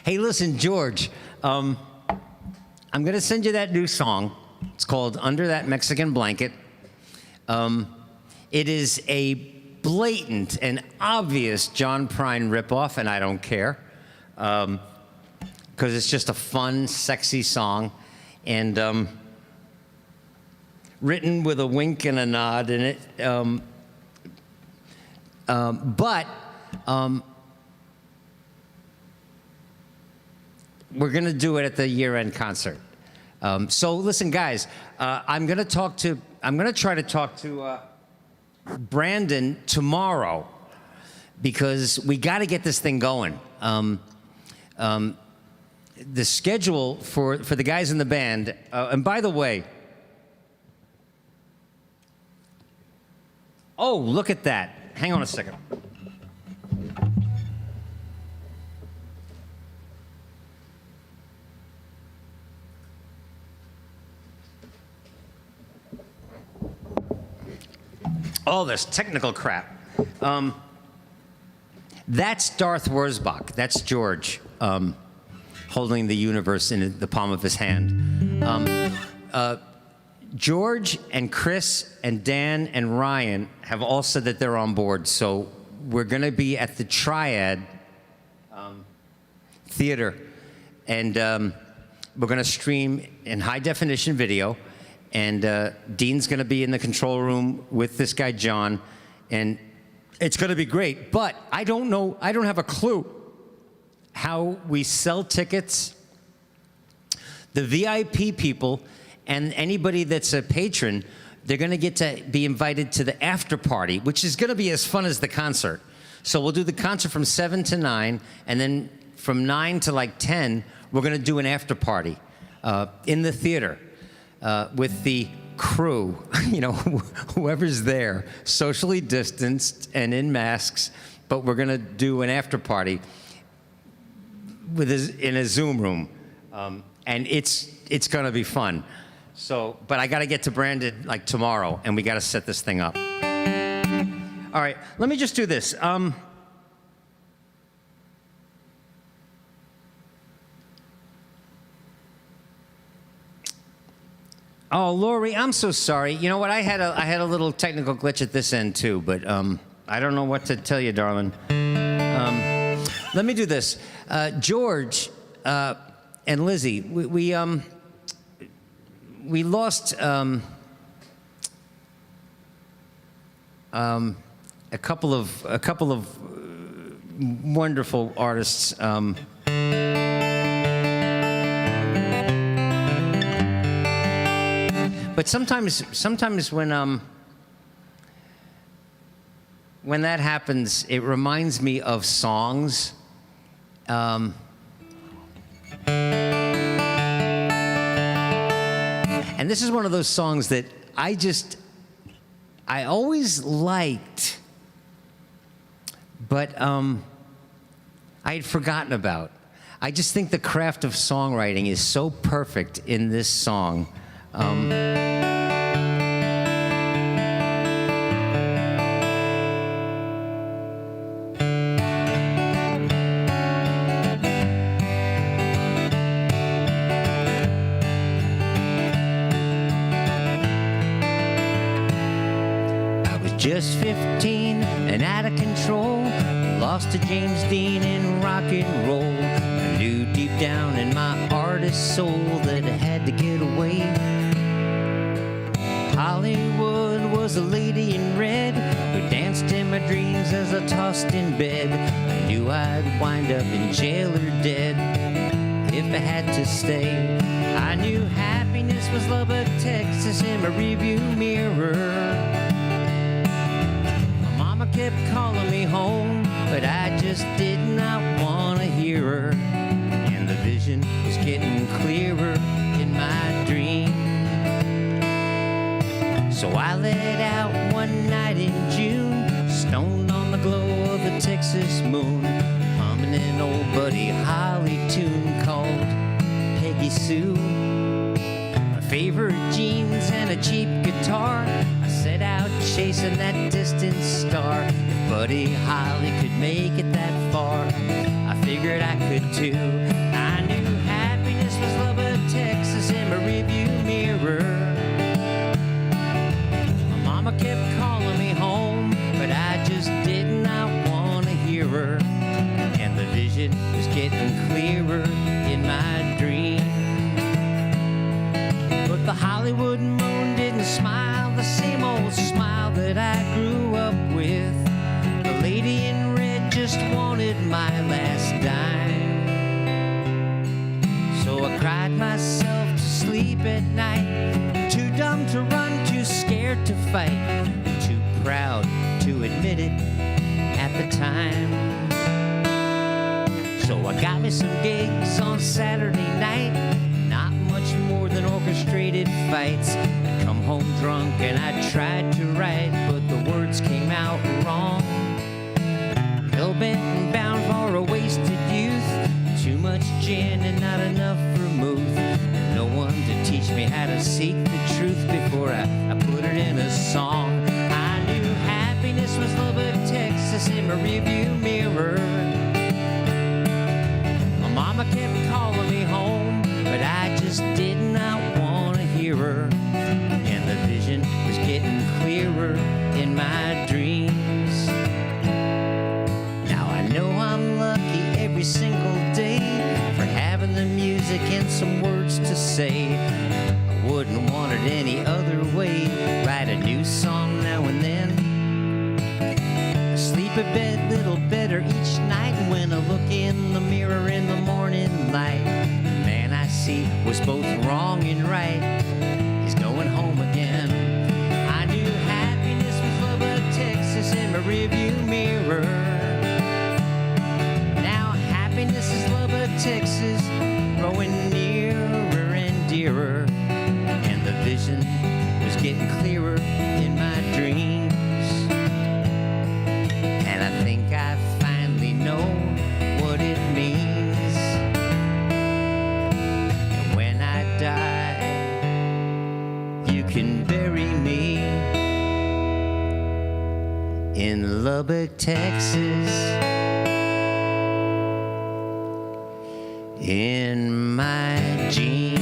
Hey, listen, George, I'm going to send you that new song. It's called Under That Mexican Blanket. It is a blatant and obvious John Prine ripoff, and I don't care, because it's just a fun, sexy song, and written with a wink and a nod in it. But we're going to do it at the year-end concert. So listen, guys, I'm going to try to talk to Brandon tomorrow, because we got to get this thing going. The schedule for the guys in the band, and by the way, oh, look at that. Hang on a second. All this technical crap. That's Darth Wurzbach. That's George holding the universe in the palm of his hand. George and Chris and Dan and Ryan have all said that they're on board. So we're going to be at the Triad Theater, and we're going to stream in high definition video. And Dean's going to be in the control room with this guy John, and it's going to be great. But I don't know. I don't have a clue how we sell tickets. The VIP people and anybody that's a patron, they're going to get to be invited to the after party, which is going to be as fun as the concert. So we'll do the concert from 7 to 9, and then from 9 to like 10, we're going to do an after party in the theater with the crew, whoever's there, socially distanced and in masks, but we're going to do an after party in a Zoom room, and it's going to be fun. So, but I got to get to Brandon like tomorrow, and we got to set this thing up. All right, let me just do this. Oh, Lori, I'm so sorry. You know what? I had a little technical glitch at this end too, but I don't know what to tell you, darling. Let me do this. George and Lizzie, we lost a couple of wonderful artists. But sometimes when that happens, it reminds me of songs. And this is one of those songs that I always liked, but I had forgotten about. I just think the craft of songwriting is so perfect in this song. Just 15 and out of control, lost to James Dean in rock and roll. I knew deep down in my artist soul that I had to get away. Hollywood was a lady in red who danced in my dreams as I tossed in bed. I knew I'd wind up in jail or dead if I had to stay. I knew happiness was Lubbock, Texas in my rearview mirror. Kept calling me home, but I just did not want to hear her. And the vision was getting clearer in my dream. So I let out one night in June, stoned on the glow of the Texas moon, humming an old Buddy Holly tune called Peggy Sue. My favorite jeans and a cheap guitar, I set out chasing that distant star. If Buddy Holly could make it that far, I figured I could too. I knew happiness was Lubbock, Texas in my rearview mirror. My mama kept calling me home, but I just did not want to hear her. And the vision was getting clearer in my dream. But the Hollywood moon didn't smile the same old smile that I grew up with. The lady in red just wanted my last dime. So I cried myself to sleep at night, too dumb to run, too scared to fight, too proud to admit it at the time. So I got me some gigs on Saturday night, not much more than orchestrated fights. I'd come home drunk and I tried to write, but the words came out wrong. Hell-bent and bound for a wasted youth, too much gin and not enough vermouth, and no one to teach me how to seek the truth before I put it in a song. I knew happiness was Lubbock, Texas in my rearview mirror. My mama kept calling me home, but I just did not want to hear her. know I'm lucky every single day for having the music and some words to say. I wouldn't want it any other way. Write a new song now and then. Sleep a bit, little better each night. And when I look in the mirror in the morning light, the man I see was both wrong and right. He's going home again. I knew happiness was Lubbock, Texas in my rearview mirror. Now happiness is Lubbock, Texas, growing nearer and dearer. And the vision was getting clearer in my dreams. And I think I finally know what it means. And when I die, you can bury me in Lubbock, Texas, in my jeans.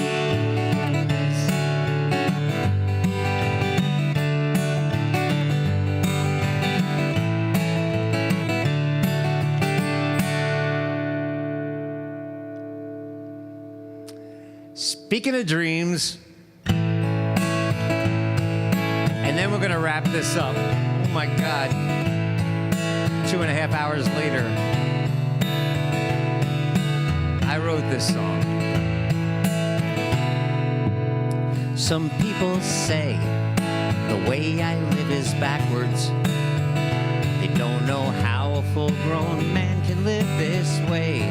Speaking of dreams, and then we're going to wrap this up. Oh my God. 2.5 hours later, I wrote this song. Some people say the way I live is backwards. They don't know how a full-grown man can live this way.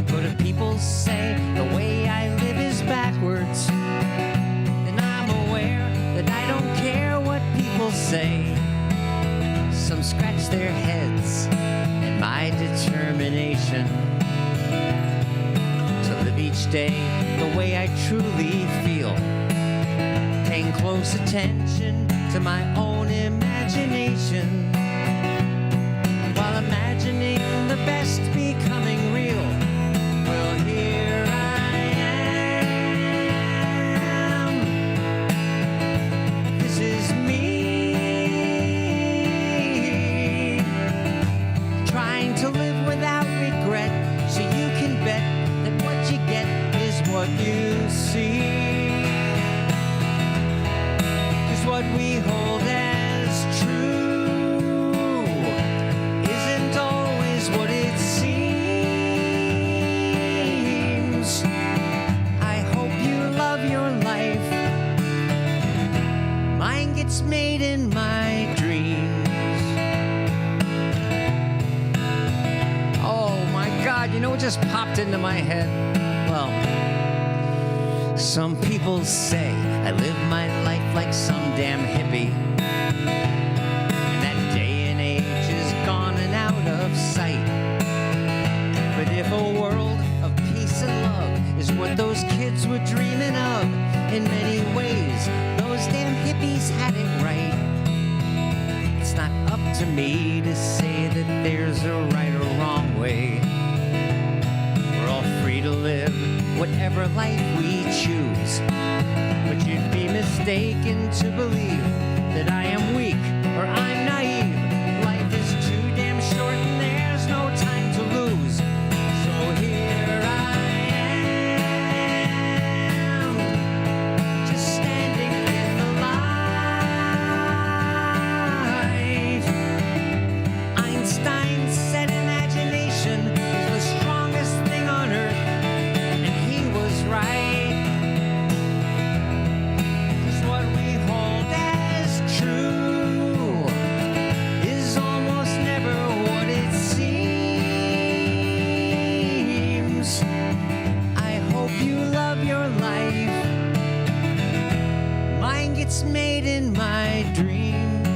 But if people say the way I live is backwards, then I'm aware that I don't care what people say. Some scratch their heads at my determination to live each day the way I truly feel, paying close attention to my own imagination, while imagining the best becoming real. Well, here I am. This is me, trying to live without regret, so you can bet that what you get is what you see. 'Cause what we hold as true isn't always what it seems. I hope you love your life. Mine gets made in my dreams. Oh my God, you know what just popped into my head? Well, some people say I live my life like some damn hippie, and that day and age is gone and out of sight. But if a world of peace and love is what those kids were dreaming of, in many ways, those damn hippies had it right. It's not up to me to say that there's a right or wrong way. We're all free to live whatever life we choose. But you'd be mistaken to believe that I am weak or I'm naive. Life is too damn short and there's no time to lose. So here I am, just standing in the light. Einstein said imagination is the strongest thing on earth, and he was right. 'Cause what we hold as true is almost never what it seems. I hope you love your life. Mine gets made in my dreams.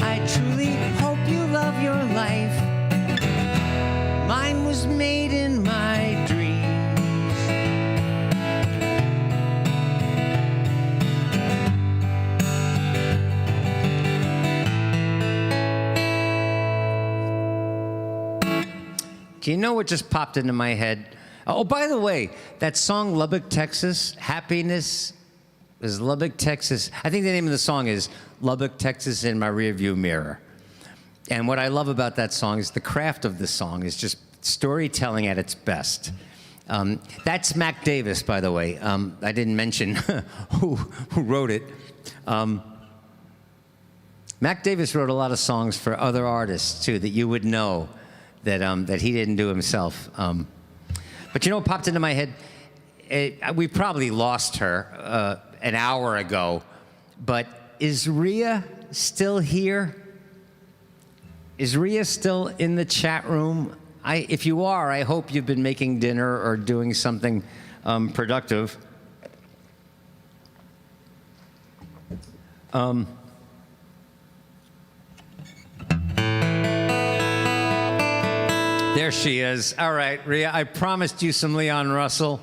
I truly hope you love your life. Mine was made in my dreams. Do you know what just popped into my head? Oh, by the way, that song Lubbock, Texas, Happiness Is Lubbock, Texas. I think the name of the song is Lubbock, Texas in my rearview mirror. And what I love about that song is the craft of the song is just storytelling at its best. That's Mac Davis, by the way. I didn't mention who wrote it. Mac Davis wrote a lot of songs for other artists, too, that you would know that he didn't do himself. But you know what popped into my head? We probably lost her an hour ago, but is Rhea still here? Is Rhea still in the chat room? If you are, I hope you've been making dinner or doing something productive. There she is. All right, Rhea, I promised you some Leon Russell.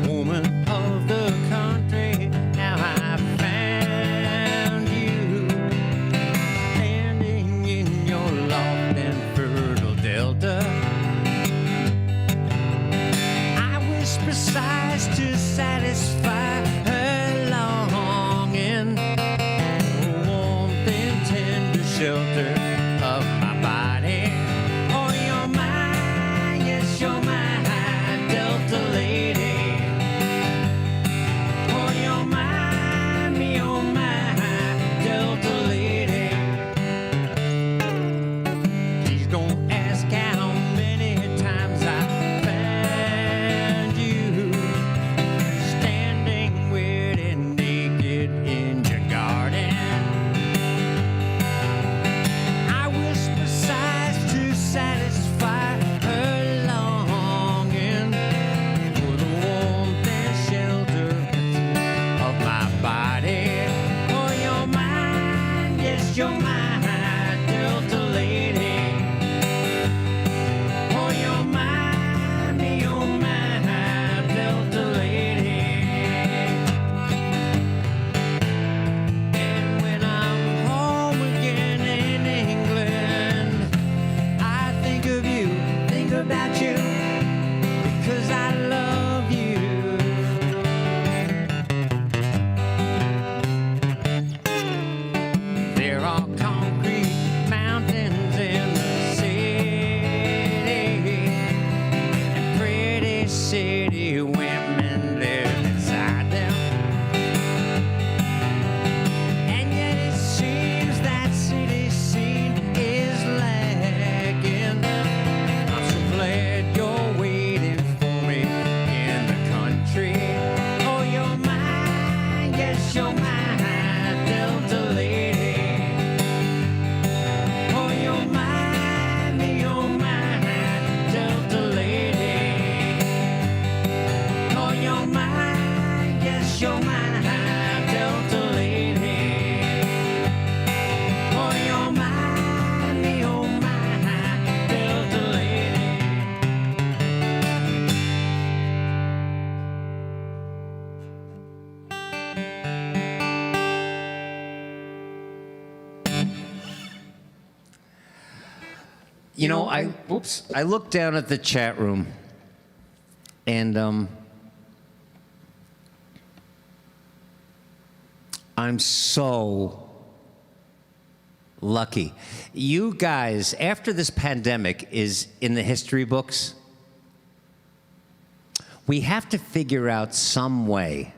Woman of the country, now I found you, standing in your loft and fertile delta. I whisper sighs to satisfy her longing for warmth and tender shelter of my body. Oh, you're mine, yes, you're my Delta lady. Oh, you're my Delta lady. Please don't ask how many times I found you standing weird and naked in your garden. I whisper sighs to satisfy her longing for the warmth and shelter of my body. Oh, you're mine, yes, you're mine, Delta lady. Oh, you're mine, Delta lady. And when I'm home again in England, I think of you, think about you, because I love you. There are concrete mountains in the city, and pretty city women live inside them. And yet it seems that city scene is lagging. I'm so glad you're waiting for me in the country. Oh, you're mine, yes, you're mine, Delta lady. Oh, you're mine, Delta lady. Oh, you're mine, yes, you're mine, Delta lady. Oh, you're mine, Delta lady. You know, I looked down at the chat room, and I'm so lucky. You guys, after this pandemic is in the history books, we have to figure out some way.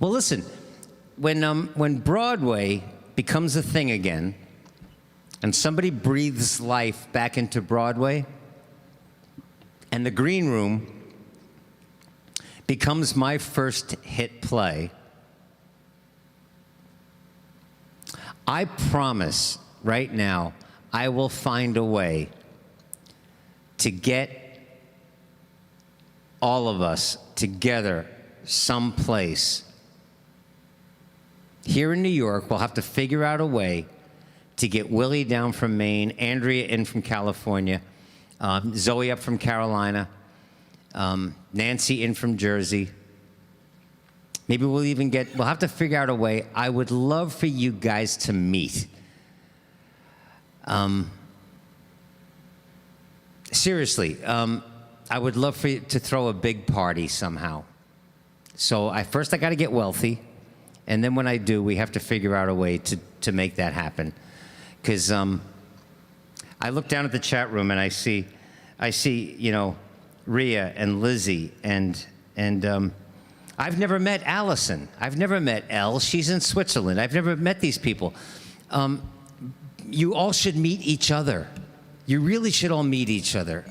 Well, listen, when Broadway becomes a thing again, and somebody breathes life back into Broadway, and the Green Room becomes my first hit play, I promise right now I will find a way to get all of us together someplace. Here in New York, we'll have to figure out a way to get Willie down from Maine, Andrea in from California, Zoe up from Carolina, Nancy in from Jersey. Maybe we'll have to figure out a way. I would love for you guys to meet. Seriously, I would love for you to throw a big party somehow. So first I got to get wealthy, and then when I do, we have to figure out a way to make that happen. Because I look down at the chat room and I see, you know, Rhea and Lizzie and I've never met Allison. I've never met Elle. She's in Switzerland. I've never met these people. You all should meet each other. You really should all meet each other.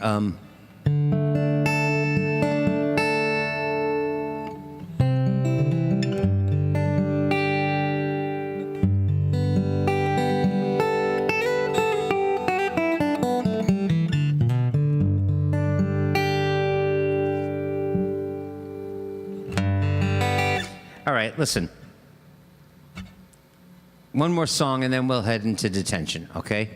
All right, listen. One more song and then we'll head into detention, okay?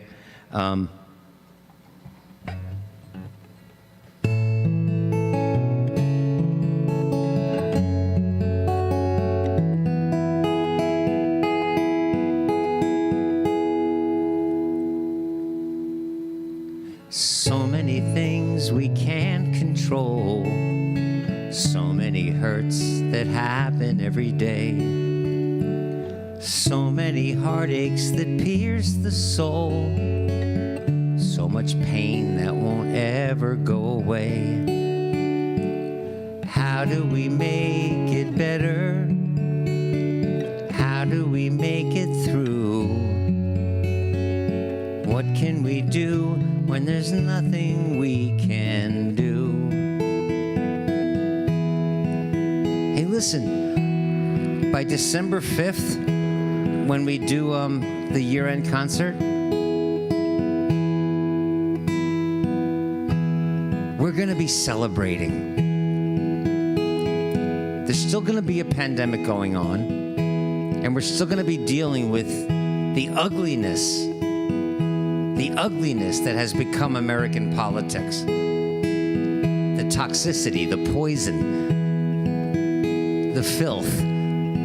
So many things we can't control. So many hurts that happen every day. So many heartaches that pierce the soul. So much pain that won't ever go away. How do we make it better? How do we make it through? What can we do when there's nothing we can do? Hey, listen, by December 5th, when we do the year-end concert, we're gonna be celebrating. There's still gonna be a pandemic going on, and we're still gonna be dealing with the ugliness that has become American politics. The toxicity, the poison, the filth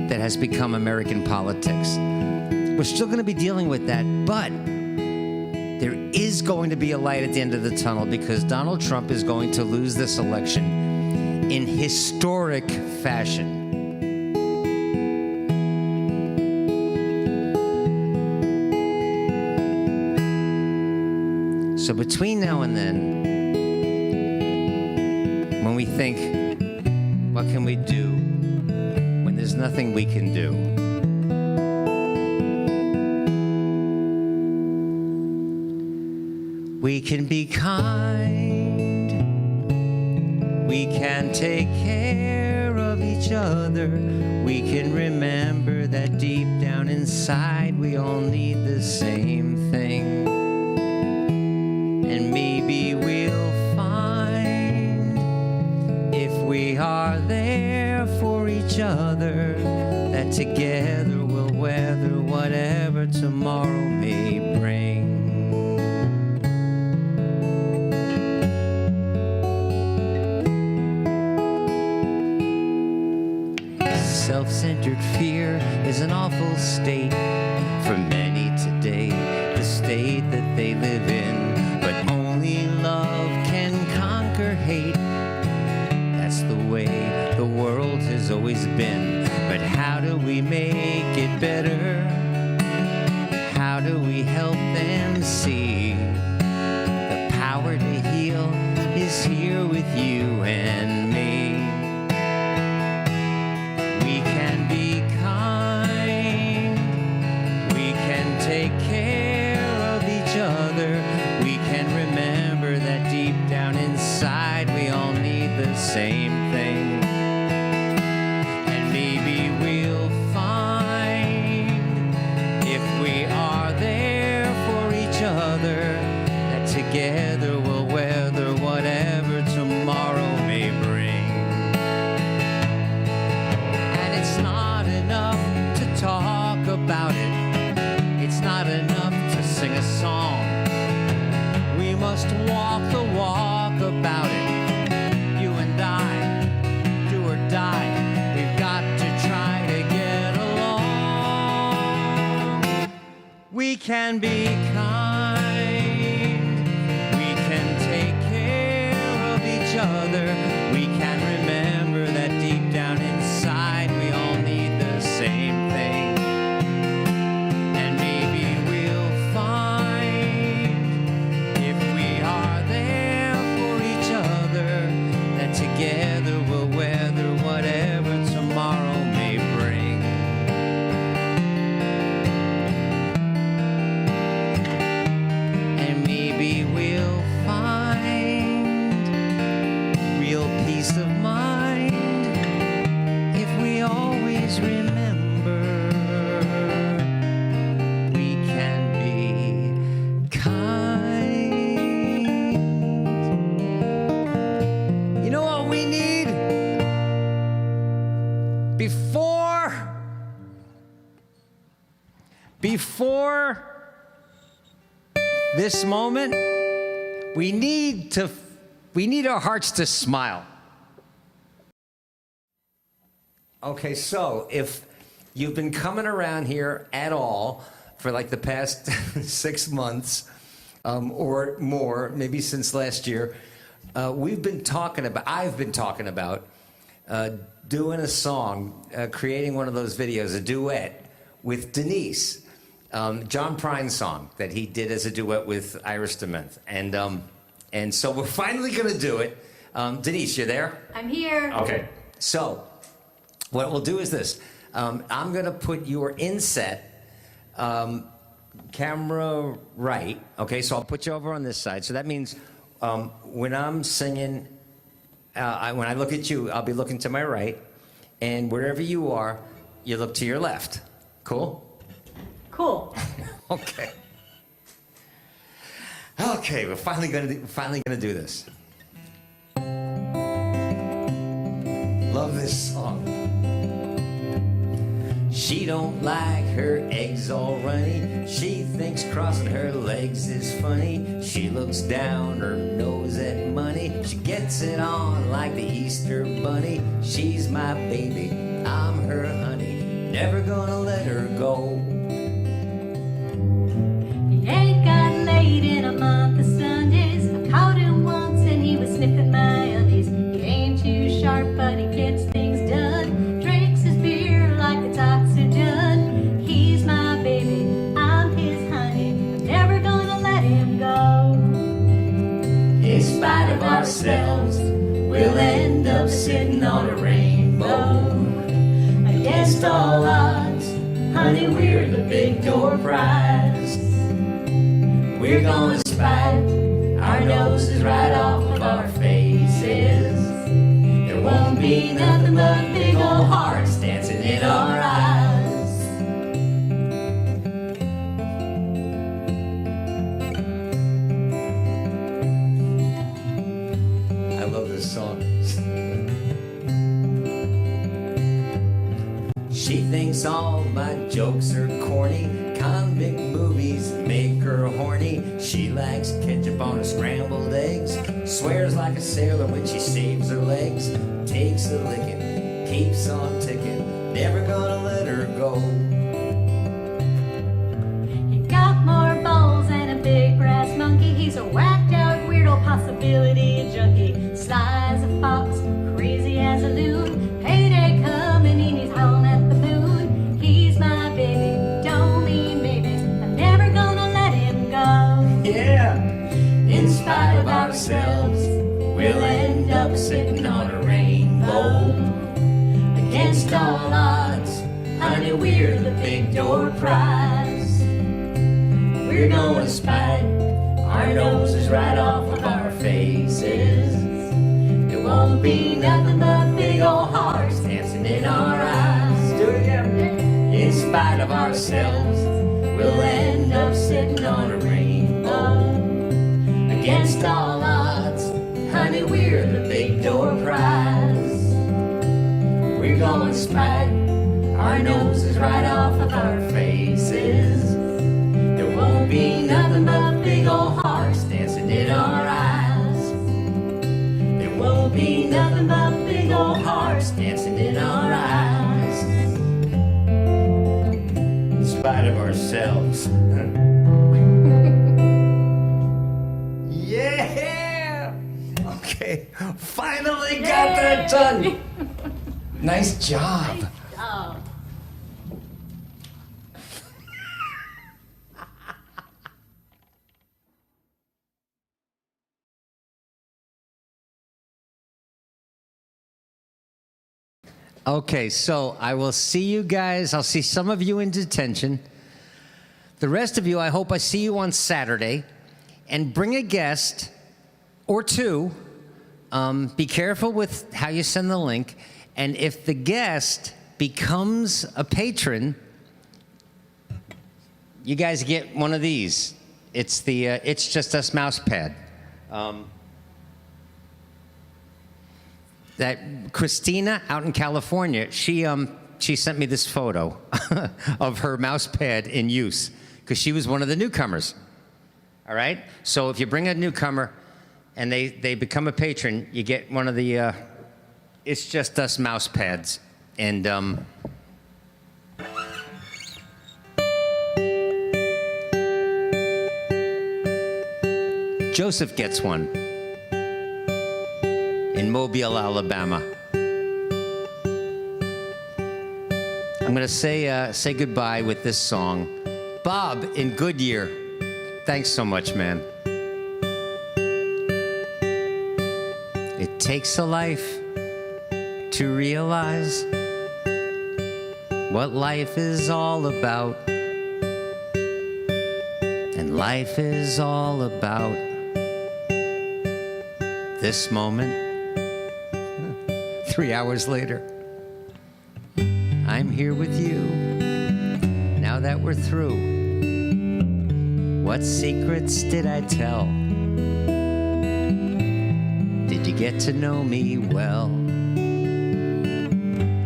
that has become American politics. We're still going to be dealing with that, but there is going to be a light at the end of the tunnel because Donald Trump is going to lose this election in historic fashion. So between now and then, when we think, what can we do when there's nothing we can do? We can be kind. We can take care of each other. We can remember that deep down inside we all need the same thing. And maybe we'll find, if we are there for each other, that together we'll weather whatever tomorrow may bring. Self-centered fear is an awful state for many today, the state that they live in. But only love can conquer hate. That's the way the world has always been. But how do we make it better? How do we help them see the power to heal is here with you and me? We can be kind. We can take care of each other. We can remember that deep down inside we all need the same thing. And maybe we'll find, if we are there for each other, that together we'll weather whatever tomorrow may bring. And it's not enough to talk about it. It's not enough to sing a song. We must walk the walk about it. You and I, do or die. We've got to try to get along. We can be kind. other, we can remember that deep down inside we all need the same thing. And maybe we'll find, if we are there for each other, that together we'll weather whatever tomorrow may bring. And maybe we'll find real peace of mind if we always remember we can be kind. You know what we need? Before this moment, we need our hearts to smile. Okay, so if you've been coming around here at all for like the past 6 months or more, maybe since last year, I've been talking about doing a song, creating one of those videos, a duet with Denise, John Prine's song that he did as a duet with Iris DeMent. And so we're finally going to do it. Denise, you there? I'm here. Okay. So what we'll do is this. I'm going to put your inset camera right. Okay, so I'll put you over on this side. So that means when I'm singing, when I look at you, I'll be looking to my right. And wherever you are, you look to your left. Cool? Cool. Okay. Okay, we're finally gonna do this. Love this song. She don't like her eggs all runny. She thinks crossing her legs is funny. She looks down her nose at money. She gets it on like the Easter bunny. She's my baby, I'm her honey. Never gonna let her go. He ain't got laid in a month of Sundays. I caught him once and he was sniffing my undies. He ain't too sharp, but he gets things done. Drinks his beer like it's oxygen. He's my baby, I'm his honey. I'm never gonna let him go. In spite of ourselves, we'll end up sitting on a rainbow. Against all odds, honey, we're the big door prize. We're gonna spite our noses right off of our faces. There won't be nothing but big old hearts dancing in our eyes. I love this song. She thinks all my jokes are corny. Convict movies make her horny. She likes ketchup on her scrambled eggs. Swears like a sailor when she saves her legs. Takes a licking, keeps on ticking. Never gonna let her go. He got more balls than a big brass monkey. He's a whacked out weirdo, possibility junkie. Sly as a fox, crazy as a loon. Payday coming and he's howling at the moon. He's my baby, don't mean maybe. I'm never gonna let him go. Yeah! In spite of ourselves, we'll end up sitting on a rainbow. Against all odds, honey, we're the big door prize. We're gonna spite our noses right off of our faces. There won't be nothing but big old hearts dancing in our eyes. Do it again. In spite of ourselves, we'll end up sitting on a rainbow. Against all odds, honey, we're the big door prize. We're gonna spite our noses right off of our faces. There won't be nothing but big old hearts dancing in our eyes. There won't be nothing but big old hearts dancing in our eyes. In spite of ourselves. Yeah! Okay. Okay, finally got that done. Nice job. Oh. Okay, so I will see you guys. I'll see some of you in detention. The rest of you, I hope I see you on Saturday. And bring a guest or two. Be careful with how you send the link. And if the guest becomes a patron, you guys get one of these. It's the It's Just Us mouse pad. That Christina out in California, she sent me this photo of her mouse pad in use because she was one of the newcomers. All right? So if you bring a newcomer and they become a patron, you get one of the It's Just Us mouse pads. And Joseph gets one in Mobile, Alabama. I'm gonna say goodbye with this song. Bob in Goodyear, thanks so much, man. It takes a life to realize what life is all about. And life is all about this moment. 3 hours later, I'm here with you. Now that we're through, what secrets did I tell? Did you get to know me well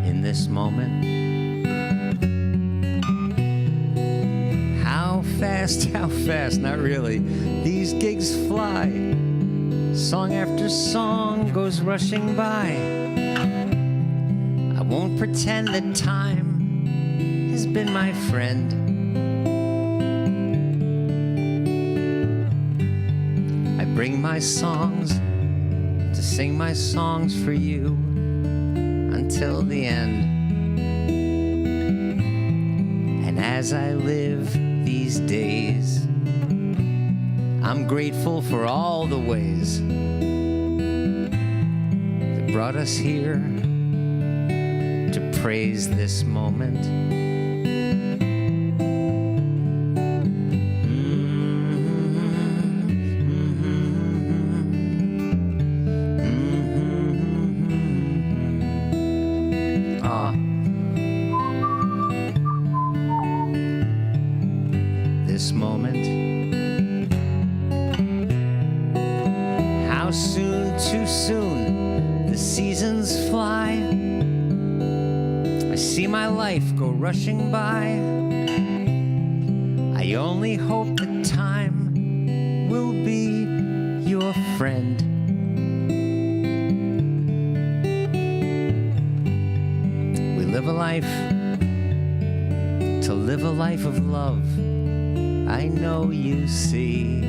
in this moment? How fast, not really, these gigs fly. Song after song goes rushing by. I won't pretend that time has been my friend. I bring my songs to sing my songs for you until the end. And as I live these days, I'm grateful for all the ways that brought us here to praise this moment. This moment. How soon, too soon, the seasons fly. I see my life go rushing by. I only hope that time will be your friend. We live a life to live a life of love. I know you see.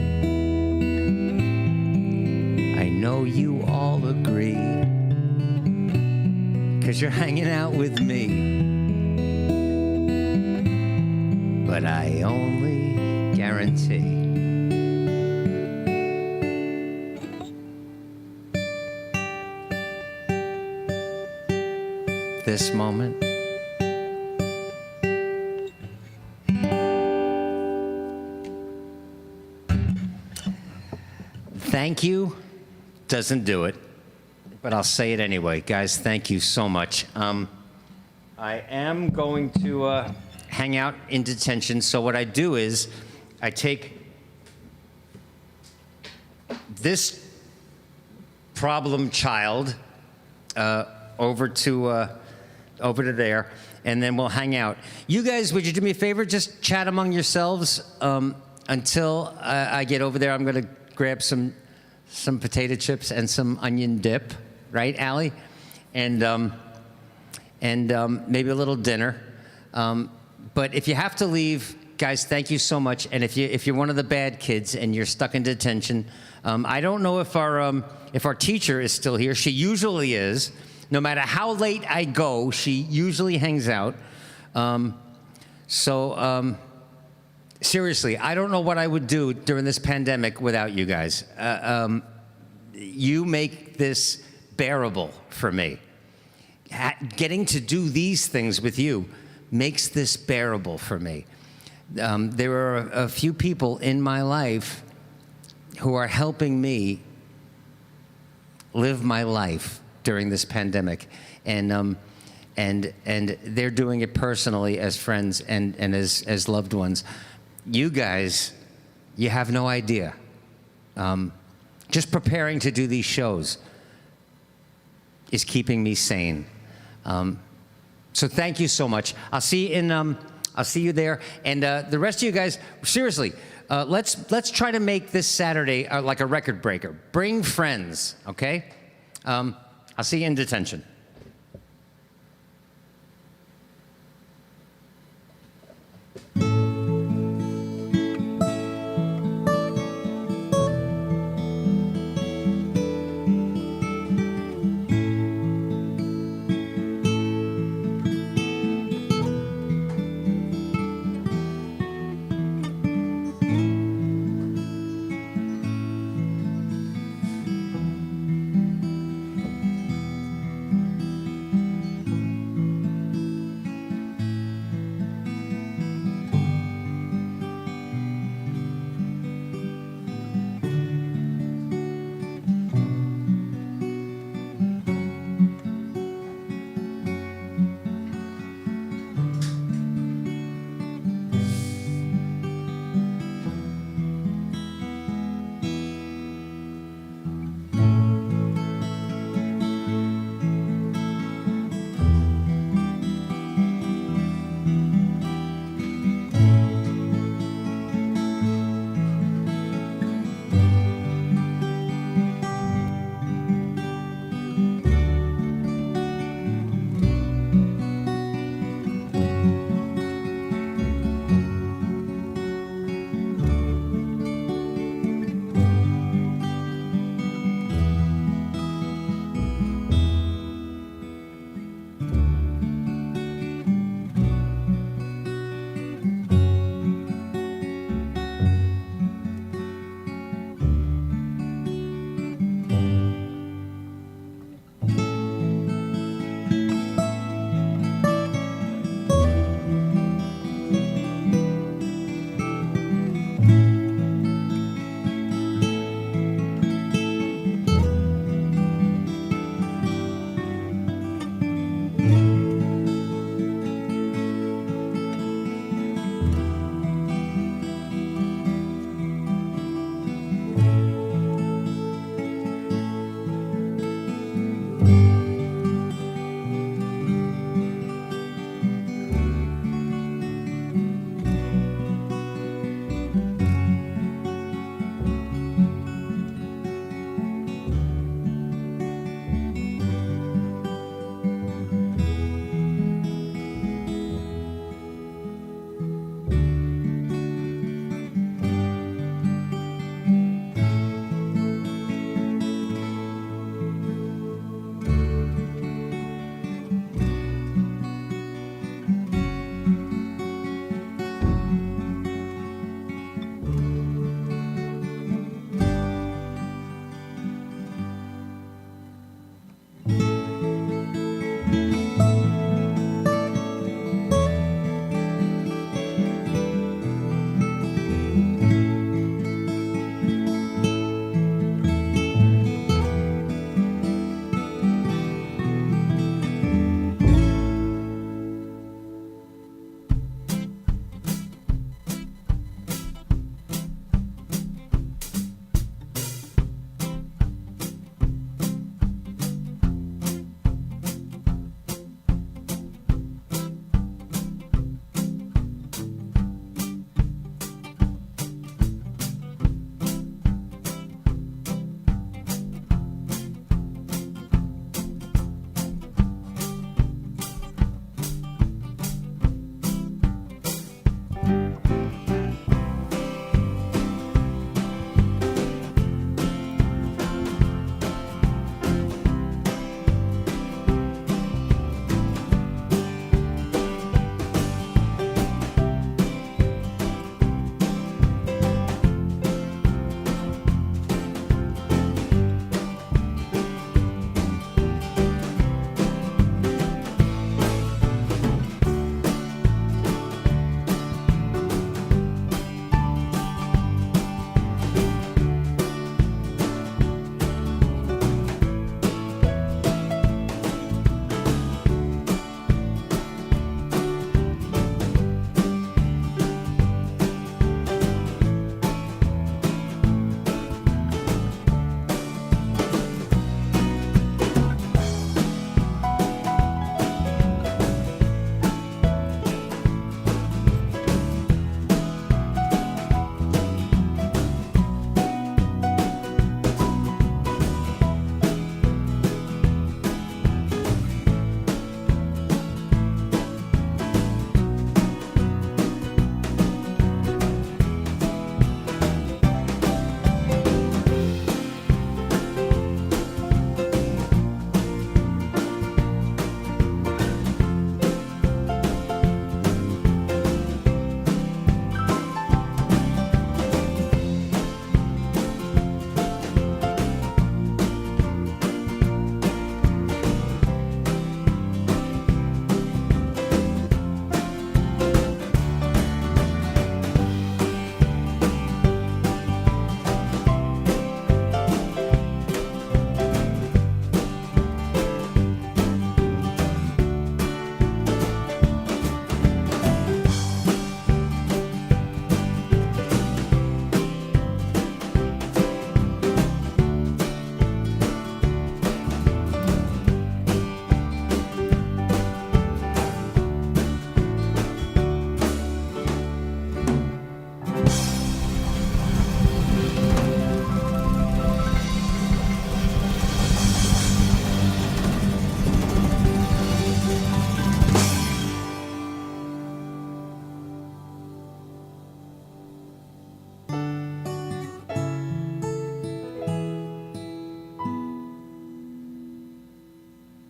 I know you all agree, 'cause you're hanging out with me. But I only guarantee this moment. Thank you doesn't do it, but I'll say it anyway. Guys, thank you so much. I am going to hang out in detention, so what I do is I take this problem child over to there, and then we'll hang out. You guys, would you do me a favor? Just chat among yourselves until I get over there. I'm going to grab some potato chips and some onion dip, right, Allie? And maybe a little dinner. But if you have to leave, guys, thank you so much. And if you're one of the bad kids and you're stuck in detention, I don't know if our teacher is still here. She usually is. No matter how late I go, she usually hangs out. Seriously, I don't know what I would do during this pandemic without you guys. You make this bearable for me. Getting to do these things with you makes this bearable for me. There are a few people in my life who are helping me live my life during this pandemic, and they're doing it personally as friends and as loved ones. You guys, you have no idea. Just preparing to do these shows is keeping me sane. So thank you so much. I'll see you there, and the rest of you guys. Seriously, let's try to make this Saturday like a record breaker. Bring friends, okay? I'll see you in detention.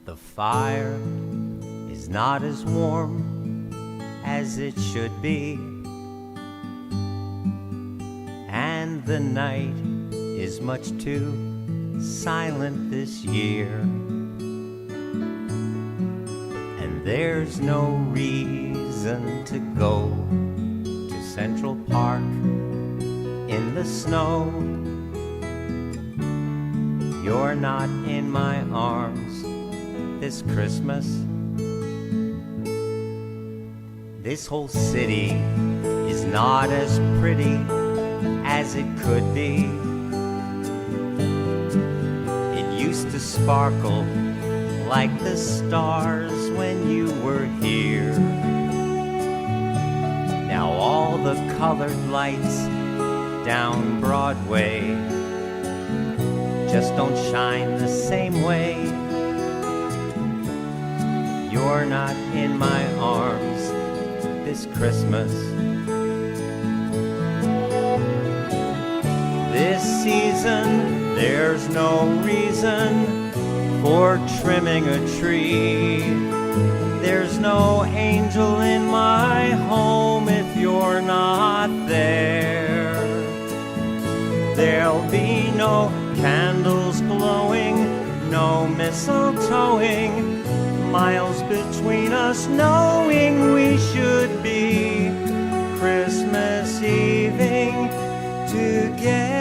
The fire is not as warm as it should be, and the night is much too silent this year. And there's no reason to go to Central Park in the snow. You're not in my arms this Christmas. This whole city is not as pretty as it could be. It used to sparkle like the stars when you were here. Now all the colored lights down Broadway just don't shine the same way. You're not in my arms this Christmas. This season, there's no reason for trimming a tree. There's no angel in my home if you're not there. There'll be no candles glowing, no mistletoeing, miles between us knowing we should be Christmas Eving together.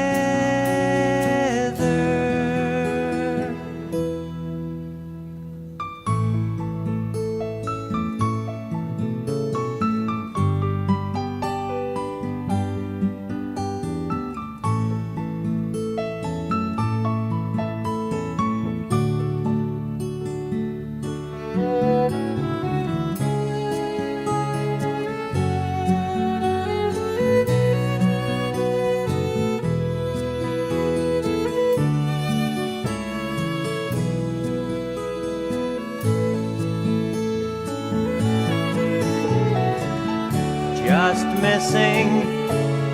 Just missing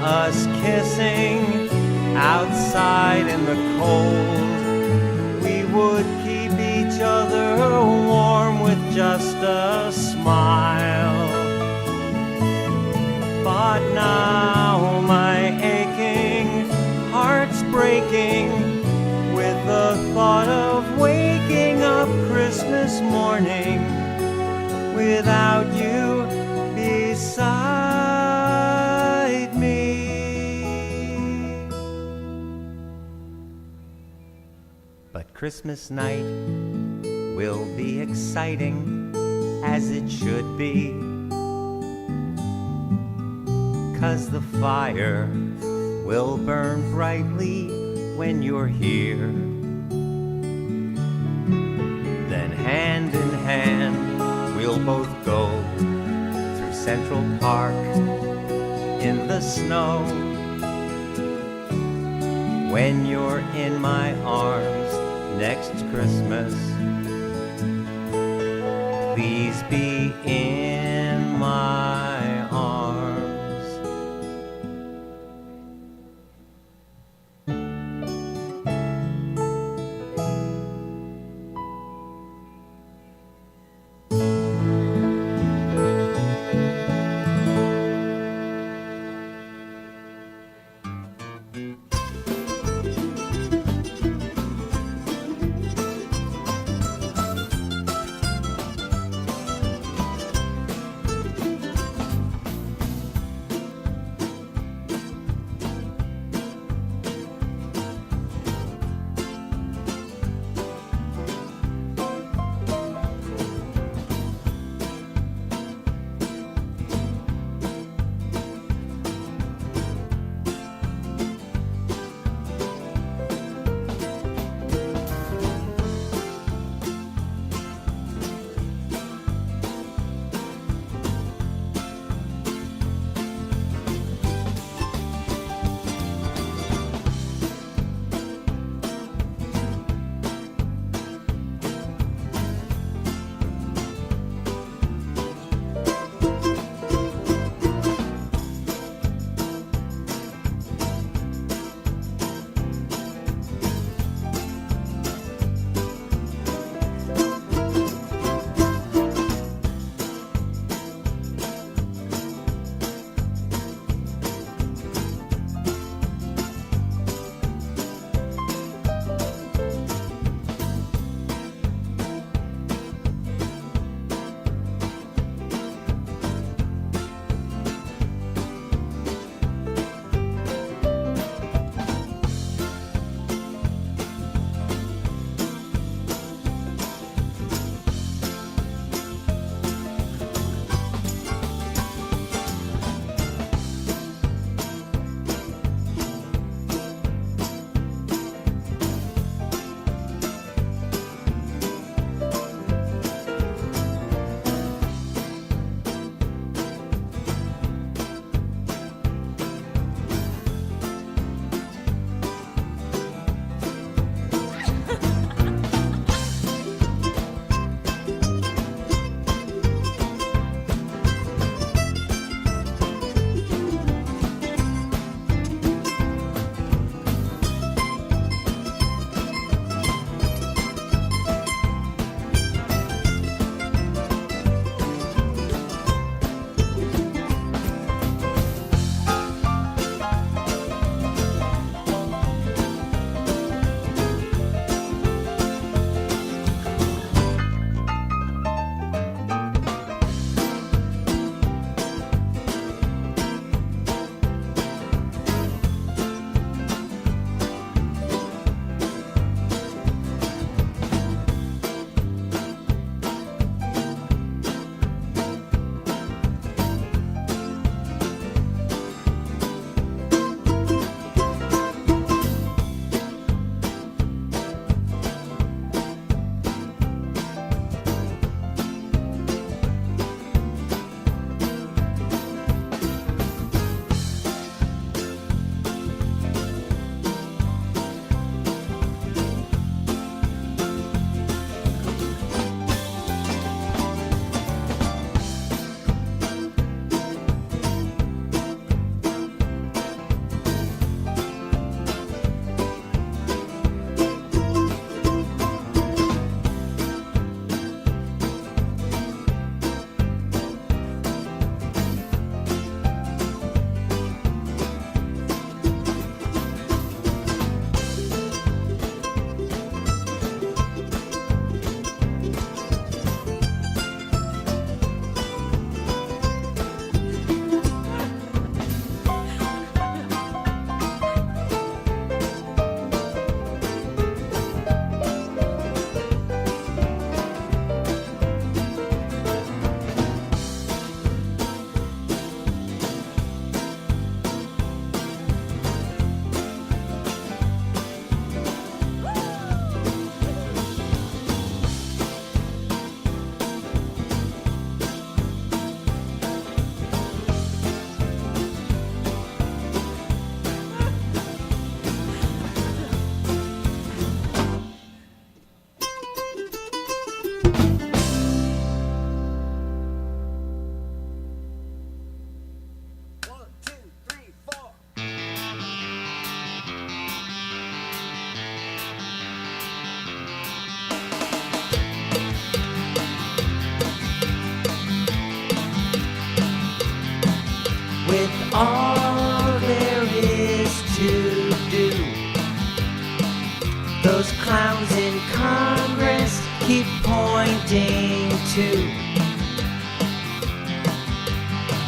us kissing outside in the cold. We would keep each other warm with just a smile. But now my aching heart's breaking with the thought of waking up Christmas morning without you beside me. But Christmas night will be exciting as it should be, 'cause the fire will burn brightly when you're here. Then hand in hand we'll both go through Central Park in the snow. When you're in my arms next Christmas, please be in my arms. pointing to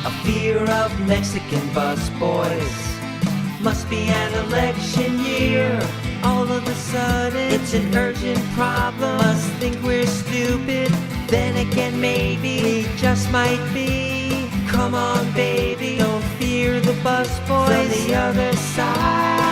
a fear of Mexican busboys. Must be an election year. All of a sudden, it's an urgent problem. Must think we're stupid. Then again, maybe we just might be. Come on, baby, don't fear the busboys. From the other side.